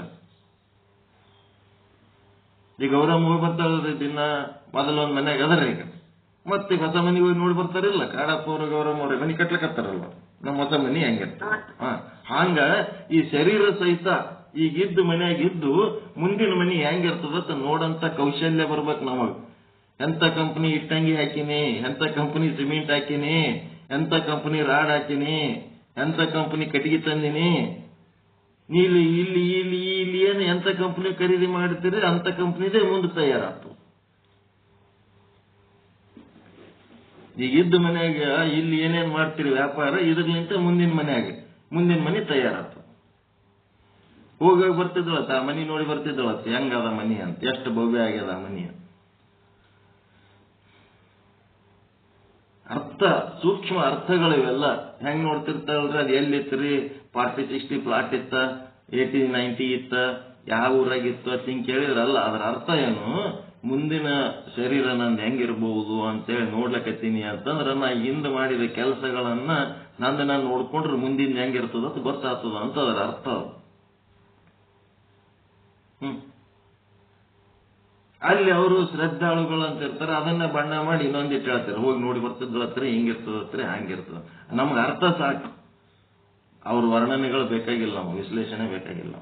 ಈಗ ಗೌರಮ್ಮ ಹೋಗಿ ಬರ್ತಾಳ್ರಿ ದಿನ ಮೊದಲೊಂದ್ ಮನ್ಯಾಗ ಅದರ ಈಗ ಮತ್ತೆ ಹೊಸ ಮನೆಗೆ ಹೋಗಿ ನೋಡಿ ಬರ್ತಾರಿಲ್ಲ. ಕಾಡಪ್ಪ ಅವ್ರ ಗೌರಮ್ಮ ಅವ್ರ ಮನೆ ಕಟ್ಲಕತ್ತಾರಲ್ವ, ನಮ್ಮ ಹೊಸ ಮನೆ ಹೆಂಗಿರ್ತದೆ. ಹಂಗ ಈ ಶರೀರ ಸಹಿತ ಈಗಿದ್ದು ಮನೆಯಾಗಿದ್ದು ಮುಂದಿನ ಮನೆ ಹೆಂಗಿರ್ತದ ನೋಡಂತ ಕೌಶಲ್ಯ ಬರ್ಬೇಕು ನಮಗ್. ಎಂತ ಕಂಪನಿ ಇಟ್ಟಂಗಿ ಹಾಕಿನಿ, ಎಂತ ಕಂಪನಿ ಸಿಮೆಂಟ್ ಹಾಕಿನಿ, ಎಂತ ಕಂಪನಿ ರಾಡ್ ಹಾಕಿನಿ, ಎಂತ ಕಂಪನಿ ಕಟ್ಟಿಗೆ ತಂದಿನಿ, ಇಲ್ಲಿ ಇಲ್ಲಿ ಇಲ್ಲಿ ಇಲ್ಲಿ ಏನು ಎಂತ ಕಂಪನಿ ಖರೀದಿ ಮಾಡ್ತೀರಿ ಅಂತ ಕಂಪನಿದೇ ಮುಂದೆ ತಯಾರಾಗ್ತದೆ. ಈಗಿದ್ದು ಮನ್ಯಾಗ ಇಲ್ಲಿ ಏನೇನ್ ಮಾಡ್ತೀರಿ ವ್ಯಾಪಾರ ಇದ್ರಲಿಂತ ಮುಂದಿನ ಮನೆ ತಯಾರಾಗ್ತದೆ. ಹೋಗಿ ಬರ್ತಿದ್ಳತ್ತ ಆ ಮನಿ ನೋಡಿ ಬರ್ತಿದ್ದಳತ್ತ ಹೆಂಗದ ಮನಿ ಅಂತ, ಎಷ್ಟು ಭವ್ಯ ಆಗ್ಯದ ಮನಿ ಅಂತ. ಅರ್ಥ ಸೂಕ್ಷ್ಮ ಅರ್ಥಗಳಿವೆಲ್ಲ ಹೆಂಗ್ ನೋಡ್ತಿರ್ತಾವಲ್ರಿ. ಅದು ಎಲ್ಲಿತ್ರಿ 40-60 ಪ್ಲಾಟ್ ಇತ್ತ, 80-90 ಇತ್ತ, ಯಾವ ಊರಾಗಿತ್ತು ಅಂತ ಹಿಂಗ್ ಕೇಳಿದ್ರಲ್ಲ. ಅದ್ರ ಅರ್ಥ ಏನು? ಮುಂದಿನ ಶರೀರ ನಂದು ಹೆಂಗಿರ್ಬಹುದು ಅಂತೇಳಿ ನೋಡ್ಲಕತ್ತೀನಿ ಅಂತಂದ್ರ ನಾ ಹಿಂದೆ ಮಾಡಿದ ಕೆಲಸಗಳನ್ನ ನಾನು ನೋಡ್ಕೊಂಡ್ರೆ ಮುಂದಿನ ಹೆಂಗಿರ್ತದ ಅಂತ ಗೊತ್ತಾಗ್ತದ ಅಂತ ಅದರ ಅರ್ಥ. ಅಲ್ಲಿ ಅವರು ಶ್ರದ್ಧಾಳುಗಳು ಅಂತ ಇರ್ತಾರೆ, ಅದನ್ನ ಬಣ್ಣ ಮಾಡಿ ಇನ್ನೊಂದಿಟ್ಟು ಹೇಳ್ತಾರೆ, ಹೋಗಿ ನೋಡಿ ಬರ್ತಿದ್ಳತ್ರಿ ಹಿಂಗಿರ್ತದತ್ರಿ ಹಂಗಿರ್ತದ. ನಮ್ಗೆ ಅರ್ಥ ಸಾಕು, ಅವ್ರ ವರ್ಣನೆಗಳು ಬೇಕಾಗಿಲ್ಲ, ನಮ್ಗೆ ವಿಶ್ಲೇಷಣೆ ಬೇಕಾಗಿಲ್ಲ.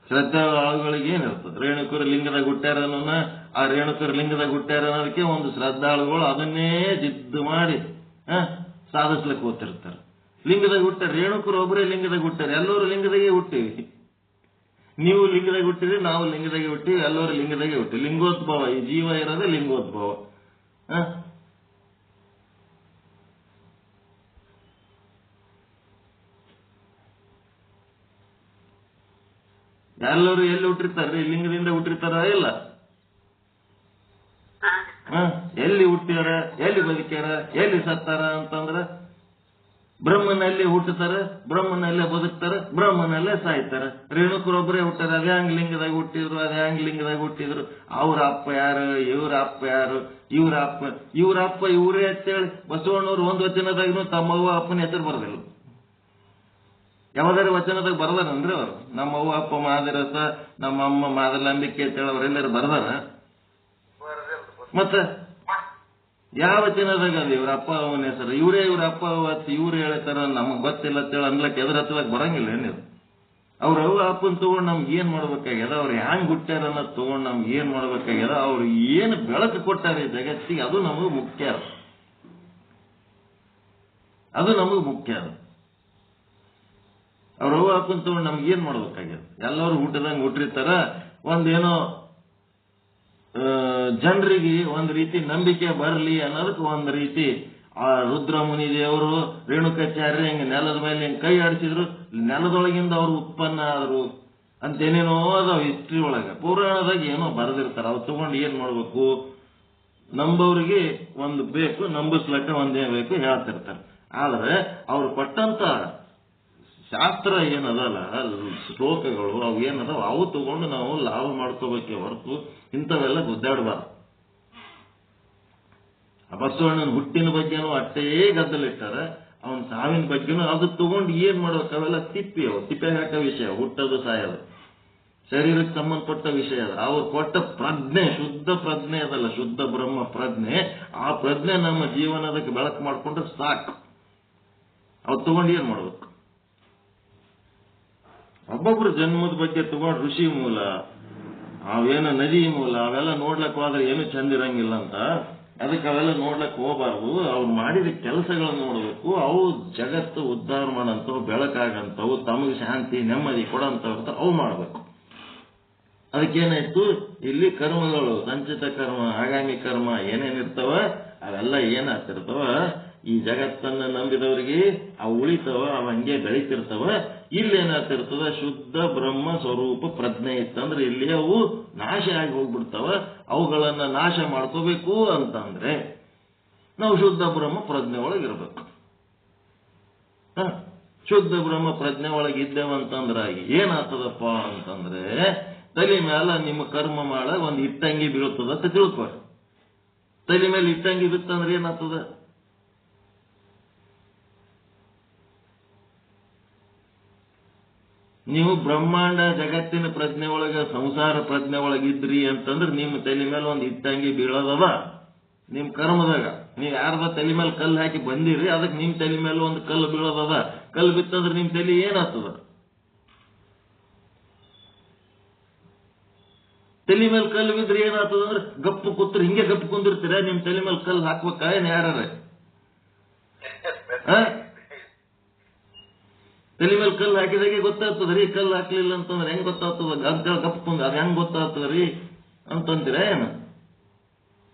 ಶ್ರದ್ಧಾಳುಗಳಿಗೆ ಏನಿರ್ತದೆ? ರೇಣುಕರ ಲಿಂಗದ ಗುಟ್ಟ್ಯಾರ ಅನ್ನೋನ ಆ ರೇಣುಕರ ಲಿಂಗದ ಗುಟ್ಟ್ಯಾರ ಅನ್ನೋದಕ್ಕೆ ಒಂದು ಶ್ರದ್ಧಾಳುಗಳು ಅದನ್ನೇ ಜಿದ್ದು ಮಾಡಿ ಸಾಧಿಸ್ಲಿಕ್ಕೆ ಓದ್ತಿರ್ತಾರೆ. ಲಿಂಗದ ಗುಟ್ಟ ರೇಣುಕರು ಒಬ್ಬರೇ ಲಿಂಗದ ಗುಟ್ಟಾರೆ, ಎಲ್ಲರೂ ಲಿಂಗದಾಗೆ ಹುಟ್ಟಿವಿ. ನೀವು ಲಿಂಗದಾಗೆ ಹುಟ್ಟಿರಿ, ನಾವು ಲಿಂಗದಾಗೆ ಹುಟ್ಟಿವಿ, ಎಲ್ಲರೂ ಲಿಂಗದಾಗೆ ಹುಟ್ಟಿವಿ. ಲಿಂಗೋದ್ಭವ, ಈ ಜೀವ ಇರೋದೇ ಲಿಂಗೋದ್ಭವ. ಎಲ್ಲರೂ ಎಲ್ಲಿ ಹುಟ್ಟಿರ್ತಾರ್ರಿ? ಲಿಂಗದಿಂದ ಹುಟ್ಟಿರ್ತಾರ ಇಲ್ಲ? ಎಲ್ಲಿ ಹುಟ್ಟ್ಯಾರ, ಎಲ್ಲಿ ಬದುಕ್ಯಾರ, ಎಲ್ಲಿ ಸತ್ತಾರ ಅಂತಂದ್ರ ಬ್ರಹ್ಮನಲ್ಲೇ ಹುಟ್ಟುತ್ತಾರ, ಬ್ರಹ್ಮನಲ್ಲೇ ಬದುಕ್ತಾರ, ಬ್ರಹ್ಮನಲ್ಲೇ ಸಾಯ್ತಾರ. ರೇಣುಕರೊಬ್ಬರೇ ಹುಟ್ಟಾರ, ಅದೇ ಹಂಗ್ ಲಿಂಗದಾಗ ಹುಟ್ಟಿದ್ರು, ಅದೇ ಹಂಗ್ ಲಿಂಗದಾಗ ಹುಟ್ಟಿದ್ರು. ಅವ್ರ ಅಪ್ಪ ಯಾರು, ಇವ್ರ ಅಪ್ಪ ಯಾರು, ಇವ್ರ ಅಪ್ಪ ಇವರೇ ಅಂತೇಳಿ ಬಸವಣ್ಣವ್ರು ಒಂದು ವಚನದಾಗೂ ತಮ್ಮವ್ವ ಅಪ್ಪನ ಹೆಸರು ಬರೋದಿಲ್ಲ. ಯಾವ್ದಾರು ವಚನದಾಗ ಬರ್ದಾರನ್ರಿ ಅವ್ರು? ನಮ್ಮವ್ವ ಅಪ್ಪ ಮಾದರಸ, ನಮ್ಮಮ್ಮ ಮಾದಲಾಂಬಿಕೆ ಅಂತೇಳಿ ಅವರೆಲ್ಲರೂ ಬರ್ದಾರ. ಮತ್ತ ಯಾವ ವಚನದಾಗ ಅದು ಇವ್ರ ಅಪ್ಪ ಅವನ ಹೆಸರು? ಇವ್ರ ಅಪ್ಪ ಅವತ್ತು ಇವ್ರು ಹೇಳ್ತಾರ, ನಮಗ್ ಗೊತ್ತಿಲ್ಲ ಅಂತೇಳಿ ಅನ್ಲಕ್ ಎದ್ರ ಹತ್ತಲಕ್ ಬರಂಗಿಲ್ಲ ಏನಿದು? ಅವ್ರ ಅವ್ವ ಅಪ್ಪನ್ ತಗೊಂಡ್ ನಮ್ಗೆ ಏನ್ ಮಾಡ್ಬೇಕಾಗ್ಯದ, ಅವ್ರು ಹ್ಯಾಂಗ್ ಹುಟ್ಟ್ಯಾರ ಅನ್ನೋದ್ ತಗೊಂಡ್ ನಮ್ಗೆ ಏನ್ ಮಾಡ್ಬೇಕಾಗ್ಯದ, ಅವ್ರು ಏನು ಬೆಳಕು ಕೊಟ್ಟಾರ ಜಗತ್ತಿಗೆ, ಅದು ನಮಗ್ ಮುಖ್ಯ. ಅದು ನಮಗ್ ಮುಖ್ಯ. ಅವ್ರ ಅವ್ವ ಅಪ್ಪನ್ ತಗೊಂಡ್ ನಮ್ಗೆ ಏನ್ ಮಾಡ್ಬೇಕಾಗ್ಯದ? ಎಲ್ಲರೂ ಹುಟ್ಟದಂಗ್ ಹುಟ್ಟಿರ್ತಾರ. ಒಂದೇನೋ ಜನರಿಗೆ ಒಂದ್ ರೀತಿ ನಂಬಿಕೆ ಬರಲಿ ಅನ್ನೋದಕ್ಕೆ ಒಂದ್ ರೀತಿ ಆ ರುದ್ರಮುನಿ ದೇವರು ರೇಣುಕಾಚಾರ್ಯ ಹಿಂಗೆ ನೆಲದ ಮೇಲೆ ಹಿಂಗೆ ಕೈ ಆಡಿಸಿದ್ರು, ನೆಲದೊಳಗಿಂದ ಅವ್ರು ಉತ್ಪನ್ನ ಆದ್ರು ಅಂತೇನೇನೋ ಅದಾವ ಹಿಸ್ಟ್ರಿ ಒಳಗೆ. ಪುರಾಣದಾಗ ಏನೋ ಬರೆದಿರ್ತಾರ, ಅವ್ ತಗೊಂಡು ಏನ್ ಮಾಡ್ಬೇಕು, ನಂಬೋರಿಗೆ ಒಂದು ಬೇಕು, ನಂಬಿಸ್ಲಕ್ಕ ಒಂದೇ ಬೇಕು ಹೇಳ್ತಿರ್ತಾರೆ. ಆದ್ರೆ ಅವ್ರು ಕೊಟ್ಟಂತ ಶಾಸ್ತ್ರ ಏನದಲ್ಲ, ಶ್ಲೋಕಗಳು ಅವು ಏನದಾವ ಅವು ತಗೊಂಡು ನಾವು ಲಾಭ ಮಾಡ್ಕೋಬೇಕೆ ಹೊರತು ಇಂಥವೆಲ್ಲ ಗುದ್ದಾಡಬಾರ್ದು. ಬಸವಣ್ಣನ ಹುಟ್ಟಿನ ಬಗ್ಗೆನೂ ಅಷ್ಟೇ ಗದ್ದಲಿಟ್ಟಾರೆ, ಅವನ ಸಾವಿನ ಬಗ್ಗೆನೂ ಅದು ತಗೊಂಡು ಏನ್ ಮಾಡ್ಬೇಕು, ಅವೆಲ್ಲ ತಿಪ್ಪೆ ಹಾಕೋ ವಿಷಯ. ಹುಟ್ಟೋದು ಸಾಯೋದು ಶರೀರಕ್ಕೆ ಸಂಬಂಧಪಟ್ಟ ವಿಷಯ ಅದ. ಅವ್ರು ಕೊಟ್ಟ ಪ್ರಜ್ಞೆ ಶುದ್ಧ ಪ್ರಜ್ಞೆ ಅದಲ್ಲ, ಶುದ್ಧ ಬ್ರಹ್ಮ ಪ್ರಜ್ಞೆ. ಆ ಪ್ರಜ್ಞೆ ನಮ್ಮ ಜೀವನದಕ್ಕೆ ಬೆಳಕು ಮಾಡ್ಕೊಂಡ್ರೆ ಸಾಕು. ಅವ್ ತಗೊಂಡು ಏನ್ ಮಾಡ್ಬೇಕು? ಒಬ್ಬೊಬ್ರು ಜನ್ಮದ ಬಗ್ಗೆ ತಗೊಂಡು ಋಷಿ ಮೂಲ, ಅವೇನೋ ನದಿ ಮೂಲ ಅವೆಲ್ಲ ನೋಡ್ಲಕ್ ಹೋದ್ರೆ ಏನು ಚಂದ ಇರಂಗಿಲ್ಲ ಅಂತ, ಅದಕ್ಕೆ ಅವೆಲ್ಲ ನೋಡ್ಲಕ್ ಹೋಗಬಾರ್ದು. ಅವ್ರು ಮಾಡಿದ ಕೆಲಸಗಳನ್ನ ನೋಡ್ಬೇಕು. ಅವು ಜಗತ್ತು ಉದ್ಧಾರ ಮಾಡಂತವು, ಬೆಳಕಾಗಂತವು, ತಮಗೆ ಶಾಂತಿ ನೆಮ್ಮದಿ ಕೊಡಂತವ್ರ ಅವು ಮಾಡ್ಬೇಕು. ಅದಕ್ಕೇನಾಯ್ತು, ಇಲ್ಲಿ ಕರ್ಮಗಳು, ಸಂಚಿತ ಕರ್ಮ, ಆಗಾಮಿ ಕರ್ಮ ಏನೇನಿರ್ತಾವ ಅವೆಲ್ಲ ಏನಾಗ್ತಿರ್ತಾವ, ಈ ಜಗತ್ತನ್ನ ನಂಬಿದವರಿಗೆ ಅವು ಉಳಿತಾವ, ಅವ ಹಂಗೆ ಬೆಳೀತಿರ್ತಾವ. ಇಲ್ಲಿ ಏನಾಗ್ತಿರ್ತದ, ಶುದ್ಧ ಬ್ರಹ್ಮ ಸ್ವರೂಪ ಪ್ರಜ್ಞೆ ಇತ್ತಂದ್ರೆ ಇಲ್ಲಿ ಅವು ನಾಶ ಆಗಿ ಹೋಗ್ಬಿಡ್ತಾವ. ಅವುಗಳನ್ನ ನಾಶ ಮಾಡ್ಕೋಬೇಕು ಅಂತಂದ್ರೆ ನಾವು ಶುದ್ಧ ಬ್ರಹ್ಮ ಪ್ರಜ್ಞೆ ಒಳಗಿರ್ಬೇಕು. ಶುದ್ಧ ಬ್ರಹ್ಮ ಪ್ರಜ್ಞೆ ಒಳಗಿದ್ದೇವಂತಂದ್ರ ಏನಾಗ್ತದಪ್ಪ ಅಂತಂದ್ರೆ, ತಲೆ ಮೇಲೆ ನಿಮ್ಮ ಕರ್ಮ ಮಾಡ ಒಂದು ಇಟ್ಟಂಗಿ ಬೀಳ್ತದ ಅಂತ ತಿಳ್ಕೊ. ತಲೆ ಮೇಲೆ ಇಟ್ಟಂಗಿ ಬಿತ್ತಂದ್ರೆ ಏನಾಗ್ತದ, ನೀವು ಬ್ರಹ್ಮಾಂಡ ಜಗತ್ತಿನ ಪ್ರಜ್ಞೆ ಒಳಗ, ಸಂಸಾರ ಪ್ರಜ್ಞೆ ಒಳಗಿದ್ರಿ ಅಂತಂದ್ರೆ ನಿಮ್ಮ ತಲೆ ಮೇಲೆ ಒಂದು ಇಟ್ಟಂಗಿ ಬೀಳೋದದ. ನಿಮ್ ಕರ್ಮದಾಗ ನೀವು ಯಾರದ ತಲೆ ಮೇಲೆ ಕಲ್ಲು ಹಾಕಿ ಬಂದಿರಿ, ಅದಕ್ಕೆ ನಿಮ್ ತಲೆ ಮೇಲೆ ಒಂದು ಕಲ್ಲು ಬೀಳೋದದ. ಕಲ್ಲು ಬಿತ್ತಂದ್ರೆ ನಿಮ್ ತಲೆ ಏನಾಗ್ತದ, ತಲೆ ಮೇಲೆ ಕಲ್ಲು ಬಿದ್ರೆ ಏನಾಗ್ತದ ಅಂದ್ರೆ ಗಪ್ಪು ಕೂತ್ರು ಹಿಂಗೆ ಗಪ್ಪು ಕುಂದಿರ್ತೀರ. ನಿಮ್ ತಲೆ ಮೇಲೆ ಕಲ್ಲು ಹಾಕ್ಬೇಕ ಏನ್ ಯಾರ? ತಲೆ ಮೇಲೆ ಕಲ್ಲು ಹಾಕಿದಾಗೆ ಗೊತ್ತಾಗ್ತದ್ರಿ. ಕಲ್ಲು ಹಾಕ್ಲಿಲ್ಲ ಅಂತಂದ್ರೆ ಹೆಂಗ್ ಗೊತ್ತಾಗ್ತದ ಅಂತೇಳಿ ಗಪ್ ಕುಂದ ಅದ್ ಹೆಂಗ್ ಗೊತ್ತಾಗ್ತದ್ರಿ ಅಂತಂತೀರ ಏನು?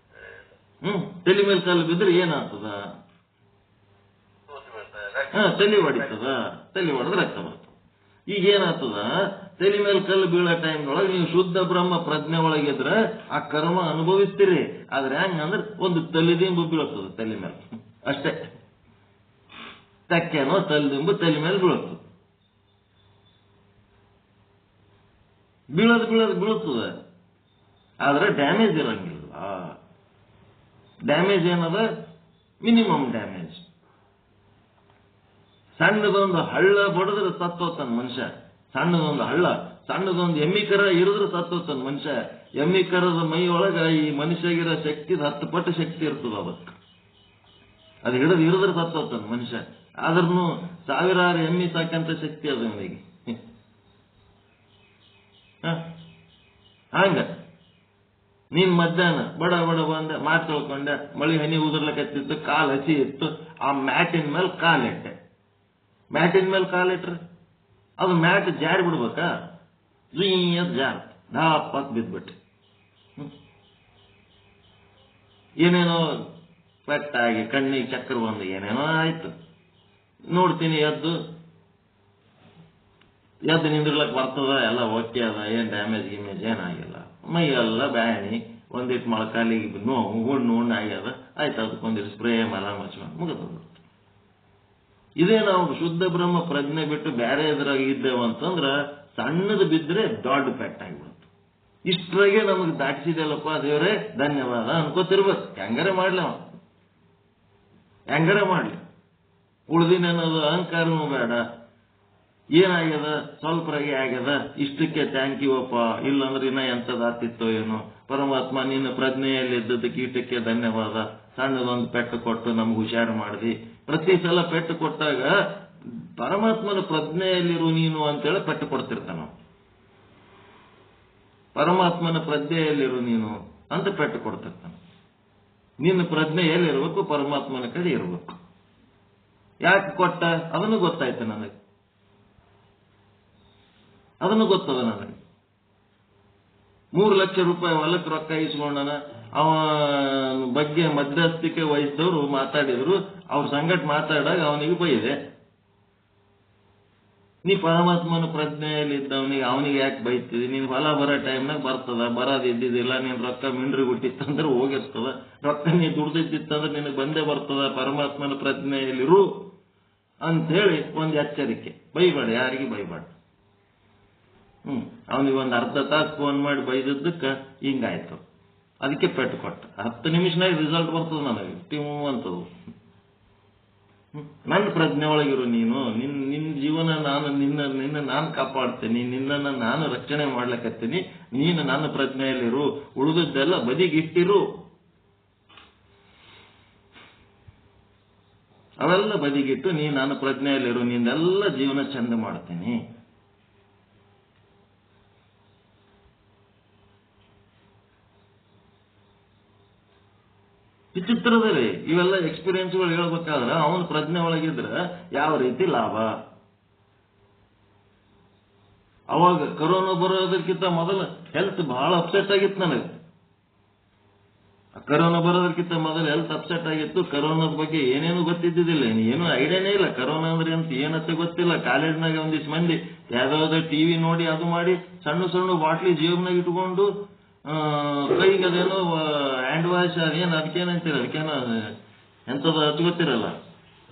ತಲೆ ಮೇಲೆ ಕಲ್ಲು ಬಿದ್ರೆ ಏನಾಗ್ತದ? ತಲೆ ಹೊಡಿತದ. ತಲೆ ಹೊಡೆದ್ರೆ ರಕ್ತ ಬರ್ತದ. ಈಗ ಏನಾಗ್ತದ, ತಲೆ ಮೇಲೆ ಕಲ್ಲು ಬೀಳೋ ಟೈಮ್ನೊಳಗೆ ನೀವು ಶುದ್ಧ ಬ್ರಹ್ಮ ಪ್ರಜ್ಞೆ ಒಳಗಿದ್ರೆ ಆ ಕರ್ಮ ಅನುಭವಿಸ್ತೀರಿ. ಆದ್ರೆ ಹೆಂಗಂದ್ರೆ ಒಂದು ತಲೆದಿಂಬು ಬೀಳ್ತದ ತಲೆ ಮೇಲೆ ಅಷ್ಟೇ. ತಕ್ಕೆನೋ ತಲೆದಿಂಬು ತಲೆ ಮೇಲೆ ಬೀಳುತ್ತದೆ. ಬೀಳುತ್ತದೆ, ಆದ್ರೆ ಡ್ಯಾಮೇಜ್ ಇರಂಗಿಲ್ಲ. ಡ್ಯಾಮೇಜ್ ಏನದ, ಮಿನಿಮಮ್ ಡ್ಯಾಮೇಜ್. ಸಣ್ಣದೊಂದು ಹಳ್ಳ ಬಡಿದ್ರೆ ಸತ್ತೋತಾನ ಮನುಷ್ಯ. ಸಣ್ಣದೊಂದು ಎಮ್ಮಿಕರ ಇರಿದ್ರೆ ಸತ್ತೋತಾನ ಮನುಷ್ಯ. ಎಮ್ಮಿಕರದ ಮೈ ಒಳಗ ಈ ಮನುಷ್ಯಗಿರೋ ಶಕ್ತಿ 10 ಪಟ್ಟು ಶಕ್ತಿ ಇರ್ತದ. ಅದು ಹಿಡಿದ್ರೆ ಸತ್ತೋತಾನ ಮನುಷ್ಯ. ಆದ್ರೂ ಸಾವಿರಾರು ಎಮ್ಮಿ ಸಾಕಂತ ಶಕ್ತಿ ಅದ ಅವನಿಗೆ. ಹಂಗ ನೀನ್ ಮಧ್ಯಾಹ್ನ ಬಡ ಬಂದ ಮಾತು ತಿಳ್ಕೊಂಡೆ, ಮಳಿ ಹನಿ ಉದುರ್ಲಕತ್ತಿತ್ತು, ಕಾಲ್ ಹಸಿ ಇತ್ತು, ಆ ಮ್ಯಾಟಿನ ಮೇಲೆ ಕಾಲಿಟ್ಟೆ. ಮ್ಯಾಟಿನ ಮೇಲೆ ಕಾಲಿಟ್ರೆ ಅದು ಮ್ಯಾಟ್ ಜಾರಿ ಬಿಡ್ಬೇಕಾ? ಜಾರ್ ಧಾಪತ್ ಬಿದ್ಬಿಟ್ಟು ಏನೇನೋ ಪೆಟ್ಟಾಗಿ ಕಣ್ಣಿಗೆ ಚಕ್ರ ಬಂದು ಏನೇನೋ ಆಯ್ತು. ನೋಡ್ತೀನಿ ಎದ್ದು ನಿಂದಿರ್ಲಕ್ ಬರ್ತದ, ಎಲ್ಲ ಓಕೆ ಅದ, ಏನ್ ಡ್ಯಾಮೇಜ್ ಗಿಮೇಜ್ ಏನಾಗಿಲ್ಲ. ಮೈ ಎಲ್ಲ ಬ್ಯಾನಿ, ಒಂದಿಟ್ಟು ಮೊಳಕಾಲಿಗೆ ನೋವು ಹುಣ್ಣು ಆಗ್ಯದ, ಆಯ್ತು ಅದಕ್ಕೊಂದಿಟ್ಟು ಸ್ಪ್ರೇ ಮಲ ಮಚ್ಚ ಮುಗಿದ. ಇದೇ ನಾವು ಶುದ್ಧ ಬ್ರಹ್ಮ ಪ್ರಜ್ಞೆ ಬಿಟ್ಟು ಬೇರೆ ಎದುರಾಗ ಇದ್ದೇವಂತಂದ್ರ ಸಣ್ಣದು ಬಿದ್ರೆ ದೊಡ್ಡ ಪೆಟ್ಟಾಗಿಬಿಡುತ್ತೆ. ಇಷ್ಟರಾಗೆ ನಮಗೆ ದಾಟಿಸಿದೆಲ್ಲಪ್ಪ ದೇವ್ರೆ ಧನ್ಯವಾದ ಅನ್ಕೋತಿರ್ಬೇಕು. ಹೆಂಗಾರೆ ಮಾಡ್ಲಿ ಉಳ್ದಿನೇನದು ಅಹಂಕಾರನೂ ಬೇಡ. ಏನಾಗ್ಯದ, ಸ್ವಲ್ಪರಾಗೆ ಆಗ್ಯದ, ಇಷ್ಟಕ್ಕೆ ಥ್ಯಾಂಕ್ ಯು ಅಪ್ಪ, ಇಲ್ಲಂದ್ರೆ ಇನ್ನ ಎಂಥದಾತಿತ್ತೋ ಏನೋ. ಪರಮಾತ್ಮ ನಿನ್ನ ಪ್ರಜ್ಞೆಯಲ್ಲಿದ್ದದ ಕೀಟಕ್ಕೆ ಧನ್ಯವಾದ. ಸಣ್ಣದೊಂದು ಪೆಟ್ಟು ಕೊಟ್ಟು ನಮ್ಗೆ ಹುಷಾರು ಮಾಡಿದಿ. ಪ್ರತಿ ಸಲ ಪೆಟ್ಟು ಕೊಟ್ಟಾಗ ಪರಮಾತ್ಮನ ಪ್ರಜ್ಞೆಯಲ್ಲಿರು ನೀನು ಅಂತೇಳಿ ಪೆಟ್ಟು ಕೊಡ್ತಿರ್ತಾನ. ಪರಮಾತ್ಮನ ಪ್ರಜ್ಞೆಯಲ್ಲಿರು ನೀನು ಅಂತ ಪೆಟ್ಟು ಕೊಡ್ತಿರ್ತಾನ. ನಿನ್ನ ಪ್ರಜ್ಞೆ ಎಲ್ಲಿರ್ಬೇಕು, ಪರಮಾತ್ಮನ ಕಡೆ ಇರ್ಬೇಕು. ಯಾಕೆ ಕೊಟ್ಟ ಅದನ್ನು ಗೊತ್ತಾಯ್ತು ನನಗೆ, ಅದನ್ನು ಗೊತ್ತದ ನನಗೆ. 3 ಲಕ್ಷ ರೂಪಾಯಿ ಹೊಲಕ್ಕೆ ರೊಕ್ಕ ಇಸ್ಕೊಂಡನ, ಅವನ ಬಗ್ಗೆ ಮಧ್ಯಸ್ಥಿಕೆ ವಹಿಸಿದವರು ಮಾತಾಡಿದ್ರು. ಅವ್ರ ಸಂಗಟ ಮಾತಾಡಾಗ ಅವನಿಗೆ ಬೈದೆ, ನೀ ಪರಮಾತ್ಮನ ಪ್ರಜ್ಞೆಯಲ್ಲಿ ಇದ್ದವನಿಗೆ ಅವನಿಗೆ ಯಾಕೆ ಬೈತಿದಿ? ನೀನ್ ಹೊಲ ಬರೋ ಟೈಮ್ನಾಗ ಬರ್ತದ, ಬರೋದಿದ್ದಿದ್ದಿಲ್ಲ. ನೀನ್ ರೊಕ್ಕ ಮಿಂಡ್ರಿ ಹುಟ್ಟಿತ್ತಂದ್ರೆ ಹೋಗಿರ್ತದ, ರೊಕ್ಕ ನೀ ದುಡ್ದಿದ್ದಿತ್ತಂದ್ರೆ ನಿನಗೆ ಬಂದೇ ಬರ್ತದ. ಪರಮಾತ್ಮನ ಪ್ರಜ್ಞೆಯಲ್ಲಿರು ಅಂತೇಳಿ ಒಂದು ಎಚ್ಚರಿಕೆ. ಬೈಬೇಡ, ಯಾರಿಗೆ ಬೈಬೇಡ. ಅವನಿಗೆ ಒಂದು ಅರ್ಧ ತಾಸು ಫೋನ್ ಮಾಡಿ ಬೈದದ್ದಕ್ಕೆ ಹಿಂಗಾಯ್ತು. ಅದಕ್ಕೆ ಪೆಟ್ಟು ಕೊಟ್ಟ. 10 ನಿಮಿಷನಾಗ ರಿಸಲ್ಟ್ ಬರ್ತದ ನನಗೆ, ಟಿಮ್ ಅಂತದು. ನನ್ನ ಪ್ರಜ್ಞೆ ಒಳಗಿರು ನೀನು. ನಿನ್ನ ಜೀವನ ನಿನ್ನ ನಾನು ಕಾಪಾಡ್ತೀನಿ, ನಿನ್ನನ್ನು ನಾನು ರಕ್ಷಣೆ ಮಾಡ್ಲಕತ್ತೀನಿ. ನೀನು ನನ್ನ ಪ್ರಜ್ಞೆಯಲ್ಲಿರು, ಉಳಿದದ್ದೆಲ್ಲ ಬದಿಗಿಟ್ಟಿರು. ಅವೆಲ್ಲ ಬದಿಗಿಟ್ಟು ನೀ ನನ್ನ ಪ್ರಜ್ಞೆಯಲ್ಲಿರು, ನಿಂದೆಲ್ಲ ಜೀವನ ಚಂದ ಮಾಡ್ತೀನಿ. ವಿಚಿತ್ರದಲ್ಲಿ ಇವೆಲ್ಲ ಎಕ್ಸ್ಪೀರಿಯನ್ಸ್ಗಳು ಹೇಳ್ಬೇಕಾದ್ರೆ ಅವನ ಪ್ರಜ್ಞೆ ಒಳಗಿದ್ರೆ ಯಾವ ರೀತಿ ಲಾಭ. ಅವಾಗ ಕರೋನಾ ಬರೋದಕ್ಕಿಂತ ಮೊದಲು ಹೆಲ್ತ್ ಬಹಳ ಅಪ್ಸೆಟ್ ಆಗಿತ್ತು ನನಗೆ. ಕರೋನಾ ಬರೋದಕ್ಕಿಂತ ಮೊದಲು ಹೆಲ್ತ್ ಅಪ್ಸೆಟ್ ಆಗಿತ್ತು. ಕರೋನಾದ ಬಗ್ಗೆ ಏನೇನು ಗೊತ್ತಿದ್ದಿದ್ದಿಲ್ಲ, ಏನೂ ಐಡಿಯಾನೇ ಇಲ್ಲ. ಕರೋನಾ ಅಂದ್ರೆ ಅಂತ ಏನಂತ ಗೊತ್ತಿಲ್ಲ. ಕಾಲೇಜ್ನಾಗ ಒಂದಿಷ್ಟು ಮಂದಿ ಯಾವ್ದಾವ್ದು ಟಿವಿ ನೋಡಿ ಅದು ಮಾಡಿ ಸಣ್ಣ ಸಣ್ಣ ಬಾಟ್ಲಿ ಜೇಬ್ನಾಗ ಇಟ್ಕೊಂಡು ಕೈಗೆ ಅದೇನೋ ಹ್ಯಾಂಡ್ ವಾಶ್ ಅದೇನು ಅದಕ್ಕೇನಂತೀರ, ಅದಕ್ಕೇನೋ ಎಂಥದ್ದು ಅದು ಗೊತ್ತಿರಲ್ಲ,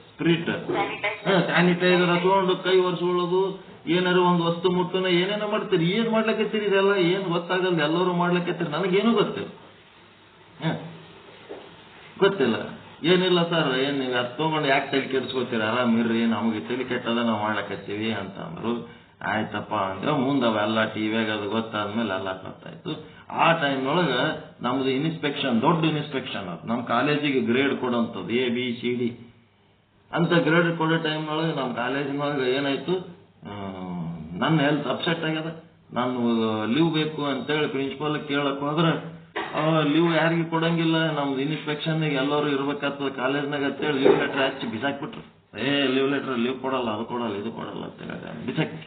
ಸ್ಪ್ರಿಟ್ ಸ್ಯಾನಿಟೈಸರ್ ಹತ್ಕೊಂಡು ಕೈ ಒರೆಸ್ಕೊಳ್ಳೋದು, ಏನಾರು ಒಂದು ವಸ್ತು ಮುಟ್ಟನ ಏನೇನೋ ಮಾಡ್ತೀರಿ. ಏನ್ ಮಾಡ್ಲಕತ್ತೀರಿ ಇದೆಲ್ಲ? ಏನ್ ಗೊತ್ತಾಗಲ್ಲ, ಎಲ್ಲರೂ ಮಾಡ್ಲಕತ್ತೀರಿ. ನನಗೇನು ಗೊತ್ತಿಲ್ಲ, ಗೊತ್ತಿಲ್ಲ. ಏನಿಲ್ಲ ಸರ್, ಏನ್ ನೀವು ಅದು ತಗೊಂಡು ಯಾಕೆ ತಲೆ ಕೆಡಿಸ್ಕೋತೀರಿ, ಆರಾಮಿರ್ರಿ, ನಮಗೆ ತಲೆ ಕೆಟ್ಟದ ನಾವು ಮಾಡ್ಲಕತ್ತೀವಿ ಅಂತ ಅಂದ್ರು. ಆಯ್ತಪ್ಪ ಅಂದ್ರೆ ಮುಂದೆ ಅವೆಲ್ಲ ಟಿವಿಯಾಗ ಅದು ಗೊತ್ತಾದ್ಮೇಲೆ ಎಲ್ಲ ಗೊತ್ತಾಯ್ತು. ಆ ಟೈಮ್ನೊಳಗೆ ನಮ್ದು ಇನ್ಸ್ಪೆಕ್ಷನ್, ದೊಡ್ಡ ಇನ್ಸ್ಪೆಕ್ಷನ್ ಅದು. ನಮ್ಮ ಕಾಲೇಜಿಗೆ ಗ್ರೇಡ್ ಕೊಡೋಂಥದ್ದು ABCD ಅಂತ ಗ್ರೇಡ್ ಕೊಡೋ ಟೈಮ್ನೊಳಗೆ ನಮ್ಮ ಕಾಲೇಜಿನೊಳಗೆ ಏನಾಯ್ತು, ನನ್ನ ಹೆಲ್ತ್ ಅಪ್ಸೆಟ್ ಆಗ್ಯದ. ನಾನು ಲೀವ್ ಬೇಕು ಅಂತೇಳಿ ಪ್ರಿನ್ಸಿಪಾಲ್ ಕೇಳಕ್ ಹೋದ್ರೆ ಲೀವ್ ಯಾರಿಗೆ ಕೊಡಂಗಿಲ್ಲ, ನಮ್ದು ಇನ್ಸ್ಪೆಕ್ಷನ್ಗೆ ಎಲ್ಲರೂ ಇರ್ಬೇಕಾಗ್ತದೆ ಕಾಲೇಜ್ನಾಗ ಅಂತೇಳಿ ಲೀವ್ ಲೆಟರ್ ಹಚ್ಚಿ ಬಿಸಾಕ್ಬಿಟ್ರು. ಲೀವ್ ಲೆಟರ್ ಲೀವ್ ಕೊಡಲ್ಲ, ಅದು ಕೊಡಲ್ಲ, ಇದು ಕೊಡಲ್ಲ ಅಂತ ಬಿಸಾಕಿ.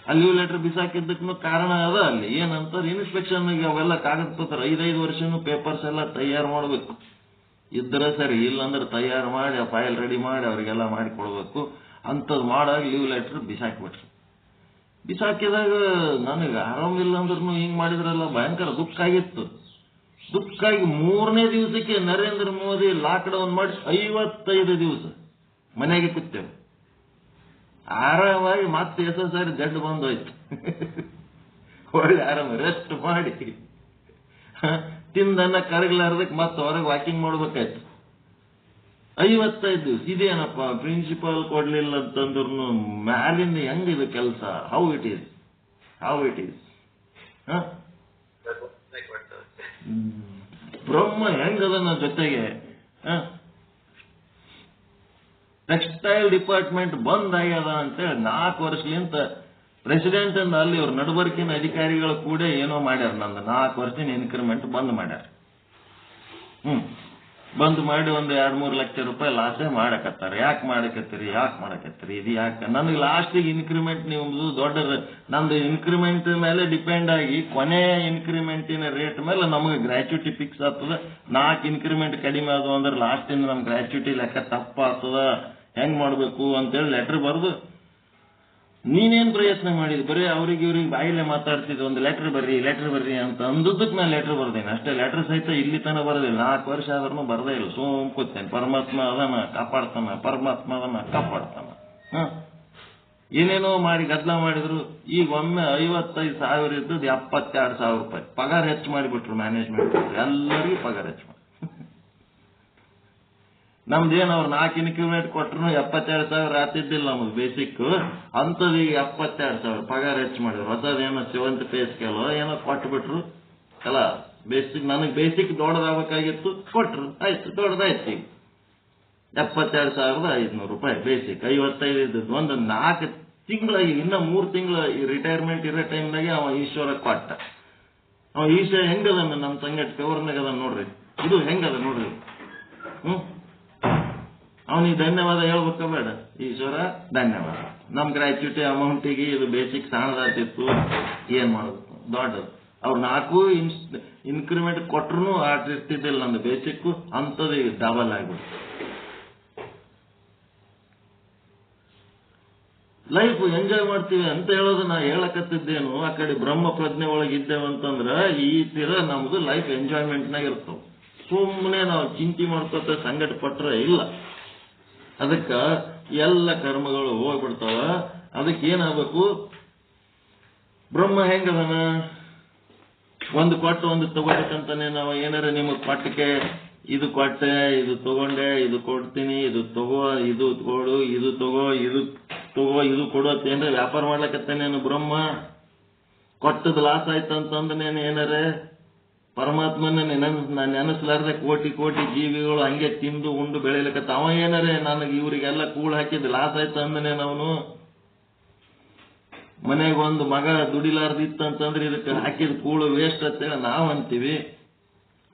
ಆ ಲೀವ್ ಲೆಟರ್ ಬಿಸಾಕಿದ್ದಕ್ಕೂ ಕಾರಣ ಅದ. ಅಲ್ಲಿ ಏನಂತಾರೆ, ಇನ್ಸ್ಪೆಕ್ಷನ್ಗೆ ಅವೆಲ್ಲ ಕಾಗದ ಪತ್ರ 5 ವರ್ಷನೂ ಪೇಪರ್ಸ್ ಎಲ್ಲ ತಯಾರು ಮಾಡ್ಬೇಕು. ಇದ್ರೆ ಸರಿ, ಇಲ್ಲಾಂದ್ರೆ ತಯಾರು ಮಾಡಿ ಆ ಫೈಲ್ ರೆಡಿ ಮಾಡಿ ಅವ್ರಿಗೆಲ್ಲ ಮಾಡಿ ಕೊಡ್ಬೇಕು. ಅಂಥದ್ದು ಮಾಡಾಗ ಲೀವ್ ಲೆಟರ್ ಬಿಸಾಕ್ಬಿಟ್ರು. ಬಿಸಾಕಿದಾಗ ನನಗೆ ಆರಾಮಿಲ್ಲ ಅಂದ್ರೂ ಹಿಂಗ್ ಮಾಡಿದ್ರಲ್ಲ ಭಯಂಕರ ದುಃಖ ಆಗಿತ್ತು. ದುಃಖ ಆಗಿ 3ನೇ ದಿವಸಕ್ಕೆ ನರೇಂದ್ರ ಮೋದಿ ಲಾಕ್ಡೌನ್ ಮಾಡಿ 55 ದಿವಸ ಮನೆಗೆ ಕೂತೇವೆ. ಆರಾಮಾಗಿ ಮತ್ತೆ SSR ಜಡ್ ಬಂದೋಯ್ತು. ಒಳ್ಳೆ ಆರಾಮ ರೆಸ್ಟ್ ಮಾಡಿ ತಿಂದನ್ನ ಕರಗಲಾರ್ದಕ್ಕೆ ಮತ್ತೆ ಹೊರಗೆ ವಾಕಿಂಗ್ ಮಾಡ್ಬೇಕಾಯ್ತು. 55 ದಿವಸ ಇದೇನಪ್ಪ, ಪ್ರಿನ್ಸಿಪಾಲ್ ಕೊಡ್ಲಿಲ್ಲ ಅಂತಂದ್ರು ಮ್ಯಾಲಿಂದ ಹೆಂಗಿದು ಕೆಲಸ? ಹೌ ಇಟ್ ಈಸ್ ಬ್ರಹ್ಮ ಹೆಂಗದ ನನ್ನ ಜೊತೆಗೆ. ಟೆಕ್ಸ್ಟೈಲ್ ಡಿಪಾರ್ಟ್ಮೆಂಟ್ ಬಂದ್ ಆಗ್ಯದ ಅಂತೇಳಿ 4 ವರ್ಷಲಿಂತ ಪ್ರೆಸಿಡೆಂಟ್ ಅಂದ ಅಲ್ಲಿ ಅವ್ರ ನಡಬರ್ಕಿನ ಅಧಿಕಾರಿಗಳು ಕೂಡ ಏನೋ ಮಾಡ್ಯಾರ. ನಂದು 4 ವರ್ಷದ ಇನ್ಕ್ರಿಮೆಂಟ್ ಬಂದ್ ಮಾಡ್ಯಾರ. ಬಂದ್ ಮಾಡಿ ಒಂದು 2-3 ಲಕ್ಷ ರೂಪಾಯಿ ಲಾಸೇ ಮಾಡಕತ್ತಾರ. ಯಾಕೆ ಮಾಡಕತ್ತೀರಿ ಇದು ಯಾಕೆ? ನನಗೆ ಲಾಸ್ಟಿಗೆ ಇನ್ಕ್ರಿಮೆಂಟ್ ನೀವು ದೊಡ್ಡ ನಂದು ಇನ್ಕ್ರಿಮೆಂಟ್ ಮೇಲೆ ಡಿಪೆಂಡ್ ಆಗಿ ಕೊನೆಯ ಇನ್ಕ್ರಿಮೆಂಟಿನ ರೇಟ್ ಮೇಲೆ ನಮಗೆ ಗ್ರ್ಯಾಚ್ಯುಟಿ ಫಿಕ್ಸ್ ಆಗ್ತದ. 4 ಇನ್ಕ್ರಿಮೆಂಟ್ ಕಡಿಮೆ ಆದವು ಅಂದ್ರೆ ಲಾಸ್ಟಿಂದ ನಮ್ ಗ್ರ್ಯಾಚ್ಯುಟಿ ಲೆಕ್ಕ ತಪ್ಪಾಗ್ತದ, ಹೆಂಗ್ ಮಾಡ್ಬೇಕು ಅಂತೇಳಿ ಲೆಟರ್ ಬರೆದು, ನೀನೇನ್ ಪ್ರಯತ್ನ ಮಾಡಿದ್? ಬರೀ ಅವ್ರಿಗೆ ಇವ್ರಿಗೆ ಬಾಯಿಲೆ ಮಾತಾಡ್ತಿದ್, ಒಂದು ಲೆಟರ್ ಬರ್ರಿ ಅಂತ ಅಂದದಕ್ಕೆ ನಾನು ಲೆಟರ್ ಬರ್ದೇನೆ ಅಷ್ಟೇ. ಲೆಟರ್ ಸಹಿತ ಇಲ್ಲಿ ತನ ಬರೋದಿಲ್ಲ. 4 ವರ್ಷ ಆದ್ರೂ ಬರ್ದೇ ಇಲ್ಲ. ಸೋಮ್ ಕೂತೇನೆ. ಪರಮಾತ್ಮ ಅದನ್ನ ಕಾಪಾಡ್ತಾನ. ಏನೇನೋ ಮಾಡಿ ಗದ್ದಲ ಮಾಡಿದ್ರು. ಈಗ ಒಮ್ಮೆ 55,000 ಇದ್ದದ್ದು 72,000 ರೂಪಾಯಿ ಪಗಾರ ಹೆಚ್ಚು ಮಾಡಿಬಿಟ್ರು ಮ್ಯಾನೇಜ್ಮೆಂಟ್. ಎಲ್ಲರಿಗೂ ಪಗಾರ ಹೆಚ್ಚು ಮಾಡಿ, ನಮ್ದೇನು ಅವ್ರು 4 ಇನ್ಕ್ರಿಮೆಂಟ್ ಕೊಟ್ಟರು 72,000 ಆತಿದ್ದಿಲ್ಲ ನಮ್ದು ಬೇಸಿಕ್. ಅಂಥದ್ದು ಈಗ 72,000 ಪಗಾರ ಹೆಚ್ಚು ಮಾಡಿದ್ರು. ಹೊಸದೇನೋ 7th ಪೇ ಸ್ಕೇಲ್ ಏನೋ ಕೊಟ್ಬಿಟ್ರು ಅಲ್ಲ. ಬೇಸಿಕ್ ನನಗೆ ಬೇಸಿಕ್ ದೊಡ್ಡದಾಗಬೇಕಾಗಿತ್ತು, ಕೊಟ್ರು, ಆಯ್ತು, ದೊಡ್ಡದಾಯ್ತು. ಈಗ 72,500 ರೂಪಾಯಿ ಬೇಸಿಕ್. 55 ಇದ್ದದ್ದು ಒಂದು 4 ತಿಂಗಳಾಗಿ, ಇನ್ನ 3 ತಿಂಗಳ ರಿಟೈರ್ಮೆಂಟ್ ಇರೋ ಟೈಮ್ನಾಗೆ ಅವ ಈಶ್ವರ ಕೊಟ್ಟ. ಅವ ಈಶ್ವರ ಹೆಂಗದ ನಮ್ಮ ಸಂಗಟ ಫೇವರ್ನಾಗ ಅದ ನೋಡ್ರಿ, ಇದು ಹೆಂಗದ ನೋಡ್ರಿ. ಅವನಿಗೆ ಧನ್ಯವಾದ ಹೇಳ್ಬೇಕ ಬೇಡ? ಈಶ್ವರ ಧನ್ಯವಾದ. ನಮ್ ಗ್ರ್ಯಾಚ್ಯುಟಿ ಅಮೌಂಟಿಗೆ ಇದು ಬೇಸಿಕ್ ಸಣ್ಣದಾಗ್ತಿತ್ತು, ಏನ್ ಮಾಡೋದು, ದೊಡ್ಡದು. ಅವ್ರು 4 ಇನ್ಕ್ರಿಮೆಂಟ್ ಕೊಟ್ರು ಇರ್ತಿದ್ದಿಲ್ಲ ನಂದು ಬೇಸಿಕ್, ಅಂಥದ್ದು ಡಬಲ್ ಆಗ್ಬಿಡ್ತು. ಲೈಫ್ ಎಂಜಾಯ್ ಮಾಡ್ತೀವಿ ಅಂತ ಹೇಳೋದು ನಾ ಹೇಳಕತ್ತಿದ್ದೇನು, ಆ ಕಡೆ ಬ್ರಹ್ಮ ಪ್ರಜ್ಞೆ ಒಳಗಿದ್ದೇವೆ ಅಂತಂದ್ರ ಈ ತೀರ ನಮ್ದು ಲೈಫ್ ಎಂಜಾಯ್ಮೆಂಟ್ನಾಗ ಇರ್ತಾವ. ಸುಮ್ಮನೆ ನಾವು ಚಿಂತೆ ಮಾಡ್ಕೊತ ಸಂಗಟ ಪಟ್ರೆ ಇಲ್ಲ. ಅದಕ್ಕ ಎಲ್ಲ ಕರ್ಮಗಳು ಹೋಗ್ಬಿಡ್ತಾವ. ಅದಕ್ಕೆ ಏನಾಗಬೇಕು, ಬ್ರಹ್ಮ ಹೆಂಗದನ, ಒಂದು ಕೊಟ್ಟು ಒಂದು ತಗೋಬೇಕಂತಾನೆ ನಾವು ಏನಾರ ನಿಮಗೆ ಕೊಟ್ಟಕ್ಕೆ ಇದು ಕೊಟ್ಟೆ, ಇದು ತಗೊಂಡೆ, ಇದು ಕೊಡ್ತೀನಿ, ಇದು ತಗೋ, ಇದು ಕೊಡು, ಇದು ತಗೋ, ಇದು ತಗೋ, ಇದು ಕೊಡು ಅಂತ ಏನಾರ ವ್ಯಾಪಾರ ಮಾಡ್ಲಕತ್ತೇನೇನು ಬ್ರಹ್ಮ? ಕೊಟ್ಟದ್ ಲಾಸ್ ಆಯ್ತಂತಂದ್ನೇನು ಏನಾರ ಪರಮಾತ್ಮನ ನೆನೆಸ್ಲಾರ್ದೆ ಕೋಟಿ ಕೋಟಿ ಜೀವಿಗಳು ಹಂಗೆ ತಿಂದು ಉಂಡು ಬೆಳಿಲಕತ್ತ ಅವ ಏನಾರೆ ನನಗೆ ಇವರಿಗೆಲ್ಲ ಕೂಳು ಹಾಕಿದ್ ಲಾಸ್ ಆಯ್ತು ಅಂದನೇನು ಅವನು? ಮನೆಗೆ ಒಂದು ಮಗ ದುಡಿಲಾರ್ದಿತ್ತಂತಂದ್ರೆ ಇದಕ್ಕೆ ಹಾಕಿದ ಕೂಳು ವೇಸ್ಟ್ ಅಂತೇಳಿ ನಾವು ಅಂತೀವಿ.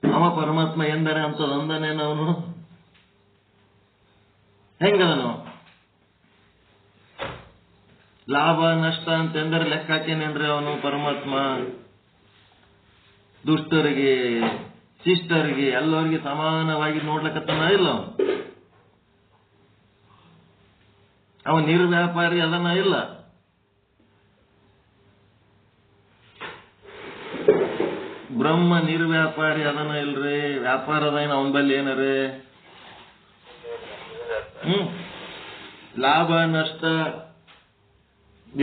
ಅವ ಪರಮಾತ್ಮ ಎಂದರೆ ಅಂತದ್ ಅಂದನೇನು ಅವನು? ಹೆಂಗದನು? ಲಾಭ ನಷ್ಟ ಅಂತಂದ್ರೆ ಲೆಕ್ಕ ಹಾಕೇನೇನ್ರಿ ಅವನು ಪರಮಾತ್ಮ? ದುಷ್ಟರಿಗೆ ಶಿಷ್ಟರಿಗೆ ಎಲ್ಲರಿಗೆ ಸಮಾನವಾಗಿ ನೋಡ್ಲಕತ್ತನ ಇಲ್ಲ ಅವ ನಿರ್ವ್ಯಾಪಾರಿ ಅದನ್ನ ಇಲ್ಲ. ಬ್ರಹ್ಮ ನಿರ್ವ್ಯಾಪಾರಿ ಅದನ್ನ ಇಲ್ರಿ, ವ್ಯಾಪಾರದ ಅವನ ಬಲ್ಲಿ ಏನರಿ ಲಾಭ ನಷ್ಟ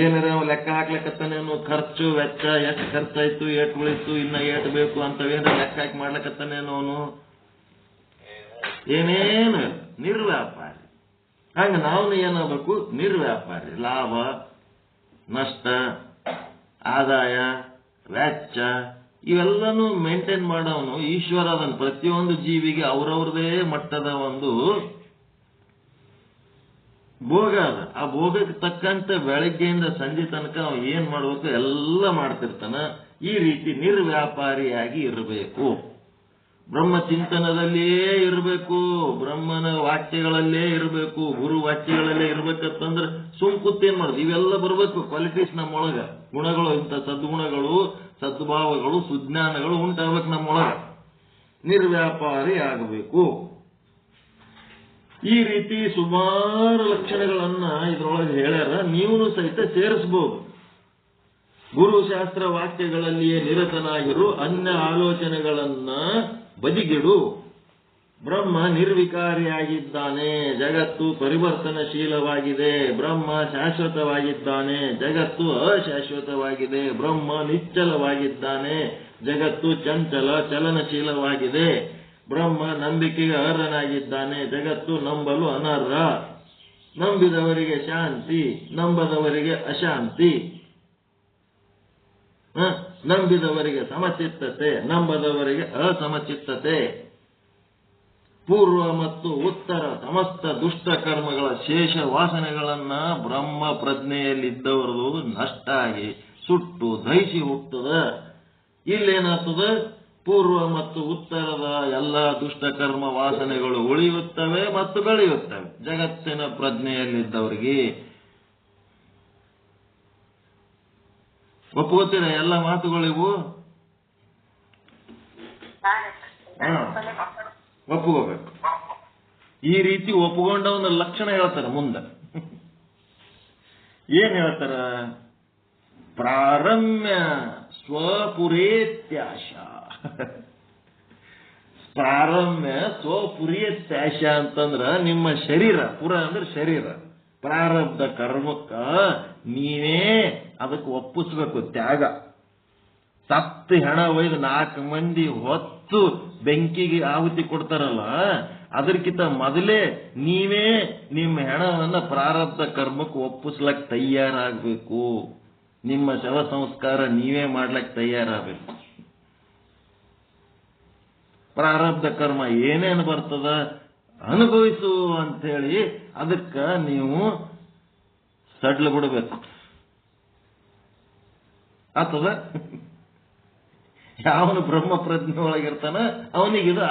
ಏನಾರ ಅವ ಲೆಕ್ಕ ಹಾಕ್ಲಕತ್ತಾನೇನು? ಖರ್ಚು ವೆಚ್ಚ ಎಷ್ಟು ಖರ್ಚಾಯ್ತು, ಏಟ್ ಉಳಿತು, ಇನ್ನ ಏಟ್ ಬೇಕು ಅಂತವೇನ ಲೆಕ್ಕ ಹಾಕಿ ಮಾಡ್ಲಕತ್ತಾನೇನು ಅವನು? ಏನೇನು ನಿರ್ವ್ಯಾಪಾರಿ. ಹಂಗ ನಾವು ಏನಾಗಬೇಕು? ನಿರ್ವ್ಯಾಪಾರಿ. ಲಾಭ ನಷ್ಟ ಆದಾಯ ವೆಚ್ಚ ಇವೆಲ್ಲನೂ ಮೇಂಟೈನ್ ಮಾಡೋನು ಈಶ್ವರ ಅದನ್ನು. ಪ್ರತಿಯೊಂದು ಜೀವಿಗೆ ಅವ್ರವ್ರದೇ ಮಟ್ಟದ ಒಂದು ಭೋಗ ಅದ. ಆ ಭೋಗಕ್ಕೆ ತಕ್ಕಂತೆ ಬೆಳಗ್ಗೆಯಿಂದ ಸಂಜೆ ತನಕ ನಾವು ಏನ್ ಮಾಡ್ಬೇಕು ಎಲ್ಲ ಮಾಡ್ತಿರ್ತಾನ. ಈ ರೀತಿ ನಿರ್ವ್ಯಾಪಾರಿಯಾಗಿ ಇರಬೇಕು. ಬ್ರಹ್ಮ ಚಿಂತನದಲ್ಲಿಯೇ ಇರಬೇಕು, ಬ್ರಹ್ಮನ ವಾಕ್ಯಗಳಲ್ಲೇ ಇರಬೇಕು, ಗುರು ವಾಕ್ಯಗಳಲ್ಲೇ ಇರ್ಬೇಕಂತಂದ್ರೆ ಸುಮ್ಕುತ್ತೇನ್ ಮಾಡುದು? ಇವೆಲ್ಲ ಬರ್ಬೇಕು ಕ್ವಾಲಿಟೀಸ್ ನಮ್ಮೊಳಗ, ಗುಣಗಳು, ಇಂಥ ಸದ್ಗುಣಗಳು, ಸದ್ಭಾವಗಳು, ಸುಜ್ಞಾನಗಳು ಉಂಟಾಗಬೇಕು ನಮ್ಮೊಳಗ. ನಿರ್ವ್ಯಾಪಾರಿ ಆಗಬೇಕು. ಈ ರೀತಿ ಸುಮಾರು ಲಕ್ಷಣಗಳನ್ನ ಇದ್ರೊಳಗೆ ಹೇಳ್ಯಾರ. ನೀವು ಸಹಿತ ಸೇರಿಸಬಹುದು. ಗುರುಶಾಸ್ತ್ರ ವಾಕ್ಯಗಳಲ್ಲಿಯೇ ನಿರತನಾಗಿರು, ಅನ್ಯ ಆಲೋಚನೆಗಳನ್ನ ಬದಿಗಿಡು. ಬ್ರಹ್ಮ ನಿರ್ವಿಕಾರಿಯಾಗಿದ್ದಾನೆ, ಜಗತ್ತು ಪರಿವರ್ತನಶೀಲವಾಗಿದೆ. ಬ್ರಹ್ಮ ಶಾಶ್ವತವಾಗಿದ್ದಾನೆ, ಜಗತ್ತು ಅಶಾಶ್ವತವಾಗಿದೆ. ಬ್ರಹ್ಮ ನಿಶ್ಚಲವಾಗಿದ್ದಾನೆ, ಜಗತ್ತು ಚಂಚಲ ಚಲನಶೀಲವಾಗಿದೆ. ಬ್ರಹ್ಮ ನಂಬಿಕೆಗೆ ಅರ್ಹನಾಗಿದ್ದಾನೆ, ಜಗತ್ತು ನಂಬಲು ಅನರ್ಹ. ನಂಬಿದವರಿಗೆ ಶಾಂತಿ, ನಂಬದವರಿಗೆ ಅಶಾಂತಿ. ನಂಬಿದವರಿಗೆ ಸಮಚಿತ್ತತೆ, ನಂಬದವರಿಗೆ ಅಸಮಚಿತ್ತತೆ. ಪೂರ್ವ ಮತ್ತು ಉತ್ತರ ಸಮಸ್ತ ದುಷ್ಟ ಕರ್ಮಗಳ ಶೇಷ ವಾಸನೆಗಳನ್ನ ಬ್ರಹ್ಮ ಪ್ರಜ್ಞೆಯಲ್ಲಿದ್ದವರದು ನಷ್ಟ ಆಗಿ ಸುಟ್ಟು ದಹಿಸಿ ಹೋಗ್ತದ. ಇಲ್ಲೇನಾಗ್ತದ? ಪೂರ್ವ ಮತ್ತು ಉತ್ತರದ ಎಲ್ಲ ದುಷ್ಟಕರ್ಮ ವಾಸನೆಗಳು ಉಳಿಯುತ್ತವೆ ಮತ್ತು ಬೆಳೆಯುತ್ತವೆ ಜಗತ್ತಿನ ಪ್ರಜ್ಞೆಯಲ್ಲಿದ್ದವರಿಗೆ. ಒಪ್ಕೋತೀರ ಎಲ್ಲ ಮಾತುಗಳಿವು? ಒಪ್ಕೋಬೇಕು. ಈ ರೀತಿ ಒಪ್ಕೊಂಡ ಒಂದು ಲಕ್ಷಣ ಹೇಳ್ತಾರೆ ಮುಂದೆ. ಏನ್ ಹೇಳ್ತಾರ? ಪ್ರಾರಮ್ಯ ಸ್ವಪುರೇತ್ಯಾಶ. ಪ್ರಾರಮ್ಯ ಸ್ವಪುರೇತ್ಯಾಶ ಅಂತಂದ್ರ ನಿಮ್ಮ ಶರೀರ, ಪುರ ಅಂದ್ರೆ ಶರೀರ, ಪ್ರಾರಬ್ಧ ಕರ್ಮಕ್ಕ ನೀವೇ ಅದಕ್ಕೆ ಒಪ್ಪಿಸ್ಬೇಕು. ತ್ಯಾಗ. ಸತ್ತು ಹೆಣ ಒಯ್ದು 4 ಮಂದಿ ಹೊತ್ತು ಬೆಂಕಿಗೆ ಆಹುತಿ ಕೊಡ್ತಾರಲ್ಲ, ಅದಕ್ಕಿಂತ ಮೊದಲೇ ನೀವೇ ನಿಮ್ಮ ಹೆಣವನ್ನ ಪ್ರಾರಬ್ಧ ಕರ್ಮಕ್ಕೆ ಒಪ್ಪಿಸ್ಲಕ್ ತಯಾರಾಗಬೇಕು. ನಿಮ್ಮ ಶವ ಸಂಸ್ಕಾರ ನೀವೇ ಮಾಡ್ಲಕ್ ತಯಾರಾಗಬೇಕು. ಪ್ರಾರಬ್ಧ ಕರ್ಮ ಏನೇನು ಬರ್ತದ ಅನುಭವಿಸು ಅಂತೇಳಿ ಅದಕ್ಕ ನೀವು ಸಡ್ಲು ಬಿಡಬೇಕು. ಆತದ? ಯಾವನು ಬ್ರಹ್ಮ ಪ್ರಜ್ಞೆ ಒಳಗಿರ್ತಾನ ಅವನಿಗಿದ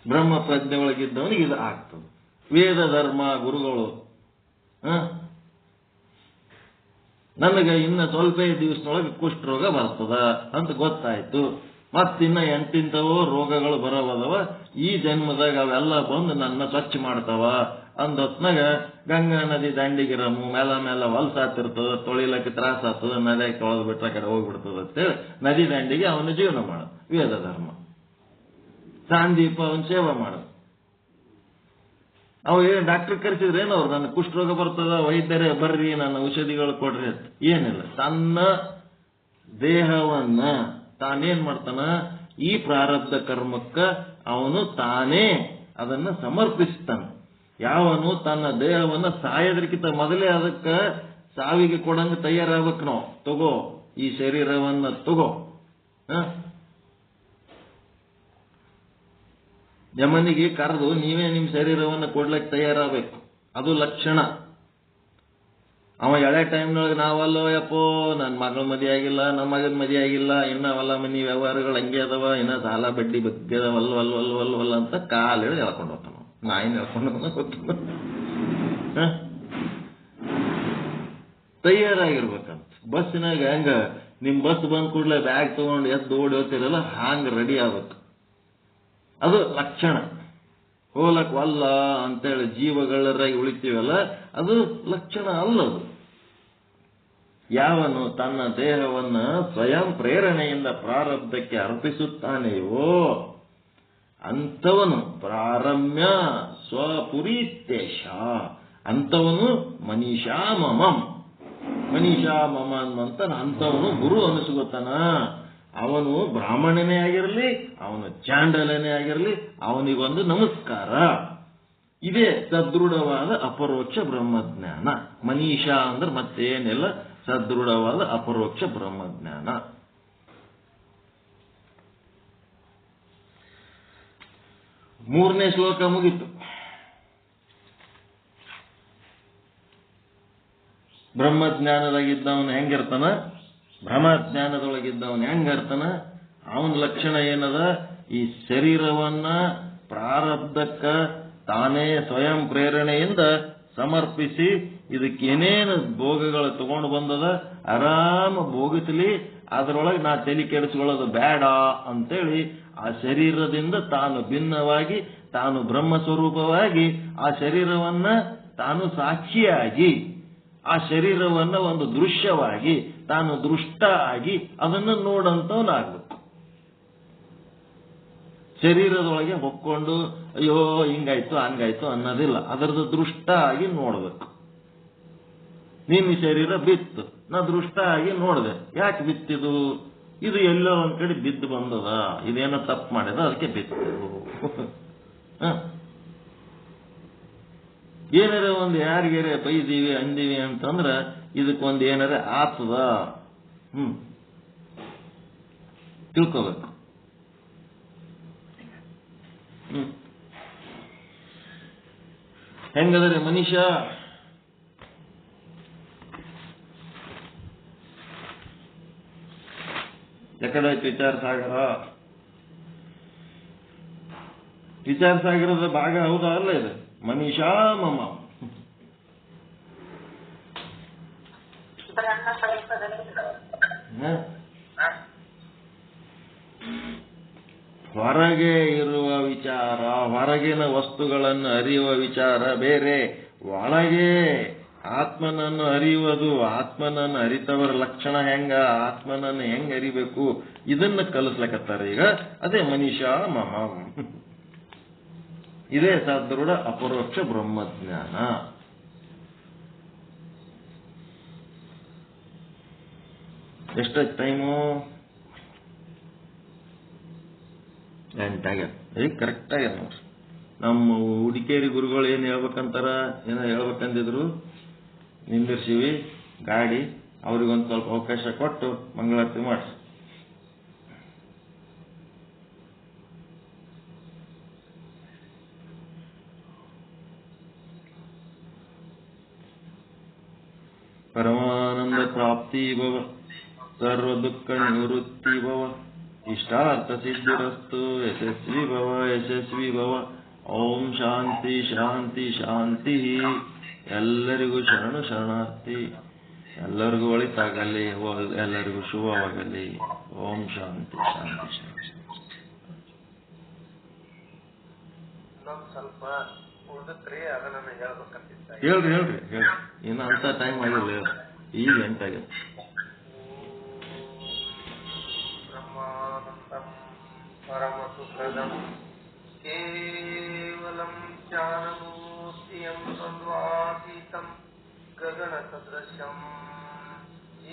ಬ್ರಹ್ಮ ಪ್ರಜ್ಞೆ ಒಳಗಿದ್ದವನಿಗೆ ಇದು ಆಗ್ತದೆ. ವೇದ ಧರ್ಮ ಗುರುಗಳು. ನನಗೆ ಇನ್ನು ಸ್ವಲ್ಪ ದಿವಸದೊಳಗೆ ಕುಷ್ಠರೋಗ ಬರ್ತದ ಅಂತ ಗೊತ್ತಾಯ್ತು. ಮತ್ತಿನ್ನ ಎಂಟಿಂತವೋ ರೋಗಗಳು ಬರವದವ, ಈ ಜನ್ಮದಾಗ ಅವೆಲ್ಲ ಬಂದು ನನ್ನ ಸ್ವಚ್ಛ ಮಾಡ್ತಾವ ಅಂದೊತ್ನಾಗ ಗಂಗಾ ನದಿ ದಂಡಿಗಿರಮು ಮೇಲೆ ಹೊಲ್ಸಾತಿರ್ತದ, ತೊಳಿಲಕ್ಕೆ ತ್ರಾಸ ಆಗ್ತದ, ನದಿಯಾಗಿ ತೊಳೆದು ಬಿಟ್ರೆ ಕಡೆ ಹೋಗ್ಬಿಡ್ತದ ಅಂತೇಳಿ ನದಿ ದಂಡಿಗೆ ಅವನ ಜೀವನ ಮಾಡ. ವೇದ ಧರ್ಮ. ಸಾಂದೀಪ ಅವನ ಸೇವೆ ಮಾಡ. ಅವ ಏನ್ ಡಾಕ್ಟರ್ ಕರೆಸಿದ್ರೇನು ಅವ್ರು, ನನ್ನ ಕುಷ್ಠರೋಗ ಬರ್ತದ, ವೈದ್ಯರೇ ಬರ್ರಿ ನನ್ನ ಔಷಧಿಗಳು ಕೊಡ್ರಿ ಅಂತ. ಏನಿಲ್ಲ, ತನ್ನ ದೇಹವನ್ನ ತಾನೇನ್ ಮಾಡ್ತಾನ, ಈ ಪ್ರಾರಬ್ಧ ಕರ್ಮಕ್ಕ ಅವನು ತಾನೇ ಅದನ್ನ ಸಮರ್ಪಿಸ್ತಾನೆ. ಯಾವನು ತನ್ನ ದೇಹವನ್ನ ಸಾಯೋದ್ರಕ್ಕಿಂತ ಮೊದಲೇ ಅದಕ್ಕ ಸಾವಿಗೆ ಕೊಡಂಗ ತಯಾರಾಗಬೇಕು. ನಾವು ತಗೋ ಈ ಶರೀರವನ್ನ ತಗೋ. ಯಮನಿಗೆ ಕರೆದು ನೀವೇ ನಿಮ್ ಶರೀರವನ್ನು ಕೊಡ್ಲಿಕ್ಕೆ ತಯಾರಾಗಬೇಕು, ಅದು ಲಕ್ಷಣ. ಅವ ಎಳೆ ಟೈಮ್ನೊಳಗೆ ನಾವಲ್ಲೋ ಯಪ್ಪೋ ನನ್ನ ಮಗಳ ಮದಿ ಆಗಿಲ್ಲ, ನಮ್ಮ ಮಗನ ಮದಿ ಆಗಿಲ್ಲ, ಇನ್ನ ಅವಲ್ಲ ಮನಿ ವ್ಯವಹಾರಗಳು ಹಂಗೆ ಅದಾವ, ಇನ್ನ ಸಾಲ ಬಡ್ಡಿ ಬಗ್ಗೆ ಅದಾವಲ್ಲ ಅಂತ ಕಾಲಿಡಿ ಎಳ್ಕೊಂಡು ಹೋಗ್ತಾನ. ನಾಯಿನ ಎಳ್ಕೊಂಡು ಹೋಗ್ತಾನ. ತಯಾರಾಗಿರ್ಬೇಕಂತ. ಬಸ್ಸಿನಾಗ ಹೆಂಗ ನಿಮ್ ಬಸ್ ಬಂದ್ ಕೂಡಲೇ ಬ್ಯಾಗ್ ತಗೊಂಡು ಎದ್ದು ಓಡಿ ಹೋಗ್ತಿರಲ್ಲ, ಹಾಂಗ ರೆಡಿ ಆಗ್ಬೇಕು. ಅದು ಲಕ್ಷಣ. ಹೋಲಕ್ವಲ್ಲ ಅಂತೇಳಿ ಜೀವಗಳರಾಗಿ ಉಳಿತೀವಲ್ಲ, ಅದು ಲಕ್ಷಣ ಅಲ್ಲದು. ಯಾವನು ತನ್ನ ದೇಹವನ್ನ ಸ್ವಯಂ ಪ್ರೇರಣೆಯಿಂದ ಪ್ರಾರಬ್ಧಕ್ಕೆ ಅರ್ಪಿಸುತ್ತಾನೆಯೋ ಅಂಥವನು ಪ್ರಾರಮ್ಯ ಸ್ವಪುರೀತೇಶ, ಅಂಥವನು ಮನೀಷಾ ಮಮಂ. ಮನೀಷಾ ಮಮ ಅಂತ ಅಂಥವನು ಗುರು ಅನಿಸ್ಕೊತಾನ. ಅವನು ಬ್ರಾಹ್ಮಣನೇ ಆಗಿರಲಿ, ಅವನು ಚಾಂಡಲನೇ ಆಗಿರಲಿ, ಅವನಿಗೊಂದು ನಮಸ್ಕಾರ. ಇದೇ ಸದೃಢವಾದ ಅಪರೋಕ್ಷ ಬ್ರಹ್ಮಜ್ಞಾನ. ಮನೀಷಾ ಅಂದ್ರೆ ಮತ್ತೇನಿಲ್ಲ, ಸದೃಢವಾದ ಅಪರೋಕ್ಷ ಬ್ರಹ್ಮಜ್ಞಾನ. ಮೂರನೇ ಶ್ಲೋಕ ಮುಗಿತು. ಬ್ರಹ್ಮಜ್ಞಾನದಾಗಿದ್ದವನು ಹೆಂಗಿರ್ತಾನ, ಬ್ರಹ್ಮಜ್ಞಾನದೊಳಗಿದ್ದವನು ಹೆಂಗಿರ್ತಾನ, ಅವನ ಲಕ್ಷಣ ಏನದ, ಈ ಶರೀರವನ್ನ ಪ್ರಾರಬ್ಧಕ್ಕ ತಾನೇ ಸ್ವಯಂ ಪ್ರೇರಣೆಯಿಂದ ಸಮರ್ಪಿಸಿ ಇದಕ್ಕೇನೇನು ಭೋಗಗಳು ತಗೊಂಡು ಬಂದದ ಆರಾಮ ಭೋಗಿಸಲಿ, ಅದರೊಳಗೆ ನಾ ತಲೆ ಕೆಡಿಸ್ಕೊಳ್ಳೋದು ಬೇಡ ಅಂತೇಳಿ ಆ ಶರೀರದಿಂದ ತಾನು ಭಿನ್ನವಾಗಿ, ತಾನು ಬ್ರಹ್ಮ ಸ್ವರೂಪವಾಗಿ ಆ ಶರೀರವನ್ನ ತಾನು ಸಾಕ್ಷಿಯಾಗಿ, ಆ ಶರೀರವನ್ನ ಒಂದು ದೃಶ್ಯವಾಗಿ, ತಾನು ದೃಷ್ಟ ಆಗಿ ಅದನ್ನು ನೋಡಂತವನಾಗಬೇಕು. ಶರೀರದೊಳಗೆ ಹೊಕ್ಕೊಂಡು ಅಯ್ಯೋ ಹಿಂಗಾಯ್ತು ಹಂಗಾಯ್ತು ಅನ್ನೋದಿಲ್ಲ, ಅದರದ್ದು ದೃಷ್ಟ ಆಗಿ ನೋಡ್ಬೇಕು. ನಿನ್ನ ಶರೀರ ಬಿತ್ತು, ನಾ ದೃಷ್ಟ ಆಗಿ ನೋಡಿದೆ. ಯಾಕೆ ಬಿತ್ತಿದು? ಇದು ಎಲ್ಲೋ ಒಂದ್ ಕಡೆ ಬಿದ್ದು ಬಂದದ, ಇದೇನೋ ತಪ್ಪು ಮಾಡಿದ, ಅದಕ್ಕೆ ಬಿತ್ತು. ಏನಾರ ಒಂದು ಯಾರಿಗಾರ ಬೈದೀವಿ ಅಂದೀವಿ ಅಂತಂದ್ರ ಇದಕ್ಕೊಂದು ಏನಾರ ಆತದ ತಿಳ್ಕೋಬೇಕು. ಹೆಂಗದ್ರೆ ಮನುಷ್ಯ ಎಕಡೆ ವಿಚಾರ ಸಾಗರ, ವಿಚಾರ ಸಾಗರದ ಭಾಗ ಹೌದಾ ಅಲ್ಲ ಇದು? ಮನೀಷಾ ಮಮ. ಹೊರಗೆ ಇರುವ ವಿಚಾರ, ಹೊರಗಿನ ವಸ್ತುಗಳನ್ನು ಅರಿಯುವ ವಿಚಾರ ಬೇರೆ, ಒಳಗೆ ಆತ್ಮನನ್ನು ಅರಿಯುವುದು, ಆತ್ಮನನ್ನು ಅರಿತವರ ಲಕ್ಷಣ ಹೆಂಗ, ಆತ್ಮನನ್ನು ಹೆಂಗ್ ಅರಿಬೇಕು, ಇದನ್ನ ಕಲಿಸ್ಲಕತ್ತಾರ ಈಗ. ಅದೇ ಮನೀಷಾ ಮಮ. ಇದೇ ಸದೃಢ ಅಪರೋಕ್ಷ ಬ್ರಹ್ಮಜ್ಞಾನ. ಎಷ್ಟಾಯ್ತು ಟೈಮು? 8 ಆಗ್ಯದ. ಈಗ ಕರೆಕ್ಟ್ ಆಗ್ಯದ ನೋಡ್ರಿ. ನಮ್ಮ ಹುಡುಕೇರಿ ಗುರುಗಳು ಏನ್ ಹೇಳ್ಬೇಕಂತಾರ, ಏನೋ ಹೇಳ್ಬೇಕಂದಿದ್ರು, ನಿಂದಿರ್ಸಿವಿ ಗಾಡಿ. ಅವ್ರಿಗೊಂದು ಸ್ವಲ್ಪ ಅವಕಾಶ ಕೊಟ್ಟು ಮಂಗಳಾರತಿ ಮಾಡಿಸಿ. ಪರಮಾನಂದ ಪ್ರಾಪ್ತಿ ಭವ, ಸರ್ವ ದುಃಖ ನಿವೃತ್ತಿ ಭವ, ಇಷ್ಟಾರ್ಥ ಸಿದ್ಧಿರಸ್ತು, ಯಶಸ್ವಿ ಭವ ಯಶಸ್ವಿ ಭವ. ಓಂ ಶಾಂತಿ ಶಾಂತಿ ಶಾಂತಿ. ಎಲ್ಲರಿಗೂ ಶರಣು ಶರಣಾರ್ಥಿ. ಎಲ್ಲರಿಗೂ ಒಳಿತಾಗಲಿ, ಎಲ್ಲರಿಗೂ ಶುಭವಾಗಲಿ. ಓಂ ಶಾಂತಿ ಶಾಂತಿ ಶಾಂತಿ. ಇನ್ನೊಂದು ಸ್ವಲ್ಪ ಉಳಿದ್ರಿ, ಅದನ್ನ ಹೇಳ್ಬೇಕಂತಿತ್ತ. ಹೇಳ್ರಿ. ಇನ್ನು ಅಂತ ಟೈಮ್ ಆಗಿಲ್ಲ, ಈಗ ಎಂಟಾಗಿದೆ. ಬ್ರಹ್ಮಾನಂದಂ ಪರಮ ಸುಖದಂ ಕೇವಲಂ ಜ್ಞಾನಮೂರ್ತಿಯಂ ದ್ವಂದ್ವಾತೀತಂ ಗಗನ ಸದೃಶಂ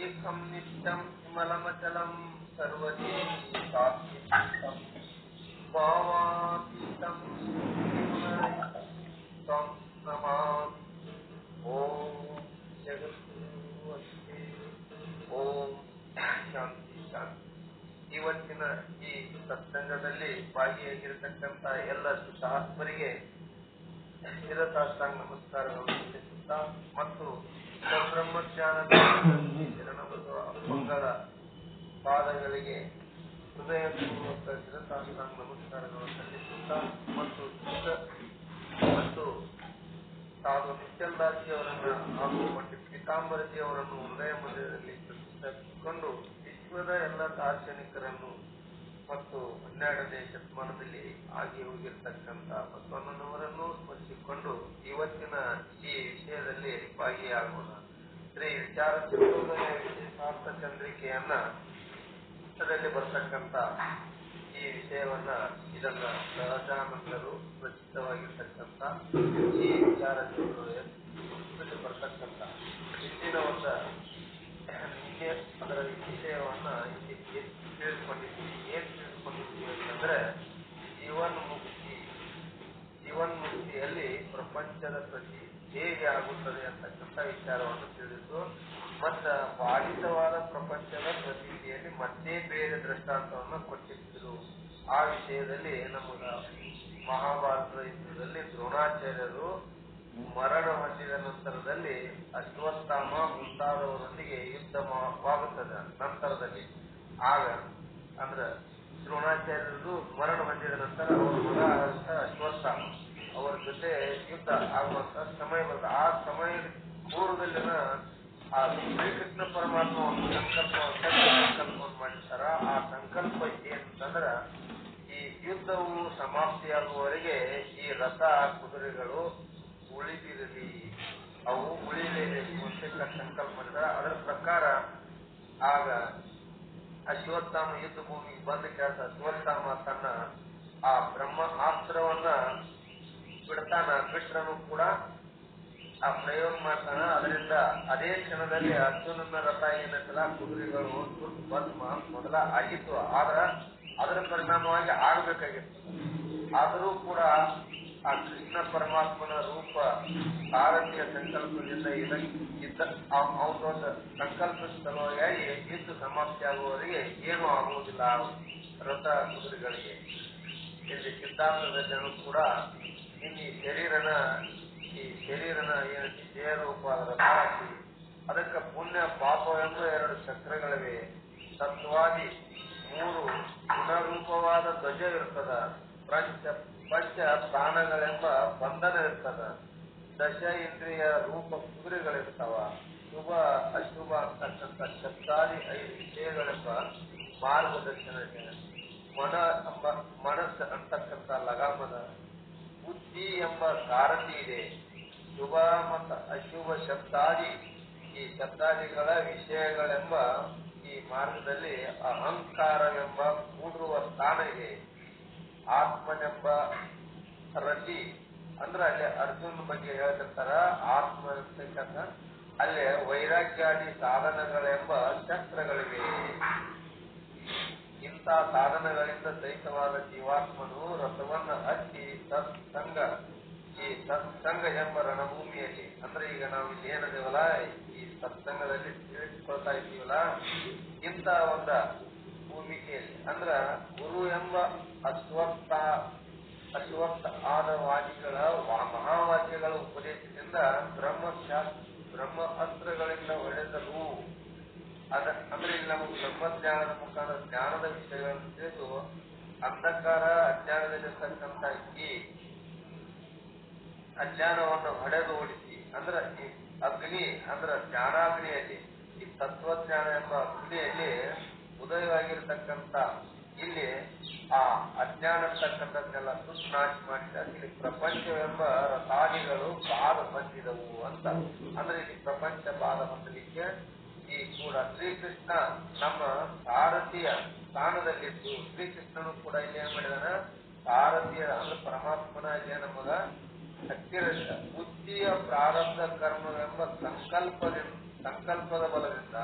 ಏಕಂ ನಿತ್ಯಂ ವಿಮಲಮಚಲಂ ಸರ್ವದೇ ಸಾತ್ವಿಕಂ ಭಾವಾತೀತಂ ತ್ವಂ ನಮಾಮಿ. ಓಂ ಜಗದ್ಗುರು ಅಸ್ತೆ. ಓಂ ಶಾಂತಿ ಶಾಂತಿ. ಇವತ್ತಿನ ಈ ಸತ್ಸಂಗದಲ್ಲಿ ಭಾಗಿಯಾಗಿರತಕ್ಕಂಥ ಎಲ್ಲ ಶುದ್ಧಾತ್ಮರಿಗೆ ಶಿರಸಾಷ್ಟಾಂಗ ನಮಸ್ಕಾರಗಳು ಸಲ್ಲಿಸುತ್ತಾ ಮತ್ತು ಬ್ರಹ್ಮಜ್ಞಾನದ ಮಂಗಳ ಪಾದಗಳಿಗೆ ಹೃದಯಪೂರ್ವಕ ಶಿರಸಾಷ್ಟಾಂಗ ನಮಸ್ಕಾರಗಳು ಸಲ್ಲಿಸುತ್ತಾ ಮತ್ತು ತಾವು ನಿತ್ಯಲ್ದಾಸಿ ಅವರನ್ನು ಹಾಗೂ ಪಂಡಿತ್ ಪೀತಾಂಬರಜಿ ಅವರನ್ನು ಹೃದಯ ಮಂದಿರದಲ್ಲಿ ಪ್ರತಿಷ್ಠಾಪಿಸಿಕೊಂಡು ವಿಶ್ವದ ಎಲ್ಲ ದಾರ್ಶನಿಕರನ್ನು ಮತ್ತು 12ನೇ ಶತಮಾನದಲ್ಲಿ ಆಗಿ ಹೋಗಿರ್ತಕ್ಕಂಥ ಬಸವಣ್ಣನವರನ್ನು ಸ್ಮರಿಸಿಕೊಂಡು ಇವತ್ತಿನ ಈ ವಿಷಯದಲ್ಲಿ ಭಾಗಿಯಾಗೋಣ. ಶ್ರೀ ವಿಚಾರ ಚತುರ್ದಯ ವಿಶೇಷಾರ್ಥ ಚಂದ್ರಿಕೆಯನ್ನ ಅದರಲ್ಲಿ ಬರ್ತಕ್ಕಂಥ ಈ ವಿಷಯವನ್ನ ಇದನ್ನ ಸಹಜಾನಂದರು ರಚಿತವಾಗಿರ್ತಕ್ಕಂಥ ಈ ವಿಚಾರ ಚತುರ್ದಯದಲ್ಲಿ ಬರ್ತಕ್ಕಂಥ ಹಿಂದಿನ ಅದರ ವಿಷಯವನ್ನ ಇಲ್ಲಿ ತಿಳಿದುಕೊಂಡಿದ್ದೀವಿ. ಏನ್ ತಿಳಿದುಕೊಂಡಿದ್ದೀವಿ ಅಂತಂದ್ರೆ ಜೀವನ್ಮುಕ್ತಿಯಲ್ಲಿ ಪ್ರಪಂಚದ ಪ್ರತಿ ಹೇಗೆ ಆಗುತ್ತದೆ ಅಂತಕ್ಕಂಥ ವಿಚಾರವನ್ನು ತಿಳಿದು ಮತ್ತ ಬಾಧಿತವಾದ ಪ್ರಪಂಚದ ಪ್ರತೀತಿಯಲ್ಲಿ ಮತ್ತೆ ಬೇರೆ ದೃಷ್ಟಾಂತವನ್ನು ಕೊಟ್ಟಿದ್ರು. ಆ ವಿಷಯದಲ್ಲಿ ನಮಗ ಮಹಾಭಾರತದ ಯುದ್ಧದಲ್ಲಿ ದ್ರೋಣಾಚಾರ್ಯರು ಮರಣ ಹೊಂದಿದ ನಂತರದಲ್ಲಿ ಅಶ್ವತ್ಥಾಮ ಮುಂತಾದವರೊಂದಿಗೆ ಯುದ್ಧವಾಗುತ್ತದೆ. ನಂತರದಲ್ಲಿ ಆಗ ಅಂದ್ರ ದ್ರೋಣಾಚಾರ್ಯರು ಮರಣ ಹೊಂದಿದ ನಂತರ ಅವರ ಮಗ ಅಶ್ವತ್ಥಾಮ ಅವರ ಜೊತೆ ಯುದ್ಧ ಆಗುವಂತ ಸಮಯ ಬರ್ತದೆ. ಆ ಸಮಯದ ಪೂರ್ವದಲ್ಲಿನ ಆ ಶ್ರೀಕೃಷ್ಣ ಪರಮಾತ್ಮ ಒಂದು ಸಂಕಲ್ಪವನ್ನು ಮಾಡಿರ್ತಾರ. ಆ ಸಂಕಲ್ಪ ಏನಂತಂದ್ರ ಈ ಯುದ್ಧವು ಸಮಾಪ್ತಿಯಾಗುವವರೆಗೆ ಈ ರಥ ಕುದುರೆಗಳು ಉಳಿದಿರಲಿ, ಅವು ಉಳಿಯಲೇಬೇಕು ಅಂತ ಸಂಕಲ್ಪ ಮಾಡಿದ. ಅದರ ಪ್ರಕಾರ ಆಗ ಅಶ್ವತ್ಥಾಮ ಯುದ್ಧ ಭೂಮಿಗೆ ಬಂದ ಕೆಲಸ ಅಶ್ವತ್ಥಾಮ ತನ್ನ ಆ ಬ್ರಹ್ಮಾಸ್ತ್ರವನ್ನ ಬಿಟ್ರನು ಕೂಡ ಆ ಪ್ರಯೋಗ ಮಾಡ್ತಾನ. ಅದರಿಂದ ಅದೇ ಕ್ಷಣದಲ್ಲಿ ಅರ್ಜುನನ ರಥ ಏನಂತಲ್ಲ ಕುದುರೆಗಳು ಮೊದಲ ಆಗಿತ್ತು. ಆದ್ರ ಅದರ ಪರಿಣಾಮವಾಗಿ ಆಗಬೇಕಾಗಿತ್ತು. ಆದರೂ ಕೂಡ ಆ ಕೃಷ್ಣ ಪರಮಾತ್ಮನ ರೂಪ ಭಾರತೀಯ ಸಂಕಲ್ಪದಿಂದ ಅವನೊಂದು ಸಂಕಲ್ಪದ ಸಲುವಾಗಿ ಯುದ್ಧ ಸಮಾಪ್ತಿ ಆಗುವವರೆಗೆ ಏನೂ ಆಗುವುದಿಲ್ಲ ರಥ ಕುದುರೆಗಳಿಗೆ. ಇಲ್ಲಿ ಸಿದ್ಧಾಂತದಲ್ಲಿನೂ ಕೂಡ ಈ ಶರೀರನ ಏನು ದೇಹ ರೂಪ ರಥ ಅದಕ್ಕೆ ಪುಣ್ಯ ಪಾಪವೆಂಬ 2 ಚಕ್ರಗಳಿವೆ. ತತ್ವಾದಿ 3 ಗುಣರೂಪವಾದ ಧ್ವಜ ಇರ್ತದ. ಪಂಚ ಪ್ರಾಣಗಳೆಂಬ ಬಂಧನ ಇರ್ತದ. ದಶ ಇಂದ್ರಿಯ ರೂಪ ಕುದುರೆಗಳಿರ್ತಾವ. ಶುಭ ಅಶುಭ ಅಂತಕ್ಕಂಥ ಶಬ್ದಾದಿ 5 ವಿಷಯಗಳೆಂಬ ಮಾರ್ಗದರ್ಶನ ಇದೆ. ಮನಸ್ಸು ಅಂತಕ್ಕಂಥ ಲಗಾಮದ ಬುದ್ಧಿ ಎಂಬ ಸಾರಥಿ ಇದೆ. ಶುಭ ಮತ್ತು ಅಶುಭ ಶಬ್ದಾದಿ ಈ ಶಬ್ದಾದಿಗಳ ವಿಷಯಗಳೆಂಬ ಈ ಮಾರ್ಗದಲ್ಲಿ ಅಹಂಕಾರವೆಂಬ ಕೂಡುವ ಸ್ಥಾನ ಇದೆ. ಆತ್ಮನೆಂಬ ರತಿ ಅಂದ್ರೆ ಅಲ್ಲಿ ಅರ್ಜುನ ಬಗ್ಗೆ ಹೇಳ್ತಿರ್ತಾರ. ಆತ್ಮ ಅಂತಕ್ಕಂಥ ಅಲ್ಲೇ ವೈರಾಗ್ಯಾದಿ ಸಾಧನಗಳೆಂಬ ಶಸ್ತ್ರಗಳಿವೆ. ಇಂಥ ಸಾಧನಗಳಿಂದ ಸಹಿತವಾದ ಜೀವಾತ್ಮನು ರಥವನ್ನು ಹಚ್ಚಿ ಈ ಸತ್ಸಂಗ ಎಂಬ ರಣಭೂಮಿಯಲ್ಲಿ ಅಂದ್ರೆ ಈಗ ನಾವು ಇಲ್ಲಿ ಏನದೇವಲ್ಲ ಈ ಸತ್ಸಂಗದಲ್ಲಿ ತಿಳಿಸಿಕೊಳ್ತಾ ಇದ್ದೀವಲ್ಲ ಇಂಥ ಒಂದು ಭೂಮಿಕೆಯಲ್ಲಿ ಅಂದ್ರ ಗುರು ಎಂಬ ಅಶ್ವತ್ಥ ಆದವಾದಿಗಳ ಮಹಾವಾಕ್ಯಗಳ ಉಪದೇಶದಿಂದ ಬ್ರಹ್ಮ ಅಸ್ತ್ರಗಳಿಂದ ಹೊಡೆದಲು ಅಂದ್ರೆ ಇಲ್ಲಿ ನಮಗೆ ಬ್ರಹ್ಮಜ್ಞಾನದ ಮುಖಾಂತರ ಜ್ಞಾನದ ವಿಷಯಗಳನ್ನು ತಿಳಿದು ಅಂಧಕಾರ ಅಜ್ಞಾನದಲ್ಲಿರ್ತಕ್ಕಂಥ ಈ ಅಜ್ಞಾನವನ್ನು ಹೊಡೆದು ಓಡಿಸಿ ಅಂದ್ರ ಈ ಅಗ್ನಿ ಅಂದ್ರ ಜ್ಞಾನಾಗ್ನಿಯಲ್ಲಿ ಈ ತತ್ವಜ್ಞಾನ ಎಂಬ ಅಗ್ನಿಯಲ್ಲಿ ಉದಯವಾಗಿರ್ತಕ್ಕಂಥ ಇಲ್ಲಿ ಆ ಅಜ್ಞಾನ ಅಂತಕ್ಕಂಥದ್ದನ್ನೆಲ್ಲ ನಾಶ ಮಾಡಿದ ಇಲ್ಲಿ ಪ್ರಪಂಚವೆಂಬ ರಥಾದಿಗಳು ಬಾಧ ಹೊಂದಿದವು ಅಂತ. ಅಂದ್ರೆ ಇಲ್ಲಿ ಪ್ರಪಂಚ ಬಾಧ ಹೊಂದಲಿಕ್ಕೆ ಈ ಕೂಡ ಶ್ರೀಕೃಷ್ಣ ನಮ್ಮ ಸಾರಥಿಯ ಸ್ಥಾನದಲ್ಲಿದ್ದು ಶ್ರೀಕೃಷ್ಣನು ಕೂಡ ಇಲ್ಲಿ ಏನ್ ಮಾಡಿದಾನ ಸಾರಥಿಯ ಅಂದ್ರೆ ಪರಮಾತ್ಮನ ಇಲ್ಲಿ ನಮಗ ಹತ್ತಿರದಿಂದ ಬುದ್ಧಿಯ ಪ್ರಾರಬ್ಧ ಕರ್ಮವೆಂಬ ಸಂಕಲ್ಪದ ಬಲದಿಂದ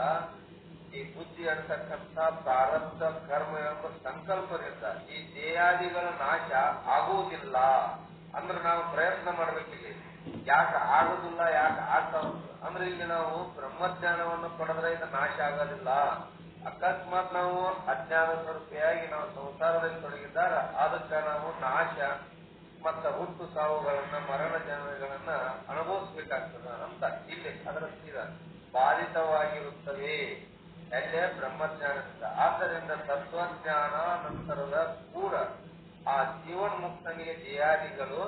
ಈ ಬುದ್ಧಿ ಅಂತಕ್ಕಂಥ ಪ್ರಾರಬ್ಧ ಕರ್ಮ ಎಂಬ ಸಂಕಲ್ಪದಿಂದ ಈ ದೇಹಾದಿಗಳ ನಾಶ ಆಗುವುದಿಲ್ಲ. ಅಂದ್ರೆ ನಾವು ಪ್ರಯತ್ನ ಮಾಡ್ಬೇಕಿಲ್ಲಿ ಯಾಕೆ ಆಗುದಿಲ್ಲ, ಯಾಕೆ ಆಗ್ತಾವ ಅಂದ್ರೆ ಇಲ್ಲಿ ನಾವು ಬ್ರಹ್ಮಜ್ಞಾನವನ್ನು ಪಡೆದ್ರೆ ಇದು ನಾಶ ಆಗೋದಿಲ್ಲ. ಅಕಸ್ಮಾತ್ ನಾವು ಅಜ್ಞಾನ ಸ್ವರೂಪಿಯಾಗಿ ನಾವು ಸಂಸಾರದಲ್ಲಿ ತೊಡಗಿದ್ದಾಗ ಅದಕ್ಕೆ ನಾವು ನಾಶ ಮತ್ತ ಹುಟ್ಟು ಸಾವುಗಳನ್ನ ಮರಣ ಜನಗಳನ್ನ ಅನುಭವಿಸ್ಬೇಕಾಗ್ತದ ಅಂತ ಇಲ್ಲಿ ಅದರ ಬಾಧಿತವಾಗಿರುತ್ತವೆ ಎಲ್ಲೇ ಬ್ರಹ್ಮಜ್ಞಾನದಿಂದ. ಆದ್ದರಿಂದ ತತ್ವಜ್ಞಾನ ನಂತರದ ಕೂಡ ಆ ಜೀವನ್ಮುಕ್ತನಿಗೆ ದೇಹಾದಿಗಳು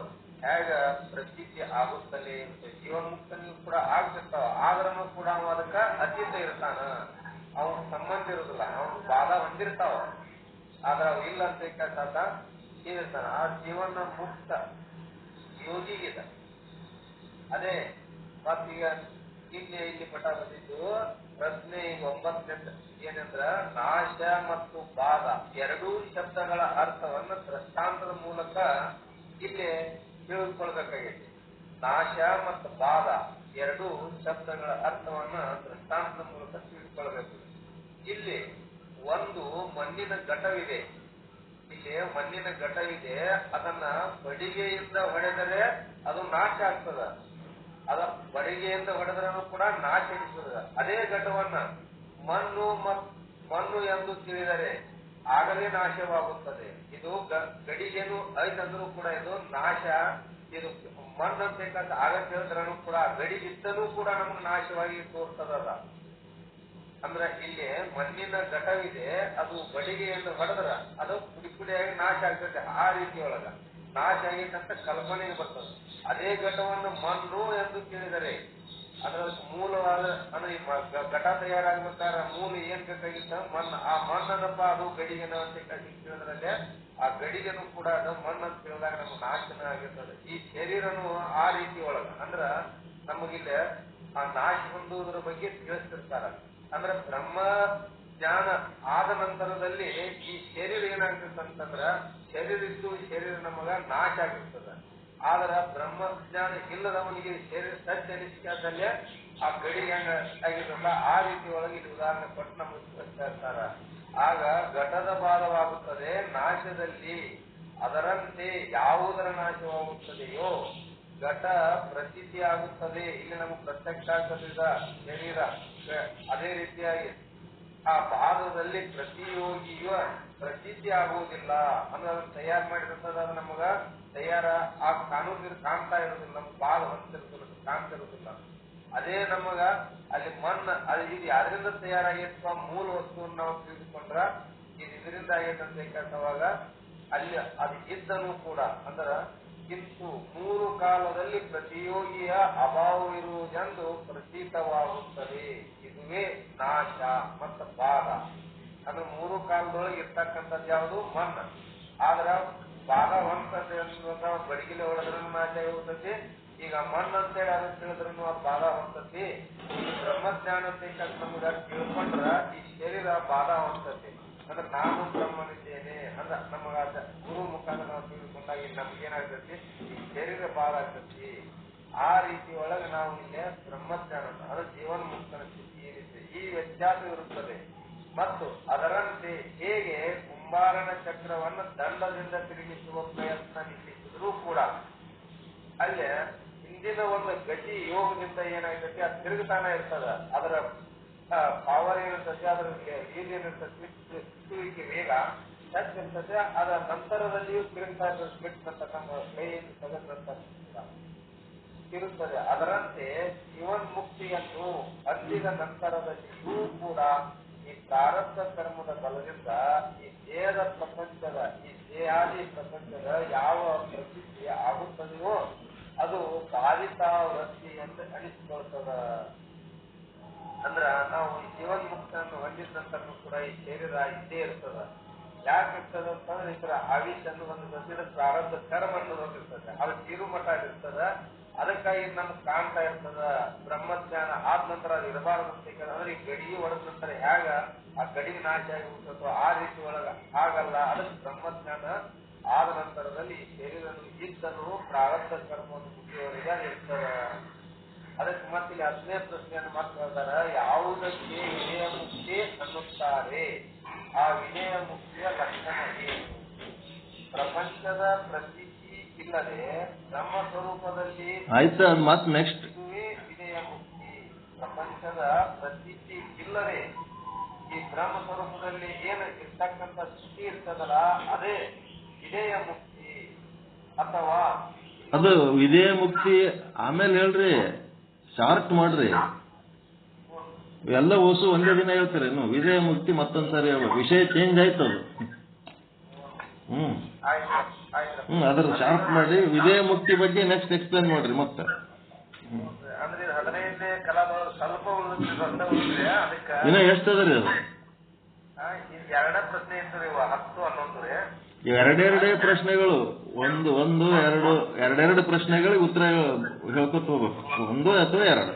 ಹೇಗ ಪ್ರತೀತಿ ಆಗುತ್ತಲೇ ಇರುತ್ತೆ. ಜೀವನ್ಮುಕ್ತನಿಗೂ ಕೂಡ ಆಗ್ತಿರ್ತಾವ, ಆದ್ರೂ ಕೂಡ ಅವ ಅದಕ್ಕ ಅತೀತ ಇರ್ತಾನ, ಅವನ್ ಸಂಬಂಧ ಇರುದಿಲ್ಲ, ಅವನ್ ಬಾಧ ಹೊಂದಿರ್ತಾವ, ಆದ್ರ ಅವ್ ಇಲ್ಲ ಅಂತ ಇರ್ತಾನ. ಆ ಜೀವನ ಮುಕ್ತ ಯೋಗಿಗಿದೆ. ಅದೇ ಮತ್ತೀಗ ಇಲ್ಲಿ ಪಟ ಬಂದಿದ್ದು ಪ್ರಶ್ನೆ ಈಗ 9 ಏನಂದ್ರ ನಾಶ ಮತ್ತು ಬಾಧ ಎರಡೂ ಶಬ್ದಗಳ ಅರ್ಥವನ್ನು ದೃಷ್ಟಾಂತದ ಮೂಲಕ ಇಲ್ಲಿ ತಿಳಿದುಕೊಳ್ಬೇಕಾಗಿದೆ. ನಾಶ ಮತ್ತು ಬಾಧ ಎರಡೂ ಶಬ್ದಗಳ ಅರ್ಥವನ್ನ ದೃಷ್ಟಾಂತದ ಮೂಲಕ ತಿಳಿದುಕೊಳ್ಬೇಕು. ಇಲ್ಲಿ ಒಂದು ಮಣ್ಣಿನ ಘಟವಿದೆ, ಇಲ್ಲಿ ಮಣ್ಣಿನ ಘಟವಿದೆ, ಅದನ್ನ ಬಡಿಗೆಯಿಂದ ಹೊಡೆದರೆ ಅದು ನಾಶ ಆಗ್ತದ, ಅದ ಬಡಿಗೆಯಿಂದ ಹೊಡೆದ್ರೂ ಕೂಡ ನಾಶ ಎನಿಸ್ತದ. ಅದೇ ಘಟವನ್ನ ಮಣ್ಣು ಎಂದು ತಿಳಿದರೆ ಆಗಲೇ ನಾಶವಾಗುತ್ತದೆ. ಇದು ಗಡಿಗೆನು ಐತಂದ್ರೂ ಕೂಡ ಇದು ನಾಶ, ಇದು ಮಣ್ಣು ಅಂತಕ್ಕಂಥ ಆಗತ್ತೆ ಹೇಳಿದ್ರೂ ಕೂಡ ಗಡಿಗಿತ್ತನೂ ಕೂಡ ನಮ್ಗೆ ನಾಶವಾಗಿ ತೋರ್ತದ. ಅಂದ್ರೆ ಇಲ್ಲಿ ಮಣ್ಣಿನ ಘಟವಿದೆ, ಅದು ಬಡಿಗೆಯನ್ನು ಹೊಡೆದ್ರ ಅದು ಪುಡಿ ಪುಡಿಯಾಗಿ ನಾಶ ಆಗ್ತದೆ. ಆ ರೀತಿ ಒಳಗ ನಾಶ ಆಗಿತ್ತಂತ ಕಲ್ಪನೆಗೆ ಬರ್ತದೆ. ಅದೇ ಘಟವನ್ನು ಮಣ್ಣು ಎಂದು ತಿಳಿದರೆ ಅದರ ಮೂಲವಾದ ಅಂದ್ರೆ ಘಟ ತಯಾರಾಗ್ಬೇಕಾದ್ರೆ ಮೂಲ ಏನ್ ಬೇಕಾಗಿತ್ತ ಮಣ್ಣು. ಆ ಮಣ್ಣನಪ್ಪ ಅದು ಗಡಿಗೆನ ಅಂತ ತಿಳಿದ್ರಲ್ಲೇ ಆ ಗಡಿಗೆನು ಕೂಡ ಅದು ಮಣ್ಣು ಅಂತ ತಿಳಿದಾಗ ನಮ್ಗೆ ನಾಶನ ಆಗಿರ್ತದೆ. ಈ ಶರೀರನು ಆ ರೀತಿ ಒಳಗ ಅಂದ್ರ ನಮಗಿಲ್ಲ ಆ ನಾಶ ಹೊಂದುವುದರ ಬಗ್ಗೆ ತಿಳಿಸ್ತಿರ್ತಾರ. ಅಂದ್ರೆ ಬ್ರಹ್ಮ ಜ್ಞಾನ ಆದ ನಂತರದಲ್ಲಿ ಈ ಶರೀರ ಏನಾಗ್ತದೆ ಅಂತಂದ್ರ ಶರೀರ ಇದ್ದು ಶರೀರ ನಮಗ ನಾಶ ಆಗಿರ್ತದ. ಆದ್ರ ಬ್ರಹ್ಮಜ್ಞಾನ ಇಲ್ಲದವನಿಗೆ ಶರೀರ ಸತ್ಯ ನಿಷ್ಠಾದಲ್ಲೇ ಆ ಗಡಿಗೆ ಹೆಂಗ ಆಗಿರ್ತಲ್ಲ ಆ ರೀತಿ ಒಳಗೆ ಇದು ಉದಾಹರಣೆ ಕೊಟ್ಟು ನಮಗೆ ತಿಳಿಸ್ತಾ ಇರ್ತಾರ. ಆಗ ಘಟದ ಬಾಧವಾಗುತ್ತದೆ ನಾಶದಲ್ಲಿ, ಅದರಂತೆ ಯಾವುದರ ನಾಶವಾಗುತ್ತದೆಯೋ ಘಟ ಪ್ರತೀತಿ ಆಗುತ್ತದೆ. ಇಲ್ಲಿ ನಮಗೆ ಪ್ರತ್ಯಕ್ಷ ಆಗ್ತದ ಶರೀರ. ಅದೇ ರೀತಿಯಾಗಿ ಆ ಭಾಗದಲ್ಲಿ ಪ್ರತಿಯೋಗಿಯು ಪ್ರತೀತಿ ಆಗುವುದಿಲ್ಲ ಅಂದ್ರೆ ಅದನ್ನ ತಯಾರು ಮಾಡಿರ್ತದ. ಅದು ನಮಗ ತಯಾರ ಆ ಕಾಣ್ತಾ ಇರೋದಿಲ್ಲ, ನಮ್ಗೆ ಭಾಗ ಹೊಂದಿರೋದಿಲ್ಲ, ಕಾಣ್ತಾ ಇರೋದಿಲ್ಲ. ಅದೇ ನಮಗ ಅಲ್ಲಿ ಮಣ್ಣು ಅದು ಇದು ಯಾವ್ದ್ರಿಂದ ತಯಾರಾಗಿರುವ ಮೂಲ ವಸ್ತುವನ್ನು ನಾವು ತಿಳಿದುಕೊಂಡ್ರ ಇದು ಇದರಿಂದ ಆಗೈತಂತ ಕೇಳ್ತವಾಗ ಅಲ್ಲಿ ಅದು ಇದ್ದನೂ ಕೂಡ ಅಂದ್ರ ಕಿಂತು 3 ಕಾಲದಲ್ಲಿ ಪ್ರತಿಯೋಗಿಯ ಅಭಾವವಿರುವುದೆಂದು ಪ್ರತೀತವಾಗುತ್ತದೆ. ಇದುವೇ ನಾಶ ಮತ್ತು ಬಾಧ. ಅಂದ್ರೆ 3 ಕಾಲದೊಳಗೆ ಇರ್ತಕ್ಕಂಥದ್ದು ಯಾವುದು ಮಣ್ಣು. ಆದ್ರ ಬಾಧ ಹೊಂದ್ತದೆ ಅಂತ ಬಡಿಗಿಲೆ ಹೊಡೆದ್ರೂ ನಾಶ ಹೋಗ್ತತಿ. ಈಗ ಮಣ್ಣು ಅಂತೇಳಿ ಅದನ್ನ ತಿಳಿದ್ರೂ ಅದು ಬಾಧ ಹೊಂದ್ತತಿ. ಈ ಬ್ರಹ್ಮಜ್ಞಾನ ನಮಗ ತಿಳ್ಕೊಂಡ್ರ ಈ ಶರೀರ ಬಾಧ ಹೊಂದ್ತತಿ. ಅಂದ್ರೆ ನಾನು ಬ್ರಹ್ಮನಿದ್ದೇನೆ ಅಂದ್ರ ನಮಗ ಗುರು ಮುಖಾಂತರ ನಾವು ತಿಳಿದುಕೊಂಡಾಗ ನಮ್ಗೇನಾಗ್ತತಿ ಈ ಶರೀರ ಬಾಧ ಆಗ್ತತಿ. ಆ ರೀತಿ ಒಳಗೆ ನಾವು ಇಲ್ಲೇ ಬ್ರಹ್ಮಜ್ಞಾನ ಅಂದ್ರೆ ಜೀವನ ಮುಕ್ತನ ಸ್ಥಿತಿ ಏನಿದೆ ಈ ವ್ಯತ್ಯಾಸ ಇರುತ್ತದೆ. ಮತ್ತು ಅದರಂತೆ ಹೇಗೆ ಕುಂಬಾರನ ಚಕ್ರವನ್ನು ದಂಡದಿಂದ ತಿರುಗಿಸುವ ಪ್ರಯತ್ನ ನಿಲ್ಲಿಸಿದ್ರೂ ಕೂಡ ಅಲ್ಲೇ ಹಿಂದಿನ ಒಂದು ಗತಿ ಯೋಗದಿಂದ ಏನಾಗ್ತತಿ ಅದು ತಿರುಗುತ್ತಾನೆ ಇರ್ತದ. ಅದರ ಪವರ್ ಏನಿರ್ತದೆ, ಅದರ ಏನಿರ್ತದೆ ತಿರುಗುವಿಕೆ ವೇಗ ಹೆಚ್ಚಿರ್ತದೆ. ಅದರ ನಂತರದಲ್ಲಿಯೂ ತಿರುಗ್ತಾ ಇರ್ತದೆ. ಬಿಟ್ಟಂತ ನಮ್ಮ ಕೈಯಲ್ಲಿ ತೆಗೆದಂತ ಇರುತ್ತದೆ. ಅದರಂತೆ ಜೀವನ್ಮುಕ್ತಿಯನ್ನು ಹೊಂದಿದ ನಂತರದಲ್ಲಿಯೂ ಕೂಡ ಈ ಪ್ರಾರಬ್ಧ ಕರ್ಮದ ಬಲದಿಂದ ಈ ದೇಹದ ಪ್ರಪಂಚದ ಈ ದೇಹಾದಿ ಪ್ರಪಂಚದ ಯಾವ ಪ್ರಸಿದ್ಧಿ ಆಗುತ್ತದೆಯೋ ಅದು ಕಾಲಿತಾ ವೃತ್ತಿಯನ್ನು ಅನಿಸಿಕೊಳ್ತದ. ಅಂದ್ರ ನಾವು ಈ ಜೀವನ್ಮುಕ್ತನ್ನು ಹೊಂದಿದ ನಂತರ ಕೂಡ ಈ ಶರೀರ ಇದ್ದೇ ಇರ್ತದ. ಯಾಕೆ ಇರ್ತದ ಅಂತಂದ್ರೆ ಇದರ ಆವಿಷ ಅನ್ನೋದು ಪ್ರಾರಂಭ ಕರ್ಮ ಅನ್ನೋದು ಇರ್ತದೆ, ಅದು ತೀರು ಮಠ ಇರ್ತದ. ಅದಕ್ಕಾಗಿ ನಮ್ಗೆ ಕಾಣ್ತಾ ಇರ್ತದ. ಬ್ರಹ್ಮಜ್ಞಾನ ಆದ ನಂತರ ಅದು ಇರಬಾರದು ಅಂತ ಅಂದ್ರೆ ಈ ಗಡಿಗೆ ಹೊಡೆದ ನಂತರ ಹೇಗ ಆ ಗಡಿಗೆ ನಾಶ ಆಗಿ ಹೋಗ್ತದೋ ಆ ರೀತಿ ಒಳಗ ಆಗಲ್ಲ. ಅದಕ್ಕೆ ಬ್ರಹ್ಮಜ್ಞಾನ ಆದ ನಂತರದಲ್ಲಿ ಈ ಶರೀರ ಇದ್ದನು ಪ್ರಾರಂಭ ಕರ್ಮವನ್ನು ಮುಗಿಯುವವರೆಗೆ ಅದು ಇರ್ತದ. ಅದಕ್ಕೆ ಮತ್ತೆ ಇಲ್ಲಿ 10ನೇ ಪ್ರಶ್ನೆಯನ್ನು ಮಾತಾಡ್ತಾರ, ಯಾವುದಕ್ಕೆ ವಿನಯ ಮುಕ್ತಿ ಅನ್ನುತ್ತಾರೆ? ಆ ವಿನಯ ಮುಕ್ತಿಯ ಲಕ್ಷಣ ಏನು? ಪ್ರಪಂಚದ ಪ್ರತೀತಿ ಇಲ್ಲದೆ ಬ್ರಹ್ಮ ಸ್ವರೂಪದಲ್ಲಿ ಆಯ್ತು. ಅದು ಮತ್ತೆ ನೆಕ್ಸ್ಟ್ ವಿನಯ ಮುಕ್ತಿ. ಪ್ರಪಂಚದ ಪ್ರತೀತಿ ಇಲ್ಲದೆ ಈ ಬ್ರಹ್ಮ ಸ್ವರೂಪದಲ್ಲಿ ಏನು ಇರ್ತಕ್ಕಂಥ ಸ್ಥಿತಿ ಇರ್ತದಲ್ಲ ಅದೇ ವಿನಯ ಮುಕ್ತಿ. ಅಥವಾ ಅದು ವಿಧೇಯ ಮುಕ್ತಿ ಆಮೇಲೆ ಹೇಳ್ರಿ, ಶಾರ್ಟ್ ಮಾಡ್ರಿ. ಎಲ್ಲ ಓಸು ಒಂದೇ ದಿನ ಹೇಳ್ತೀರೇನು? ವಿಧೇಯ ಮುಕ್ತಿ ಮತ್ತೊಂದ್ಸರಿ ಹೇಳ್ಬೇಕು, ವಿಷಯ ಚೇಂಜ್ ಆಯ್ತು ಅದು. ಅದ್ರ ಶಾರ್ಟ್ ಮಾಡಿ ವಿಧೇಯ ಮುಕ್ತಿ ಬಗ್ಗೆ ನೆಕ್ಸ್ಟ್ ಎಕ್ಸ್ಪ್ಲೇನ್ ಮಾಡ್ರಿ ಮತ್ತೆ. ಅಂದ್ರೆ 15ನೇ ಕಲಾದವರು ಸ್ವಲ್ಪ ಅದಕ್ಕೆ ಇನ್ನ ಎಷ್ಟು ಅದರಿ ಅದು? ಎರಡೇ ಪ್ರಶ್ನೆ ಇರ್ತದೆ, 10, 11 ಎರಡೆರಡೇ ಪ್ರಶ್ನೆಗಳು, ಎರಡೆರಡು ಪ್ರಶ್ನೆಗಳಿಗೆ ಉತ್ತರ ಹೇಳ್ಕೊತ ಹೋಗ್ಬೇಕು, 1 ಅಥವಾ 2.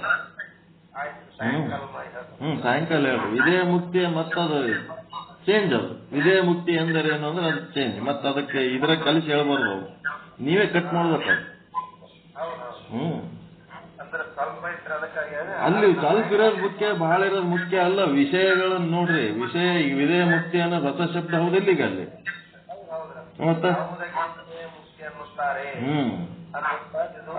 ಸಾಯಂಕಾಲ ಹೇಳ್ರಿ. ವಿಧೇಯ ಮುಕ್ತಿ ಮತ್ತದು ಚೇಂಜ್. ಅದು ವಿಧೇಯ ಮುಕ್ತಿ ಎಂದರೇನು ಅಂದ್ರೆ ಅದು ಚೇಂಜ್. ಮತ್ತೆ ಅದಕ್ಕೆ ಇದ್ರ ಕಲಿಸಿ ಹೇಳ್ಬಾರ್ದು, ನೀವೇ ಕಟ್ ಮಾಡ್ಬೇಕು. ಅಲ್ಲಿ ಸ್ವಲ್ಪ ಇರೋದು ಮುಖ್ಯ, ಬಹಳ ಇರೋದು ಮುಖ್ಯ ಅಲ್ಲ. ವಿಷಯಗಳನ್ನ ನೋಡ್ರಿ. ವಿಷಯ ವಿಧೇಯ ಮುಕ್ತಿ ಅನ್ನೋ ರಸಶಬ್ದ ಹೌದಿಲ್ಲ ಈಗ ಅಲ್ಲಿ ಮತ್ತ.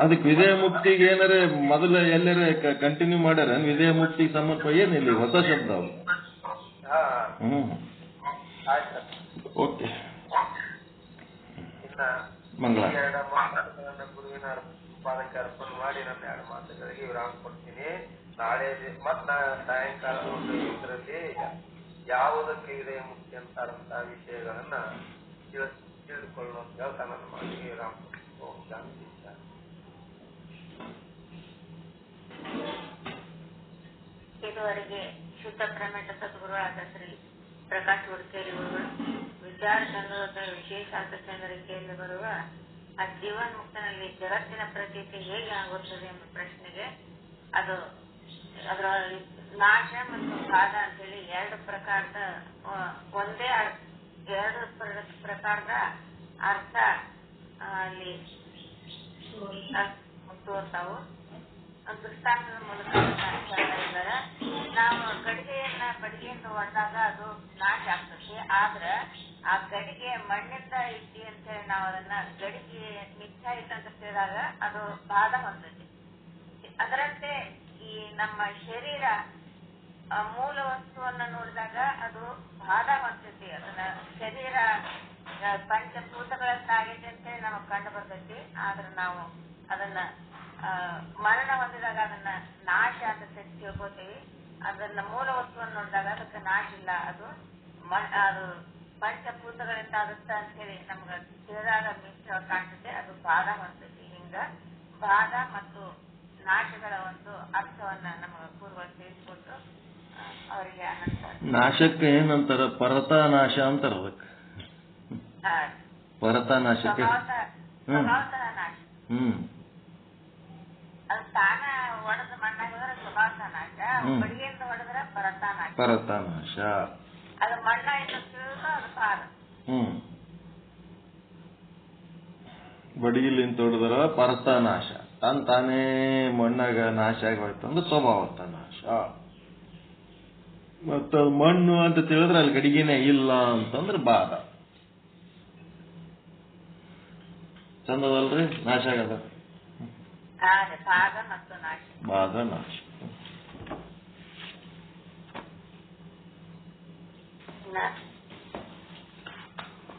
ಅದಕ್ಕೆ ವಿಧೇಯ ಮುಕ್ತಿಗೆ ಏನಾರ ಮೊದಲ ಎಲ್ಲರ ಕಂಟಿನ್ಯೂ ಮಾಡ್ಯಾರ ವಿಧೇಯ ಮುಕ್ತಿಗೆ ಸಂಬಂಧ ಏನಿಲ್ಲ, ಹೊಸ ಶಬ್ದ ಅವು. ಓಕೆ, ಮಂಗಳ. ಗುರುವಿನ ಪಾದಕ್ಕೆ ಅರ್ಪಣೆ ಮಾಡಿ ನನ್ನ 2 ಮಾತುಗಳಿಗೆ ವಿರಾಮ ಕೊಡ್ತೀನಿ. ನಾಳೆ ಮತ್ತ ಸಾಯಂಕಾಲ ಇದರಲ್ಲಿ ಯಾವುದಕ್ಕೆ ವಿಧೇಯ ಮುಕ್ತಿ ಅಂತಾರಂತ ವಿಷಯಗಳನ್ನ ತಿಳಿದುಕೊಳ್ಳುವ ಕೆಲಸ ನನ್ನ ಮಾತಿಗೆ ವಿರಾಮ ಕೊಡ್ತೀನಿ. ಇದುವರೆಗೆ ಶುದ್ಧ ಪ್ರಮೇಟ ಸದ್ಗುರುಗಳಾದ ಶ್ರೀ ಪ್ರಕಾಶ್ ಹುಡುಕೇರಿ ಅವರು ವಿಚಾರ ಸಂಘದ ವಿಶೇಷ ಚಂದ್ರಿಕೆಯಲ್ಲಿ ಬರುವ ಆ ಜೀವನ್ಮುಕ್ತನಲ್ಲಿ ಜಗತ್ತಿನ ಪ್ರತೀತಿ ಹೇಗೆ ಆಗುತ್ತದೆ ಎಂಬ ಪ್ರಶ್ನೆಗೆ ಅದು ಅದರ ನಾಶ ಮತ್ತು ಬಾಧ ಅಂತೇಳಿ 2 ಪ್ರಕಾರದ ಒಂದೇ 2 ಪ್ರಕಾರದ ಅರ್ಥ ಅಲ್ಲಿ ತೋರ್ತಾವು. ದೃಷ್ಟಾಂತದ ಮೂಲಕ ಇದ್ದಾರೆ. ನಾವು ಬಡಿಗೆಯನ್ನು ಹೊಡೆದಾಗ ಅದು ನಾಶ ಆಗ್ತದೆ. ಆದ್ರೆ ಆ ಗಡಿಗೆ ಮಣ್ಣಿಂದ ಇಟ್ಟಿ ಅಂತ ಹೇಳಿ ನಾವು ಅದನ್ನ ಗಡಿಗೆ ಮಿಚ್ಚ ಇಟ್ಟಂತ ಹೇಳಿದಾಗ ಅದು ಬಾಧ ಹೊಂದೈತಿ. ಅದರಂತೆ ಈ ನಮ್ಮ ಶರೀರ ಮೂಲ ವಸ್ತುವನ್ನ ನೋಡಿದಾಗ ಅದು ಬಾಧ ಹೊಂದೈತಿ. ಅದನ್ನ ಶರೀರ ಪಂಚಭೂತಗಳನ್ನಾಗೈತಿ ಅಂತ ಹೇಳಿ ನಮಗ್ ಕಂಡು ಬರ್ತೈತಿ. ಆದ್ರೆ ನಾವು ಅದನ್ನ ಮರಣ ಹೊಂದಿದಾಗ ಅದನ್ನ ನಾಶ ಅಂತ ತಿಳ್ಕೊತೀವಿ. ಅದನ್ನ ಮೂಲ ವಸ್ತುವನ್ನು ನೋಡಿದಾಗ ಅದಕ್ಕೆ ನಾಶ ಇಲ್ಲ, ಅದು ಪಂಚಭೂತಗಳಿಂದ ಆಗುತ್ತೆ ಅಂತ ಹೇಳಿ ನಮ್ಗೆ ತಿಳಿದಾಗ ಮಿಶ್ರ ಕಾಣ್ತದೆ, ಅದು ಬಾಧ ಹೊಂದೈತಿ. ಹಿಂಗ ಬಾಧ ಮತ್ತು ನಾಶಗಳ ಒಂದು ಅರ್ಥವನ್ನ ನಮಗೆ ಪೂರ್ವ ತಿಳಿಸ್ಕೊಟ್ಟು ಅವರಿಗೆ ನಾಶಕ್ಕೆ ಏನಂತಾರ? ಪರತಾ ನಾಶ ಅಂತಾರ. ಅದಕ್ಕೆ ಪರತಾ ನಾಶಕ್ಕೆ ನಾಶ ಅದು ತಾನ ಹೊಡೆದ ಮಣ್ಣಾಗ ಹೋದ್ರೆ ಸ್ವಭಾವ ನಾಶ, ಬಡಿಗೆಯಿಂದ ಹೊಡೆದ್ರೆ ಪರತಾ ನಾಶ. ಅದು ಮಣ್ಣ ಇನ್ನು ತಿಳಿದು ಅದು ಪಾದ. ಬಡಿಗಿಲಿಂದ ಹೊಡೆದ್ರ ಪರತಾ ನಾಶ, ತಾನೇ ಮಣ್ಣಾಗ ನಾಶ ಆಗಿ ಹೋಯ್ತು ಅಂದ್ರೆ ಸ್ವಭಾವತ ನಾಶ. ಮತ್ತ ಮಣ್ಣು ಅಂತ ತಿಳಿದ್ರೆ ಅಲ್ಲಿ ಗಡಿಗೆನೇ ಇಲ್ಲ ಅಂತಂದ್ರೆ ಬಾಧ. ಚಂದದಲ್ರಿ? ನಾಶ ಆಗದ ಬಾಧ ನಾಶ.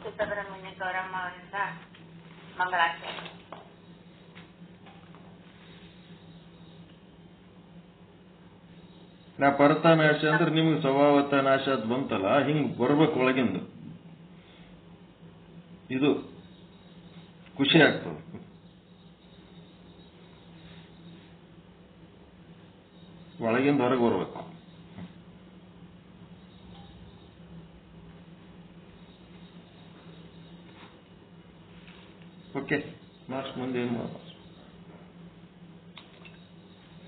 ಸುಬ್ರಹ್ಮಣ್ಯ ಗೌರಮ್ಮ ಅವರಿಂದ ಮಂಗಳಾಚರಣೆ. ನಾ ಪರತಾ ನಾಶ ಅಂದ್ರೆ ನಿಮ್ಗೆ ಸ್ವಭಾವತ ನಾಶ ಅಂತ ಬಂತಲ್ಲ, ಹಿಂಗ್ ಬರ್ಬೇಕು ಒಳಗಿಂದ. ಇದು ಖುಷಿ ಆಗ್ತದೆ. ಒಳಗಿಂದ ಹೊರಗೆ ಬರಬೇಕು. ಓಕೆ, ಮುಂದೆ ಏನು ಮಾಡೋದು?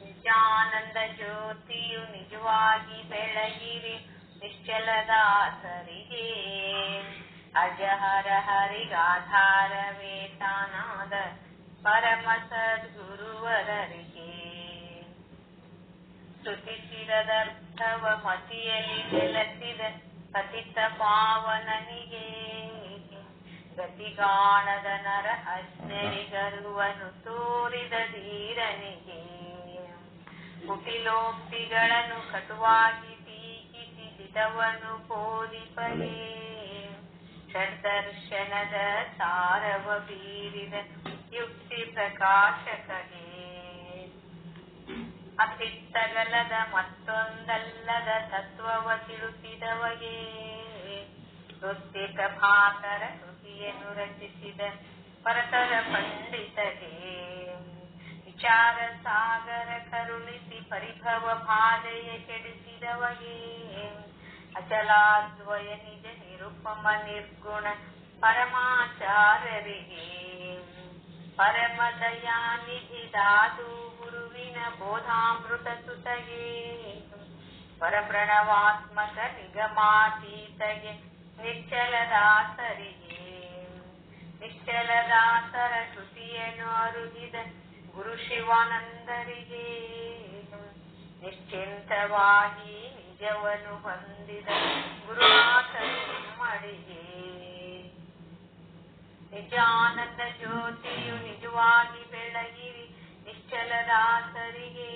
ನಿಜಾನಂದ ಜ್ಯೋತಿಯು ನಿಜವಾಗಿ ಬೆಳಗಿರಿ ನಿಶ್ಚಲದಾಸರಿಗೆ, ಅಜಹರ ಹರಿಗಾಧಾರವೇ ತಾನಾದ ಪರಮ ಸದ್ಗುರುವರರಿಗೆ. ಸ್ತುತಿಸಿರದರ್ಥವ ಮತಿಯಲ್ಲಿ ನೆಲೆಸಿದ ಪತಿತ ಪಾವನನಿಗೆ, ಗತಿಗಾಣದ ನರ ಅಜ್ಞರಿಗರುವನು ತೋರಿದ ಧೀರನಿಗೆ. ಕುಟಿಲೋಕ್ತಿಗಳನ್ನು ಕಟುವಾಗಿ ಟೀಕಿಸಿ ಹಿತವನ್ನು ಬೋಧಿಪಲೇ, ಷಡ್ದರ್ಶನದ ಸಾರವ ಬೀರಿದ ಯುಕ್ತಿ ಪ್ರಕಾಶಕಗೆ. ಅತಿತ್ತಗಲದ ಮತ್ತೊಂದಲ್ಲದ ತತ್ವವ ತಿಳಿಸಿದವಗೆ, ವೃತ್ತಿ ಪ್ರಭಾಕರ ಕೃತಿಯನ್ನು ರಚಿಸಿದ ಪರತರ ಪಂಡಿತಗೆ. ವಿಚಾರ ಸಾಗರ ಕರುಣಿಸಿ ಪರಿಭವ ಬಾಧೆಯ ಕೆಡಿಸಿದವಗೆ, ಅಚಲಾದ್ವಯ ನಿಜ ನಿರುಪಮ ನಿರ್ಗುಣ ಪರಮಾಚಾರ್ಯರಿಗೆ. ಪರಮ ದಯಾನಿಧಿ ದಾದು ಗುರುವಿನ ಬೋಧಾಮೃತ ಸುತಗೆ, ಪರಪ್ರಣವಾತ್ಮಕ ನಿಗಮಾತೀತಗೆ ನಿಶ್ಚಲದಾಸರಿಗೆ. ನಿಶ್ಚಲದಾಸರ ಕೃತಿಯನ್ನು ಅರುಹಿದ ಗುರು ಶಿವಾನಂದರಿಗೆ, ನಿಶ್ಚಿಂತವಾಗಿ ನಿಜವನ್ನು ಹೊಂದಿದ ಗುರುನಾಥ ನಿಮ್ಮಡಿಗೆ. ನಿಜಾನಂದ ಜ್ಯೋತಿಯು ನಿಜವಾಗಿ ಬೆಳಗಿರಿ ನಿಶ್ಚಲದಾಸರಿಗೆ,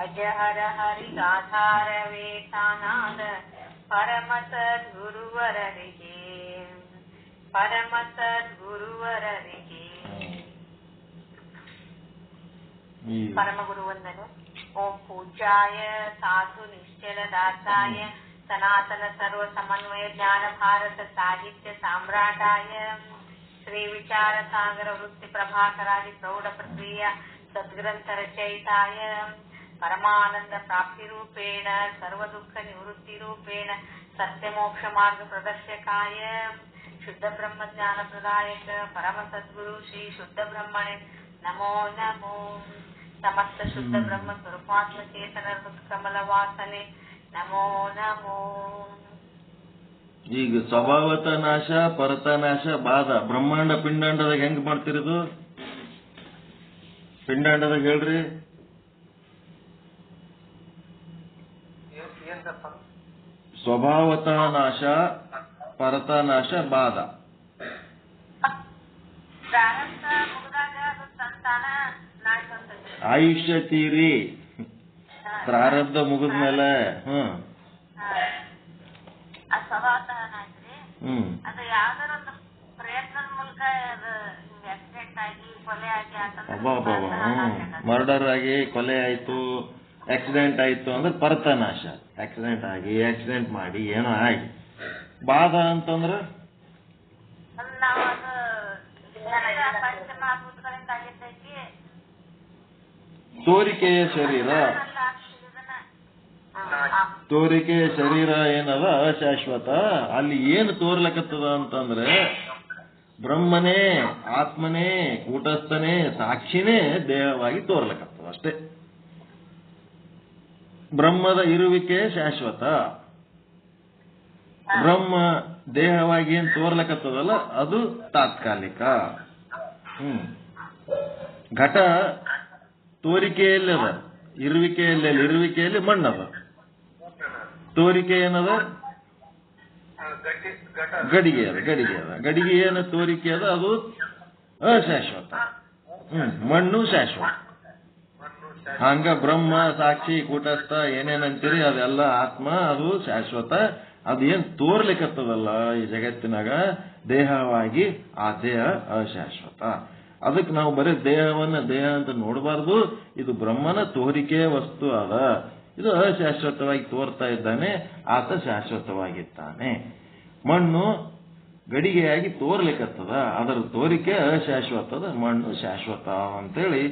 ಅಜಹರ ಹರಿಗಾಧಾರವೇ ತಾನಾದ ಪರಮ ಸದ್ಗುರುವರರಿಗೆ. ಪರಮ ಸದ್ಗುರುವರರಿಗೆ ಪರಮ ಗುರುವಂದನೆ. ಓಂ ಪೂಜ್ಯಾಯ ಸಾಧು ನಿಶ್ಚಲದಾಸಾಯ ಸನಾತನ ಸರ್ವ ಸಮನ್ವಯ ಜ್ಞಾನ ಭಾರತ ಸಾಹಿತ್ಯ ಸಾಮ್ರಾಟಾಯ ಶ್ರೀ ವಿಚಾರ ಸಾಗರ ವೃತ್ತಿ ಪ್ರಭಾಕರಾದಿ ಪ್ರೌಢ ಪ್ರಕ್ರಿಯ ಸದ್ಗ್ರಂಥ ರಚಯಿತಾಯ ಪರಮಾನಂದ ಪ್ರಾಪ್ತಿ ರೂಪೇಣ ಸರ್ವ ದುಃಖ ನಿವೃತ್ತಿ ರೂಪೇಣ ಸತ್ಯ ಮೋಕ್ಷ ಮಾರ್ಗ ಪ್ರದರ್ಶಕಾಯ ಶುದ್ಧ ಬ್ರಹ್ಮ ಜ್ಞಾನ ಪ್ರದಾಯಕ ಪರಮ ಸದ್ಗುರು ಶ್ರೀ ಶುದ್ಧ ಬ್ರಹ್ಮಣೆ ನಮೋ ನಮೋ. ಸಮಸ್ತ ಶುದ್ಧ ಬ್ರಹ್ಮ ಸ್ವರೂಪಾತ್ಮ ಚೇತನ ಕಮಲ ವಾಸನೆ ನಮೋ ನಮೋ. ಈಗ ಸ್ವಭಾವತ ನಾಶ ಪರತ ನಾಶ ಬಾಧ ಬ್ರಹ್ಮಾಂಡ ಪಿಂಡಾಂಡದಾಗ ಹೆಂಗ್ ಮಾಡ್ತಿರೋದು? ಪಿಂಡಾಂಡದಾಗ ಹೇಳ್ರಿ. ಸ್ವಭಾವತ ನಾಶ ಪರತ ನಾಶ ಬಾಧ. ಆಯುಷ್ಯ ತೀರಿ ಪ್ರಾರಬ್ಧ ಮುಗಿದ್ಮೇಲೆ ಅದು ಯಾವ್ದಾರ ಒಂದು ಪ್ರಯತ್ನದ ಮೂಲಕ ಆಕ್ಸಿಡೆಂಟ್ ಆಗಿ ಕೊಲೆ ಆಗಿ ಮರ್ಡರ್ ಆಗಿ ಕೊಲೆ ಆಯ್ತು, ಆಕ್ಸಿಡೆಂಟ್ ಆಯ್ತು ಅಂದ್ರೆ ಪರತನಾಶ. ಆಕ್ಸಿಡೆಂಟ್ ಆಗಿ ಆಕ್ಸಿಡೆಂಟ್ ಮಾಡಿ ಏನೋ ಆಗಿ. ಬಾಧ ಅಂತಂದ್ರ ತೋರಿಕೆಯ ಶರೀರ. ತೋರಿಕೆಯ ಶರೀರ ಏನದ ಅಶಾಶ್ವತ. ಅಲ್ಲಿ ಏನು ತೋರ್ಲಕತ್ತದ ಅಂತಂದ್ರೆ ಬ್ರಹ್ಮನೇ ಆತ್ಮನೇ ಕೂಟಸ್ಥನೇ ಸಾಕ್ಷಿನೇ ದೇಹವಾಗಿ ತೋರ್ಲಕತ್ತದ ಅಷ್ಟೇ. ಬ್ರಹ್ಮದ ಇರುವಿಕೆ ಶಾಶ್ವತ. ಬ್ರಹ್ಮ ದೇಹವಾಗಿ ಏನ್ ತೋರ್ಲಕತ್ತದಲ್ಲ ಅದು ತಾತ್ಕಾಲಿಕ. ಘಟ ತೋರಿಕೆಯಲ್ಲಿ ಅದ, ಇರುವಿಕೆಯಲ್ಲಿ ಇರುವಿಕೆಯಲ್ಲಿ ಮಣ್ಣದ. ತೋರಿಕೆ ಏನದ? ಗಡಿಗೆ ಅದ. ಗಡಿಗೆ ಏನು ತೋರಿಕೆ ಅದ ಅದು ಅಶಾಶ್ವತ. ಮಣ್ಣು ಶಾಶ್ವತ. ಹಂಗ ಬ್ರಹ್ಮ ಸಾಕ್ಷಿ ಕೂಟಸ್ಥ ಏನೇನಂತೀರಿ ಅದೆಲ್ಲ ಆತ್ಮ ಅದು ಶಾಶ್ವತ. ಅದು ಏನ್ ತೋರ್ಲಿಕ್ಕತ್ತದಲ್ಲ ಈ ಜಗತ್ತಿನಾಗ ದೇಹವಾಗಿ ಆ ದೇಹ ಅಶಾಶ್ವತ. ಅದಕ್ಕೆ ನಾವು ಬರೀ ದೇಹವನ್ನ ದೇಹ ಅಂತ ನೋಡಬಾರ್ದು. ಇದು ಬ್ರಹ್ಮನ ತೋರಿಕೆ ವಸ್ತು ಅದ. ಇದು ಅಶಾಶ್ವತವಾಗಿ ತೋರ್ತಾ ಇದ್ದಾನೆ, ಆತ ಶಾಶ್ವತವಾಗಿದ್ದಾನೆ. ಮಣ್ಣು ಗಡಿಗೆಯಾಗಿ ತೋರ್ಲಿಕ್ಕತ್ತದ, ಅದರ ತೋರಿಕೆ ಅಶಾಶ್ವತದ, ಮಣ್ಣು ಶಾಶ್ವತ ಅಂತೇಳಿ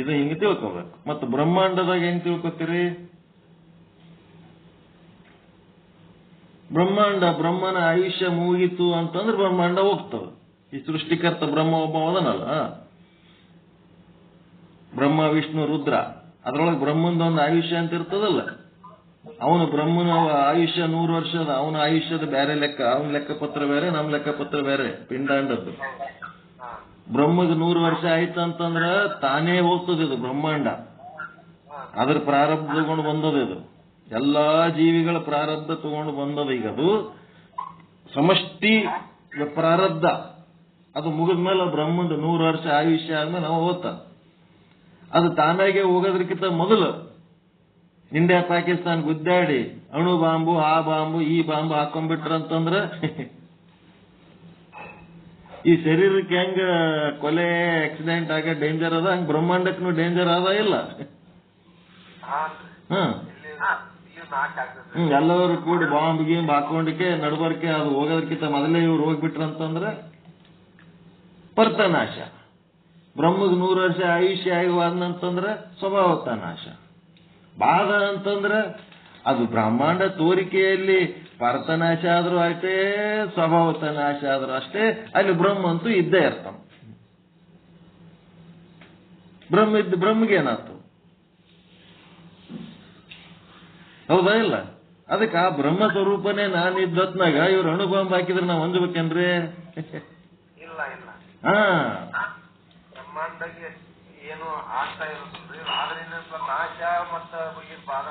ಇದು ಹಿಂಗೆ ತಿಳ್ಕೊಬೇಕು. ಮತ್ತು ಬ್ರಹ್ಮಾಂಡದಾಗ ಹೆಂಗ್ ತಿಳ್ಕೊತೀರಿ? ಬ್ರಹ್ಮನ ಆಯುಷ್ಯ ಮುಗಿತು ಅಂತಂದ್ರೆ ಬ್ರಹ್ಮಾಂಡ ಹೋಗ್ತದೆ. ಈ ಸೃಷ್ಟಿಕರ್ತ ಬ್ರಹ್ಮ ಒಬ್ಬ ಅದನಲ್ಲ, ಬ್ರಹ್ಮ ವಿಷ್ಣು ರುದ್ರ, ಅದ್ರೊಳಗೆ ಬ್ರಹ್ಮಂದೊಂದು ಆಯುಷ್ಯ ಅಂತ ಇರ್ತದಲ್ಲ. ಅವನು ಬ್ರಹ್ಮನ ಆಯುಷ್ಯ 100 ವರ್ಷದ, ಅವನ ಆಯುಷ್ಯದ ಬೇರೆ ಲೆಕ್ಕ, ಅವನ ಲೆಕ್ಕಪತ್ರ ಬೇರೆ, ನಮ್ಮ ಲೆಕ್ಕಪತ್ರ ಬೇರೆ, ಪಿಂಡಾಂಡದ್ದು. ಬ್ರಹ್ಮಗ್ 100 ವರ್ಷ ಆಯ್ತಂತಂದ್ರ ತಾನೇ ಹೋಗ್ತದೆ ಇದು ಬ್ರಹ್ಮಾಂಡ. ಅದ್ರ ಪ್ರಾರಬ್ಧ ತಗೊಂಡು ಬಂದದ ಇದು, ಎಲ್ಲಾ ಜೀವಿಗಳ ಪ್ರಾರಬ್ಧ ತಗೊಂಡು ಬಂದದ. ಈಗ ಅದು ಸಮಷ್ಟಿ ಪ್ರಾರಬ್ಧ. ಅದು ಮುಗಿದ್ಮೇಲೆ ಬ್ರಹ್ಮಂದು 100 ವರ್ಷ ಆಯುಷ್ಯ ಆದ್ಮೇಲೆ ನಾವು ಹೋಗ್ತ, ಅದು ತಾನಾಗೆ ಹೋಗೋದ್ರಕ್ಕಿಂತ ಮೊದಲು ಇಂಡಿಯಾ ಪಾಕಿಸ್ತಾನ ಗುದ್ದಾಡಿ ಅಣು ಬಾಂಬು, ಆ ಬಾಂಬು, ಈ ಬಾಂಬು ಹಾಕೊಂಡ್ಬಿಟ್ರಂತಂದ್ರ ಈ ಶರೀರಕ್ಕೆ ಹೆಂಗ ಕೊಲೆ ಆಕ್ಸಿಡೆಂಟ್ ಆಗ ಡೇಂಜರ್ ಅದ, ಹಂಗ ಬ್ರಹ್ಮಾಂಡಕ್ಕೂ ಡೇಂಜರ್ ಅದ ಇಲ್ಲ? ಎಲ್ಲರೂ ಕೂಡಿ ಬಾಂಬ್ ಗೀಂಬ್ ಹಾಕೊಂಡಕ್ಕೆ ನಡ್ಬರ್ಕೆ ಅದು ಹೋಗೋದಕ್ಕಿಂತ ಮೊದಲೇ ಇವ್ರು ಹೋಗ್ಬಿಟ್ರಂತಂದ್ರೆ ಪರ್ತನಾಶ. ಬ್ರಹ್ಮಗ್ 100 ವರ್ಷ ಆಯುಷ್ಯ ಆಗುವಾದಂತಂದ್ರೆ ಸ್ವಭಾವತ ನಾಶ. ಬಾಧ ಅಂತಂದ್ರೆ ಅದು ಬ್ರಹ್ಮಾಂಡ ತೋರಿಕೆಯಲ್ಲಿ ಪರ್ತನಾಶ ಆದ್ರೂ ಅಷ್ಟೇ, ಸ್ವಭಾವತ ನಾಶ ಆದ್ರೂ ಅಷ್ಟೇ, ಅಲ್ಲಿ ಬ್ರಹ್ಮ ಅಂತೂ ಇದ್ದೇ ಇರ್ತಾನ. ಬ್ರಹ್ಮಗೇನಾಯ್ತು? ಹೌದಾ ಇಲ್ಲ? ಅದಕ್ಕೆ ಆ ಬ್ರಹ್ಮ ಸ್ವರೂಪನೇ ನಾನು ಇದ್ದತ್ನಾಗ ಇವ್ರು ಅಣುಬಾಂಬ್ ಹಾಕಿದ್ರೆ ನಾವು ಅಂಜಬೇಕೇನ್ರಿ? ಇಲ್ಲ ಇಲ್ಲ. ಹಾ, ಬ್ರಹ್ಮಾಂಡಗೆ ಏನು ಆಗ್ತಾ ಇರುತ್ತಲ್ರಿ, ಆದ್ರಿಂದ ನಾಶ ಮತ್ತ ಬಾಧ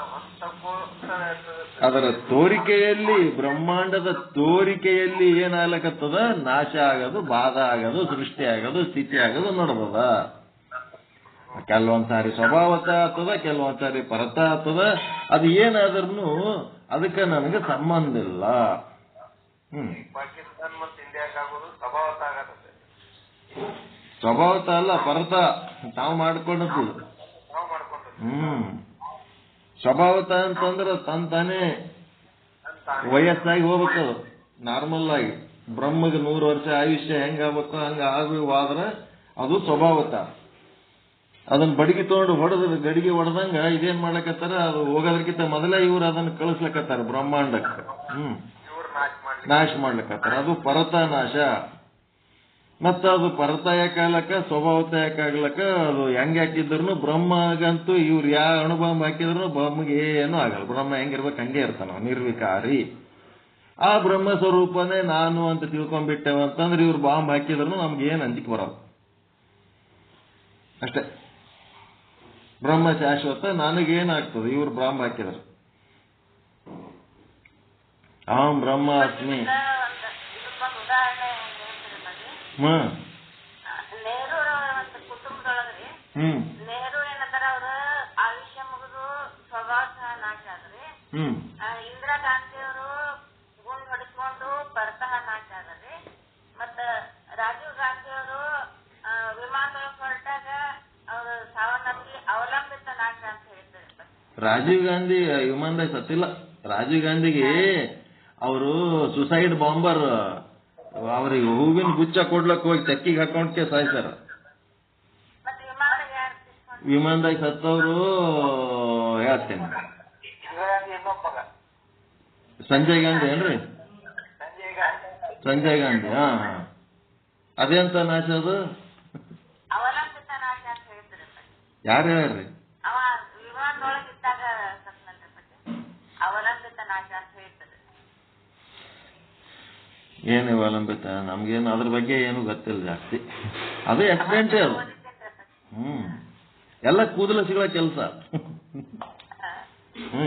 ಅದರ ತೋರಿಕೆಯಲ್ಲಿ, ಬ್ರಹ್ಮಾಂಡದ ತೋರಿಕೆಯಲ್ಲಿ ಏನಾಗ್ಲಕತ್ತದ? ನಾಶ ಆಗೋದು, ಬಾಧ ಆಗೋದು, ಸೃಷ್ಟಿ ಆಗೋದು, ಸ್ಥಿತಿ ಆಗೋದು ನೋಡ್ಬೋದ. ಕೆಲವೊಂದ್ಸಾರಿ ಸ್ವಭಾವತ ಆಗ್ತದ, ಕೆಲವೊಂದ್ಸಾರಿ ಪರತ ಆಗ್ತದ. ಅದು ಏನಾದ್ರೂ ಅದಕ್ಕೆ ನನಗೆ ಸಂಬಂಧ ಇಲ್ಲ. ಪಾಕಿಸ್ತಾನ ಮತ್ತು ಇಂಡಿಯಾಗಾಗೋದು ಸ್ವಭಾವತ ಆಗತ್ತೆ. ಸ್ವಭಾವತ ಅಲ್ಲ, ಪರತ ತಾವು ಮಾಡ್ಕೊಂಡದ್ದು. ಸ್ವಭಾವತ ಅಂತಂದ್ರೆ ತಾನೇ ವಯಸ್ಸಾಗಿ ಹೋಗ್ಬೇಕದು, ನಾರ್ಮಲ್ ಆಗಿ. ಬ್ರಹ್ಮಗೆ 100 ವರ್ಷ ಆಯುಷ್ಯ ಹೆಂಗಾಗಬೇಕು ಹಂಗ ಆಗುವಾದ್ರೆ ಅದು ಸ್ವಭಾವತ. ಅದನ್ನ ಬಡಗಿ ತಗೊಂಡು ಹೊಡೆದ ಗಡಿಗೆ ಹೊಡೆದಂಗ ಇದೇನ್ ಮಾಡ್ಲಕತ್ತಾರ, ಅದು ಹೋಗೋದಕ್ಕಿಂತ ಮೊದಲೇ ಇವ್ರು ಅದನ್ನ ಕಳಿಸ್ಲಕತ್ತಾರ ಬ್ರಹ್ಮಾಂಡಕ್ಕೆ. ನಾಶ ಮಾಡ್ಲಕತ್ತಾರ. ಅದು ಪರತ ನಾಶ. ಮತ್ತ ಅದು ಪರತ ಯಾಕಾಗ್ಲಕ್ಕ, ಸ್ವಭಾವತ ಯಾಕಾಗ್ಲಕ್ಕ, ಅದು ಹೆಂಗ್ ಹಾಕಿದ್ರು ಬ್ರಹ್ಮಗಂತೂ ಇವ್ರು ಯಾವ ಅಣುಬಾಂಬ್ ಹಾಕಿದ್ರು ಬ್ರಹ್ಮಗೆ ಏನೂ ಆಗಲ್ಲ. ಬ್ರಹ್ಮ ಹೆಂಗಿರ್ಬೇಕು ಹಂಗೆ ಇರ್ತಾನ, ನಿರ್ವಿಕಾರಿ. ಆ ಬ್ರಹ್ಮ ಸ್ವರೂಪನೇ ನಾನು ಅಂತ ತಿಳ್ಕೊಂಡ್ಬಿಟ್ಟೇವಂತಂದ್ರೆ ಇವ್ರು ಬಾಂಬ್ ಹಾಕಿದ್ರು ನಮ್ಗೆ ಏನ್ ಅಂಜಿಕೆ ಬರೋದು ಅಷ್ಟೇ. ಬ್ರಹ್ಮ ಶಾಶ್ವತ, ನನಗೇನಾಗ್ತದೆ ಇವ್ರು ಬಾಂಬ್ ಹಾಕಿದ್ರು. ಅಹಂ ಬ್ರಹ್ಮಾಸ್ಮಿ. ನೆಹರು ಒಂದು ಕುಟುಂಬದೊಳಗ್ರಿ, ನೆಹರು ಏನಂತಾರ, ಅವ್ರ ಆಯುಷ್ಯ ಮುಗಿದು ಸ್ವಭಾವ ನಾಶ ಆದ್ರಿ. ಇಂದಿರಾ ಗಾಂಧಿ ಅವರು ಗುಂಡ್ ಹೊಡಿಸ್ಕೊಂಡು ಬರ್ತಃ ನಾಶ ಆದ್ರಿ. ಮತ್ತ ರಾಜೀವ್ ಗಾಂಧಿ ಅವರು ವಿಮಾನದೊಳಗೆ ಹೊರಟಾಗ ಅವರು ಸಾವನ್ನಪ್ಪಿ ಅವಲಂಬಿತ ನಾಶ ಅಂತ ಹೇಳ್ತಾರೆ. ರಾಜೀವ್ ಗಾಂಧಿ ವಿಮಾನದಾಗ ಸತ್ತಿಲ್ಲ. ರಾಜೀವ್ ಗಾಂಧಿಗೆ ಅವರು ಸುಸೈಡ್ ಬಾಂಬರ್, ಅವ್ರಿಗೆ ಹೂವಿನ ಗುಚ್ಚ ಕೊಡ್ಲಕ್ ಹೋಗಿ ಚಕ್ಕಿಗೆ ಹಾಕೊಂಡ್ಕೆ ಸಾಯ್ತಾರ. ವಿಮಾನದಾಗ ಸತ್ತವರು ಹೇಳ್ತೇನೆ, ಸಂಜಯ್ ಗಾಂಧಿ ಏನ್ರಿ? ಸಂಜಯ್ ಗಾಂಧಿ. ಹಾ ಹಾ, ಅದೇಂತ ನಾಶ ಅದು? ಯಾರು ಹೇಳ್ರಿ? ಏನು ಅವಲಂಬಿತ? ನಮ್ಗೇನು ಅದ್ರ ಬಗ್ಗೆ ಏನು ಗೊತ್ತಿಲ್ಲ ಜಾಸ್ತಿ. ಅದು ಆಕ್ಸಿಡೆಂಟೇ ಅದು. ಎಲ್ಲ ಕೂದಲ ಸಿಗೋ ಕೆಲಸ.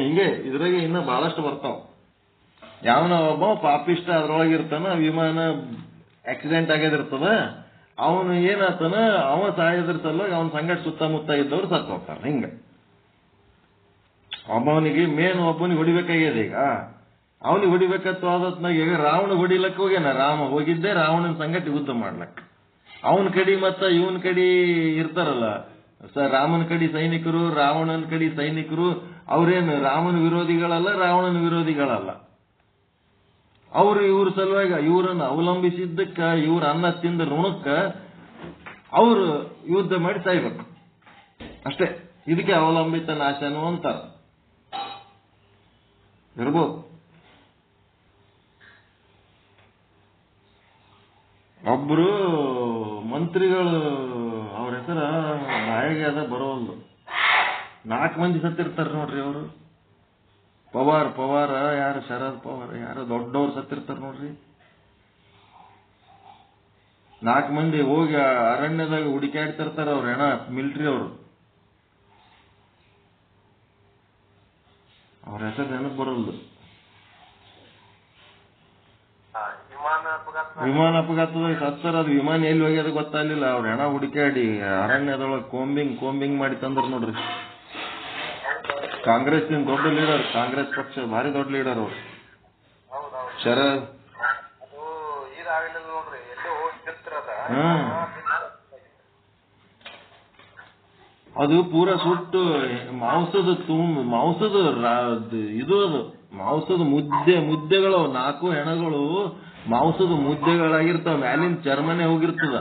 ಹಿಂಗೆ ಇದ್ರಾಗ ಇನ್ನ ಬಹಳಷ್ಟು ಬರ್ತಾವ. ಯಾವನ ಒಬ್ಬ ಪಾಪಿಷ್ಟ ಅದ್ರೊಳಗಿರ್ತಾನ, ವಿಮಾನ ಆಕ್ಸಿಡೆಂಟ್ ಆಗ್ಯದಿರ್ತದ, ಅವನು ಏನಾಗ್ತಾನ, ಅವ ಸಾಯೋದ್ರ ಸಲುವಾಗಿ ಅವನ ಸಂಗಟ ಸುತ್ತಮುತ್ತ ಇದ್ದವ್ರು ಸತ್ತು ಹೋಗ್ತಾರ. ಹಿಂಗ ಒಬ್ಬವನಿಗೆ ಮೇನ್ ಒಬ್ಬನಿಗೆ ಹೊಡಿಬೇಕಾಗ್ಯದ. ಈಗ ಅವನಿಗೆ ಹೊಡಿಬೇಕತ್ತು ಆದತ್ನಾಗ ಈಗ ರಾವಣ ಹೊಡಿಲಕ್ ಹೋಗ್ಯಾನ. ರಾಮ ಹೋಗಿದ್ದೆ ರಾವಣನ ಸಂಗಟ ಯುದ್ಧ ಮಾಡ್ಲಕ್. ಅವನ ಕಡಿ ಮತ್ತ ಇವನ್ ಕಡಿ ಇರ್ತಾರಲ್ಲ, ರಾಮನ ಕಡಿ ಸೈನಿಕರು, ರಾವಣನ ಕಡಿ ಸೈನಿಕರು. ಅವ್ರೇನು ರಾಮನ ವಿರೋಧಿಗಳಲ್ಲ, ರಾವಣನ ವಿರೋಧಿಗಳಲ್ಲ. ಅವ್ರು ಇವ್ರ ಸಲುವಾಗಿ ಇವ್ರನ್ನ ಅವಲಂಬಿಸಿದ್ದಕ್ಕ, ಇವ್ರ ಅನ್ನ ತಿಂದ ಋಣಕ್ಕ ಅವ್ರು ಯುದ್ಧ ಮಾಡಿ ಸಾಯ್ಬೇಕು. ಅಷ್ಟೇ. ಇದಕ್ಕೆ ಅವಲಂಬಿತ ನಾಶನೂ ಅಂತ ಇರ್ಬೋದು. ಒಬ್ರು ಮಂತ್ರಿಗಳು ಅವ್ರ ಹೆಸರ ಬಾಯಿಗೆ ಅದ ಬರೋಲ್ದು, 4 ಮಂದಿ ಸತ್ತಿರ್ತಾರ ನೋಡ್ರಿ. ಅವರು ಪವಾರ್ ಯಾರು, ಶರದ್ ಪವಾರ್ ಯಾರು ದೊಡ್ಡವ್ರು ಸತ್ತಿರ್ತಾರ ನೋಡ್ರಿ. 4 ಮಂದಿ ಹೋಗಿ ಅರಣ್ಯದಾಗ ಹುಡುಕಾಡ್ತಿರ್ತಾರ ಅವ್ರ ಹೆಣ, ಮಿಲಿಟರಿ ಅವರು. ಅವ್ರ ಹೆಸರು ನೆನಪು ಬರೋಲ್ದು. ವಿಮಾನ ಅಪಘಾತದಾಗ ಸತ್ತರ. ಅದು ವಿಮಾನ ಎಲ್ಲಿ ಹೋಗ್ಯದ ಗೊತ್ತಾಗ್ಲಿಲ್ಲ. ಅವ್ರ ಹೆಣ ಹುಡುಕಾಡಿ ಅರಣ್ಯದೊಳಗೆ ಕೋಂಬಿಂಗ್ ಮಾಡಿ ತಂದ್ರ ನೋಡ್ರಿ. ಕಾಂಗ್ರೆಸ್ ದೊಡ್ಡ ಲೀಡರ್, ಕಾಂಗ್ರೆಸ್ ಪಕ್ಷ ಭಾರಿ ದೊಡ್ಡ ಲೀಡರ್ ಅವರು. ಶರದ್ ಅದು ಪೂರ ಸುಟ್ಟು ಮಾಂಸದ ಇದು, ಅದು ಮಾಂಸದ ಮುದ್ದೆಗಳು 4 ಹೆಣಗಳು ಮಾಂಸದ ಮುದ್ದೆಗಳಾಗಿರ್ತಾವ. ಮ್ಯಾಲಿನ ಚರ್ಮನೆ ಹೋಗಿರ್ತದ.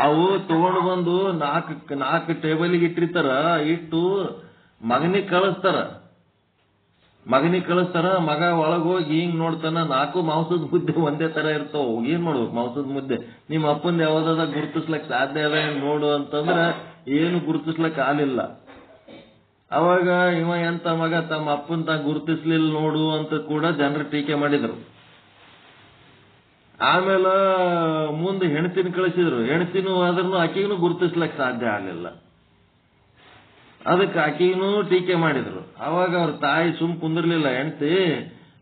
ಅವು ತಗೊಂಡು ಬಂದು 4 ಟೇಬಲ್ಗೆ ಇಟ್ಟಿರ್ತಾರ. ಇಟ್ಟು ಮಗನಿಗೆ ಕಳಿಸ್ತಾರ. ಮಗ ಒಳಗೋಗಿ ಹಿಂಗ್ ನೋಡ್ತಾನ, 4 ಮಾಂಸದ ಮುದ್ದೆ ಒಂದೇ ತರ ಇರ್ತಾವ. ಏನ್ ಮಾಡ್ಬೇಕು ಮಾಂಸದ ಮುದ್ದೆ? ನಿಮ್ಮ ಅಪ್ಪಂದ ಯಾವ್ದಾದ ಗುರುತಿಸ್ಲಕ್ ಸಾಧ್ಯ ಅದ ನೋಡು ಅಂತಂದ್ರ ಏನು ಗುರುತಿಸ್ಲಕ್ ಆಗಲಿಲ್ಲ. ಅವಾಗ ಇವ ಎಂತ ಮಗ ತಮ್ಮ ಅಪ್ಪನ್ ತಾ ಗುರುತಿಸ್ಲಿಲ್ಲ ನೋಡು ಅಂತ ಕೂಡ ಜನರು ಟೀಕೆ ಮಾಡಿದ್ರು. ಆಮೇಲೆ ಮುಂದೆ ಹೆಣ್ತಿನ ಕಳಿಸಿದ್ರು. ಹೆಣ್ತಿನೂ ಆದ್ರೂ ಆಕೆಗೂ ಗುರುತಿಸ್ಲಕ್ ಸಾಧ್ಯ ಆಗಲಿಲ್ಲ. ಅದಕ್ಕೆ ಆಕೆಗೂ ಟೀಕೆ ಮಾಡಿದ್ರು. ಅವಾಗ ಅವ್ರ ತಾಯಿ ಸುಮ್ ಕುಂದಿರ್ಲಿಲ್ಲ. ಹೆಣ್ತಿ,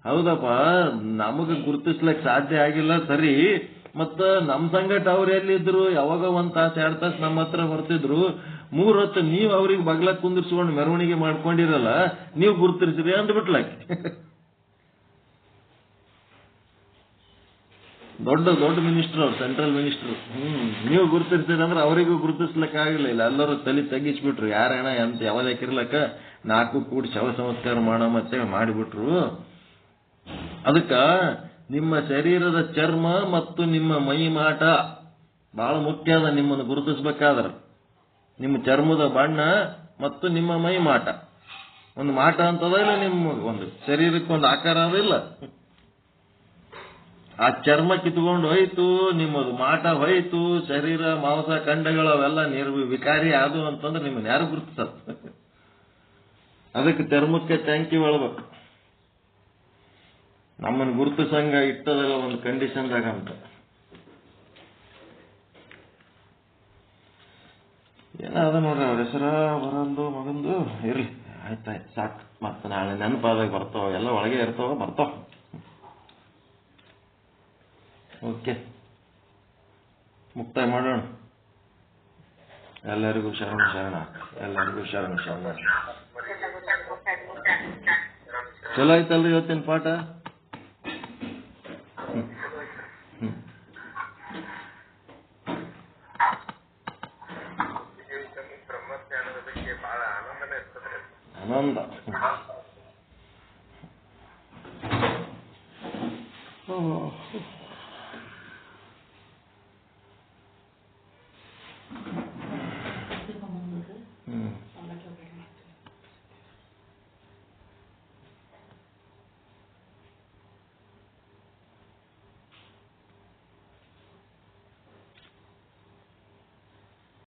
ಹೌದಪ್ಪ, ನಮಗ ಗುರುತಿಸ್ಲಕ್ ಸಾಧ್ಯ ಆಗಿಲ್ಲ ಸರಿ, ಮತ್ತ ನಮ್ ಸಂಗಟ ಅವ್ರು ಎಲ್ಲಿದ್ರು? ಯಾವಾಗ 1 ತಾಸು 2 ತಾಸು ನಮ್ಮ ಹತ್ರ ಬರ್ತಿದ್ರು. 3 ಹೊತ್ತು ನೀವ್ ಅವ್ರಿಗೆ ಬಗ್ಲಕ್ ಕುಂದಿರ್ಸ್ಕೊಂಡು ಮೆರವಣಿಗೆ ಮಾಡ್ಕೊಂಡಿರಲ್ಲ, ನೀವು ಗುರುತಿಸ್ರಿ ಅಂದ್ಬಿಟ್ಲಾಕಿ. ದೊಡ್ಡ ಮಿನಿಸ್ಟರ್ ಅವ್ರು, ಸೆಂಟ್ರಲ್ ಮಿನಿಸ್ಟರ್. ನೀವು ಗುರುತಿಸ್ತೀರಿ ಅಂದ್ರೆ ಅವರಿಗೂ ಗುರುತಿಸ್ಲಕ್ ಆಗಿಲ್ಲ. ಎಲ್ಲರೂ ತಲೆ ತಗ್ಗಿಸ್ಬಿಟ್ರು. ಯಾರ ಹೆಣ ಎಂತ ಯಾವ್ದಾಕಿರ್ಲಕ್ಕ 4 ಕೂಡಿ ಶವ ಸಂಸ್ಕಾರ ಮತ್ತೆ ಮಾಡಿಬಿಟ್ರು. ಅದಕ್ಕ ನಿಮ್ಮ ಶರೀರದ ಚರ್ಮ ಮತ್ತು ನಿಮ್ಮ ಮೈ ಮಾಟ ಬಹಳ ಮುಖ್ಯ ಅದ. ನಿಮ್ಮನ್ನು ಗುರುತಿಸ್ಬೇಕಾದ್ರ ನಿಮ್ಮ ಚರ್ಮದ ಬಣ್ಣ ಮತ್ತು ನಿಮ್ಮ ಮೈ ಮಾಟ. ಒಂದು ಮಾಟ ಅಂತದ ಇಲ್ಲ, ನಿಮ್ಮ ಒಂದು ಶರೀರಕ್ಕೆ ಒಂದು ಆಕಾರ ಅದಿಲ್ಲ. ಆ ಚರ್ಮ ಕಿತ್ಕೊಂಡು ಹೋಯ್ತು, ನಿಮ್ಮದು ಮಾಟ ಹೋಯ್ತು, ಶರೀರ ಮಾಂಸ ಖಂಡಗಳು ಅವೆಲ್ಲ ವಿಕಾರಿ ಆದು ಅಂತಂದ್ರೆ ನಿಮ್ಮನ್ನ ಯಾರು ಗುರುತಿಸತ್? ಅದಕ್ಕೆ ಚರ್ಮಕ್ಕೆ ಟ್ಯಾಂಕಿ ಒಳಬೇಕು. ನಮ್ಮನ್ನು ಗುರುತಿಸಂಗ ಇಟ್ಟದಲ್ಲ ಒಂದು ಕಂಡೀಷನ್ದಾಗ ಅಂತ. ಏನಾದ ನೋಡ್ರಿ ಅವ್ರ ಹೆಸರ ಬರಂದು ಮಗಂದು. ಇರ್ಲಿ, ಆಯ್ತಾಯ್ತು, ಸಾಕು. ಮತ್ತೆ ನಾಳೆ ನೆನಪಾದಾಗ ಬರ್ತಾವ, ಎಲ್ಲ ಒಳಗೆ ಇರ್ತಾವ, ಬರ್ತಾವ. ಓಕೆ, ಮುಕ್ತಾಯ ಮಾಡೋಣ. ಎಲ್ಲರಿಗೂ ಶರಣ. ಎಲ್ಲರಿಗೂ ಶರಣ. ಚಲೋ ಆಯ್ತಲ್ರಿ ಇವತ್ತಿನ ಪಾಠ? ಬ್ರಹ್ಮಜ್ಞಾನದ ಬಗ್ಗೆ ಬಹಳ ಆನಂದನೇ ಇರ್ತದೆ. ಆನಂದ.